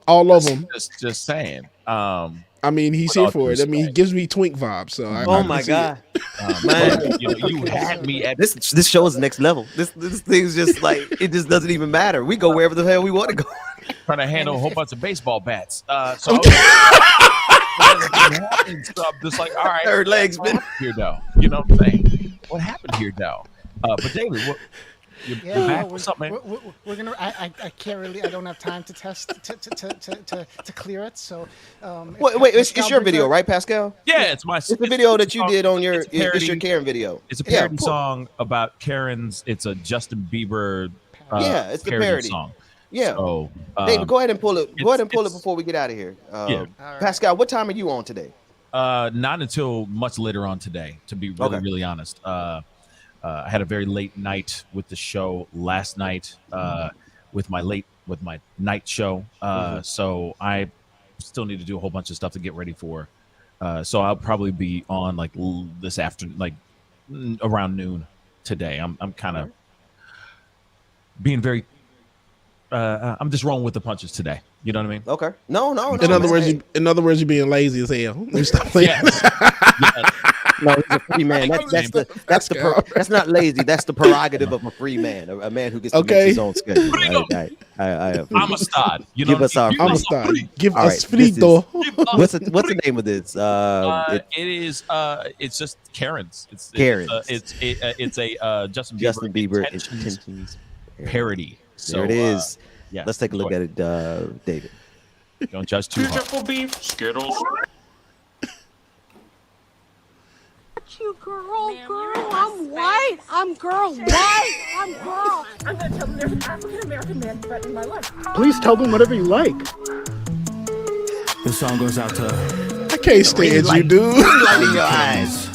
them. Just saying. I mean, he's here for it. I mean, he gives me twink vibes. So oh my god, man! You had me at this show is next level. This thing's just like it just doesn't even matter. We go wherever the hell we want to go. Trying to handle a whole bunch of baseball bats. So I'm just like, all right, third legs, man. Here though, you know what I'm saying? What happened here though? But David, what? You're back? What's up, man? We're gonna. I can't really. I don't have time to test to clear it. So. Wait. It's your video, right, Pascal? Yeah, it's the video that you did on your. It's your Karen video. It's a parody song about Karens. It's a Justin Bieber. It's the parody song. Yeah. So, David, go ahead and pull it. Go ahead and pull it before we get out of here. Pascal, what time are you on today? Not until much later on today. To be really honest. I had a very late night with the show last night with my night show. So I still need to do a whole bunch of stuff to get ready for. So I'll probably be on like this afternoon, like around noon today. I'm kind of being very. I'm just rolling with the punches today. You know what I mean? Okay. No. In other words, you're being lazy as hell. You stop playing. No, he's a free man. That's not lazy. That's the prerogative of a free man, a man who gets to make his own schedule. I'm a stud. Give us our. I'm a stud. Give us frito. What's the name of this? It is. It's just Karens. It's Karens. It's a Justin Bieber intentions parody. So there it is. Yeah. Let's take a look at it, David. Don't judge too hard. Triple beef, Skittles. You girl, I'm white. I'm girl, white. I'm girl. I'm gonna tell them there's an African American man threatening my life. Please tell them whatever you like. This song goes out to. I can't stand you, dude. Lighting your eyes.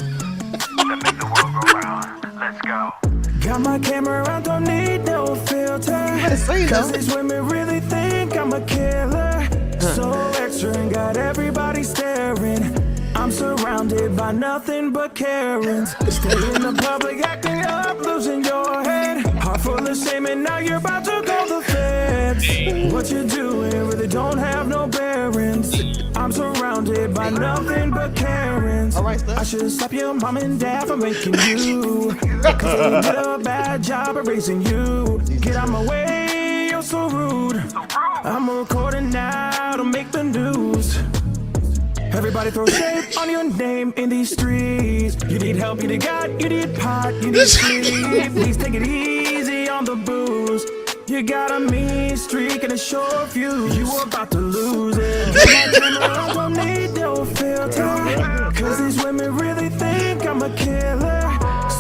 Let's go. Got my camera out, don't need no filter. Cause these women really think I'm a killer. So extra and got everybody staring. I'm surrounded by nothing but Karens. Stay in the public, acting up, losing your head. Heart full of shame, and now you're about to call the feds. What you're doing really don't have no bearings. I'm surrounded by nothing but Karens. I should stop your mom and dad from making you. Cause they did a bad job of raising you. Get out my way, you're so rude. I'm recording now to make the news. Everybody throw shade on your name in these streets. You need help, you need God, you need pot, you need sleep. Please take it easy on the booze. You got a mean streak and a short fuse. You about to lose it. I don't need no filter. Cause these women really think I'm a killer.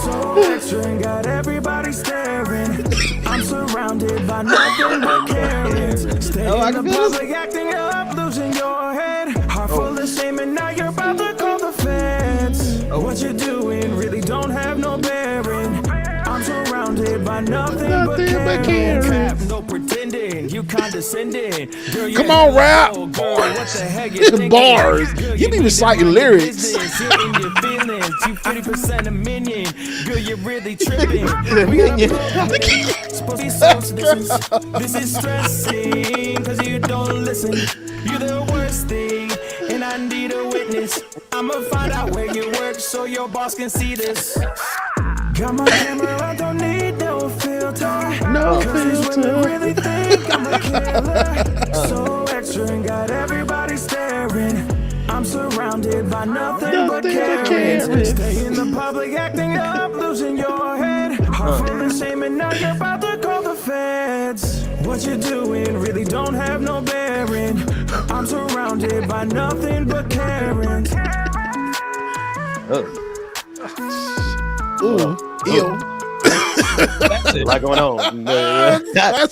So extra and got everybody staring. I'm surrounded by nothing but Karens. Stay in the public, acting up, losing your head. Heart full of shame, and now you're about to call the feds. What you're doing really don't have no bearing. I'm surrounded by nothing but Karens. No pretending, you condescending. Girl, come on, rap. Girl, what the heck you thinking? Bars. You be reciting lyrics. You're in your feelings. You 50% a minion. Girl, you're really tripping. Supposed to be social distance. This is stressing, cause you don't listen. You're the worst thing. And and I need a witness. I'ma find out where you work so your boss can see this. Got my camera, I don't need no filter. No Cause women filter. really think I'm a killer. So extra and got everybody staring. I'm surrounded by nothing but Karens. Stay in the public acting up, losing your head. Heart full of shame and now you're about to call the feds. What you're doing really don't have no bearing. I'm surrounded by nothing but Karens. Ooh, ew. That's it. A lot going on.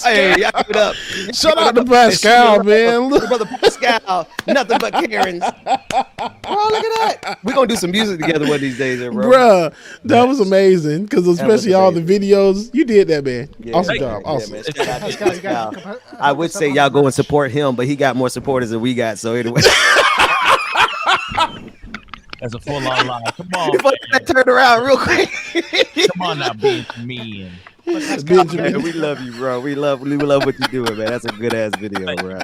Hey, y'all give it up. Shout out to Pascal, man. Brother Pascal, nothing but Karens. Bro, look at that. We're gonna do some music together one of these days, bro. Bruh, that was amazing. Because especially all the videos, you did that, man. Awesome job. Awesome. Man. Pascal. I would say y'all go and support him, but he got more supporters than we got. So anyway. That's a full-on lie. Come on, that turned around real quick. Come on now, Benjamin. Man, we love you, bro. We love what you're doing, man. That's a good ass video, bro.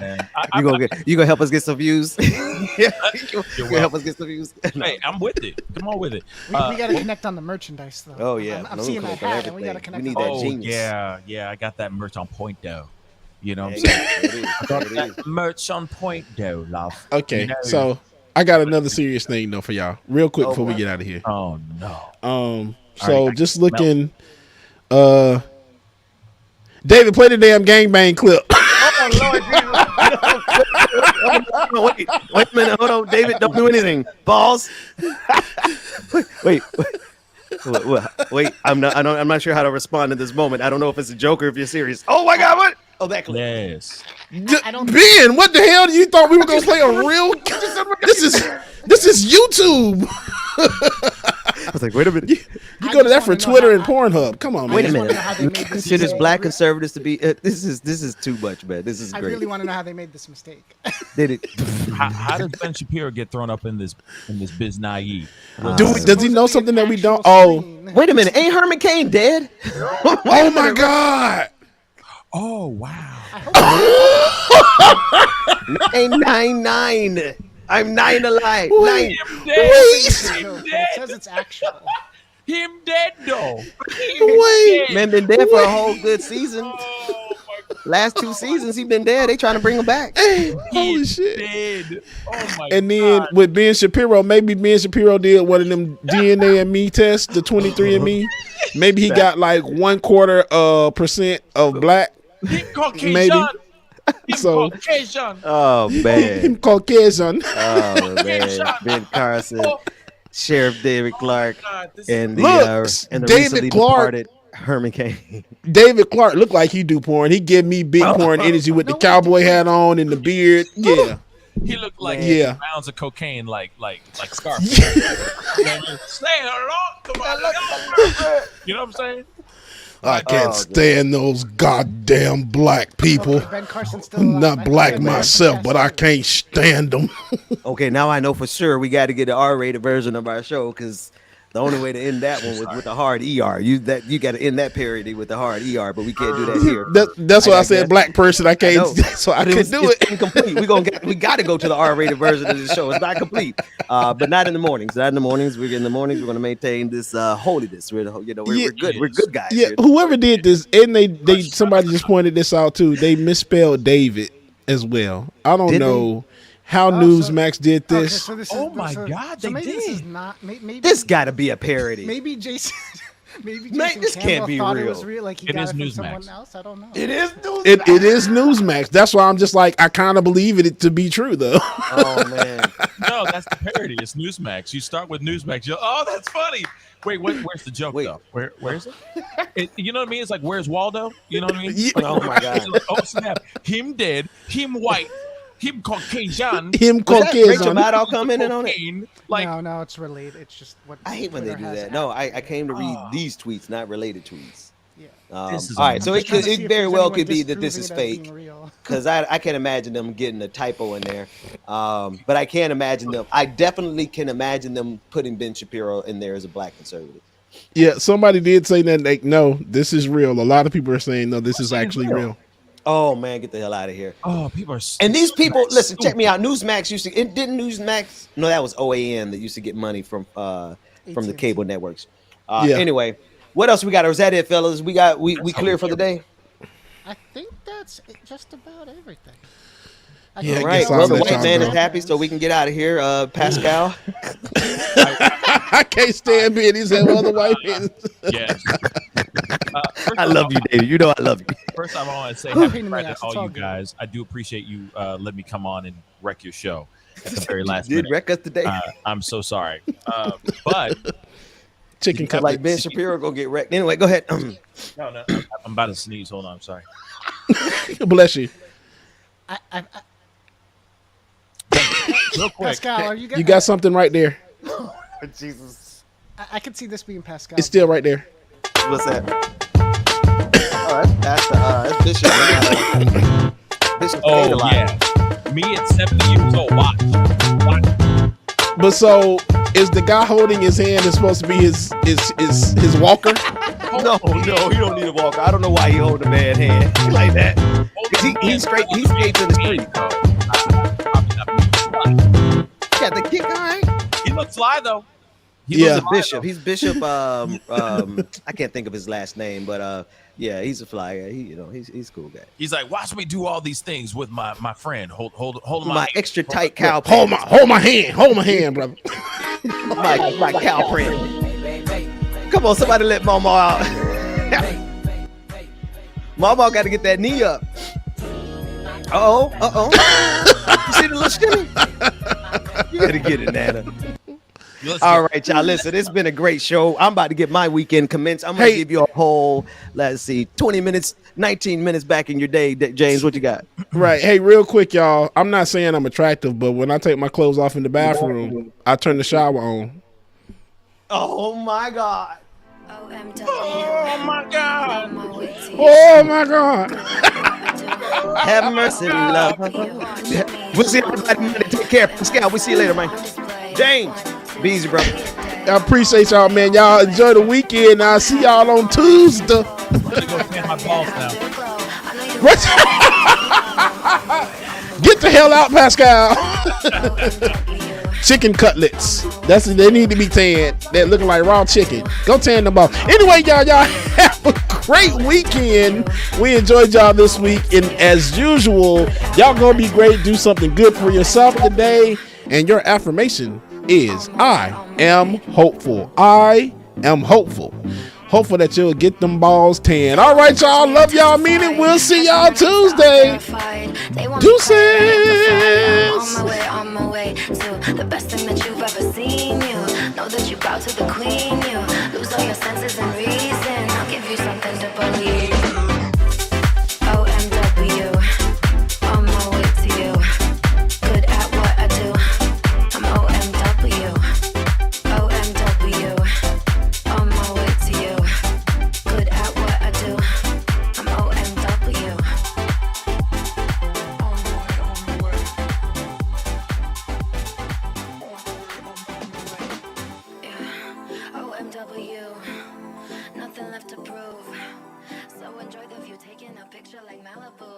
You gonna help us get some views? You gonna help us get some views? Hey, I'm with it. Come on with it. We got to connect on the merchandise, though. Oh yeah, I'm seeing that hat, and we got to connect. We need on that that. genius. Yeah, I got that merch on point though. You know what I'm saying? I got that merch on point though, love. Okay, you know? so I got another serious thing though for y'all, real quick before we get out of here. Oh no. So just looking, David, play the damn gangbang clip. Oh Lord Jesus! Wait a minute, hold on, David. Don't do anything. Balls. Wait. I'm not sure how to respond in this moment. I don't know if it's a joke or if you're serious. Oh my God! What? Oh, that clip. Yes. Ben, what the hell? You thought we were gonna play a real? This is YouTube. I was like, wait a minute. You go to that for Twitter and Pornhub. Come on, man. Wait a minute. Considers black conservatives to be. This is too much, man. This is I great. really want to know how they made this mistake. Did it? How does Ben Shapiro get thrown up in this biz naive? Does he know something that we don't? Oh, wait a minute. Ain't Herman Cain dead? Oh my God. Oh wow. 999. I'm 9 alive. Wait. It says it's actual. Him dead though. Wait. Man been dead for a whole good season. Last 2 seasons he been dead. They trying to bring him back. Holy shit. Dead. Oh my And then with Ben Shapiro, maybe Ben Shapiro did one of them DNA and me tests, the 23andMe. Maybe he got like 1/4% of black. Maybe. So, oh man, him Caucasian. Oh man, Ben Carson, Sheriff David Clark, and the David recently Clark, departed Herman Cain. David Clark looked like he do porn. He give me big porn energy with the cowboy hat on and the beard. Yeah, he looked like pounds of cocaine, like Scarface. Say hello to my You know what I'm saying? I can't stand those goddamn black people. Ben Carson's still I'm alive. not black myself, but I can't stand them. Okay, now I know for sure we got to get an R-rated version of our show because the only way to end that one was with the hard ER. You got to end that parody with the hard ER, but we can't do that here. That's why I said black person. I can't, so I couldn't do it. It's incomplete. We got to go to the R-rated version of the show. It's not complete, but not in the mornings. Not in the mornings. We're going to maintain this holiness. We're good. We're good guys. Yeah, whoever did this, and they somebody just pointed this out too. They misspelled David as well. I don't know how Newsmax did this. My God, they maybe did. This is not. Maybe this got to be a parody. Maybe Jason. Maybe this Campbell can't be thought real. It was real. Like he got it from someone else. I don't know. It is Newsmax. It is Newsmax. That's why I'm just like I kind of believe it to be true though. Oh man. No, that's the parody. It's Newsmax. You start with Newsmax. Oh, that's funny. Wait, where's the joke though? Where's it? You know what I mean? It's like, where's Waldo? You know what I mean? Yeah. Oh my God. Like, oh snap! Him dead. Him white. Him Caucasian. Him Was that Rachel Caucasian. Maddow coming in on it? Like, no, it's related. It's just what I hate when they Twitter do has that. No, I came to read these tweets, not related tweets. Yeah. All right, so it very well could be that this is fake because I can't imagine them getting a typo in there. But I can't imagine them. I definitely can imagine them putting Ben Shapiro in there as a black conservative. Yeah, somebody did say that. Like, no, this is real. A lot of people are saying no, this is actually real. Oh man, get the hell out of here. Oh, people are. And these people, listen, stupid. check me out. Newsmax used to. It didn't Newsmax. No, that was OAN that used to get money from the cable networks. Yeah. Anyway, what else we got? Or is that it, fellas? We clear for the day. I think that's just about everything. Yeah, All right. Well, the white man is happy, so we can get out of here. Pascal. I can't stand being these other white men. Yes. I love you, David. You know I love you. First, I want to say Pain happy in the Friday ass, to all it's you all good. guys. I do appreciate you letting me come on and wreck your show at the very last Did minute. wreck us today. I'm so sorry. But Chicken cutlets. Like Ben Shapiro gonna get wrecked. Anyway, go ahead. no, I'm about to sneeze. Hold on, I'm sorry. Bless you. Real quick. Pascal, are you? You got something right there. Jesus. I could see this being Pascal. It's still right there. What's that? Oh, that's Bishop. Bishop Oh yeah. Me at 70 years old. Watch. But so is the guy holding his hand is supposed to be his walker? No, he don't need a walker. I don't know why he hold a man's hand like that. He's straight. He's straight to the street. Yeah, the kick, all right. He looks fly though. He's a bishop. He's Bishop. I can't think of his last name, but yeah, he's a flyer. He's a cool guy. He's like, watch me do all these things with my friend. Hold my hand. extra tight cow. Hold my hand, brother. my cow print. Come on, somebody let Mama out. Mama got to get that knee up. Uh oh. You see the little shimmy? You gotta get it, Nana. All right, y'all. Listen, it's been a great show. I'm about to get my weekend commenced. I'm gonna give you a whole, let's see, 20 minutes, 19 minutes back in your day. James, what you got? Right. Hey, real quick, y'all. I'm not saying I'm attractive, but when I take my clothes off in the bathroom, I turn the shower on. Oh my God. Oh my God. Oh my God. Have mercy, love. We'll see everybody Monday. Take care. Pascal, we'll see you later, man. James, be easy, brother. I appreciate y'all, man. Y'all enjoy the weekend. I'll see y'all on Tuesday. I'm gonna go tan my balls now. Get the hell out, Pascal. Chicken cutlets. They need to be tanned. They're looking like raw chicken. Go tan them off. Anyway, y'all have a great weekend. We enjoyed y'all this week. And as usual, y'all gonna be great. Do something good for yourself today. And your affirmation is I am hopeful. I am hopeful. Hopeful that you'll get them balls tan. All right, y'all. Love y'all. Mean it. We'll see y'all Tuesday. Deuces. On my way to the best thing that you've ever seen. You know that you bow to the queen. You lose all your senses and reason. I'll give you something to believe. OMW. On my way to you. Good at what I do. I'm OMW. OMW. On my way to you. Good at what I do. I'm OMW. OMW. Nothing left to prove. So enjoy the view, taking a picture like Malibu.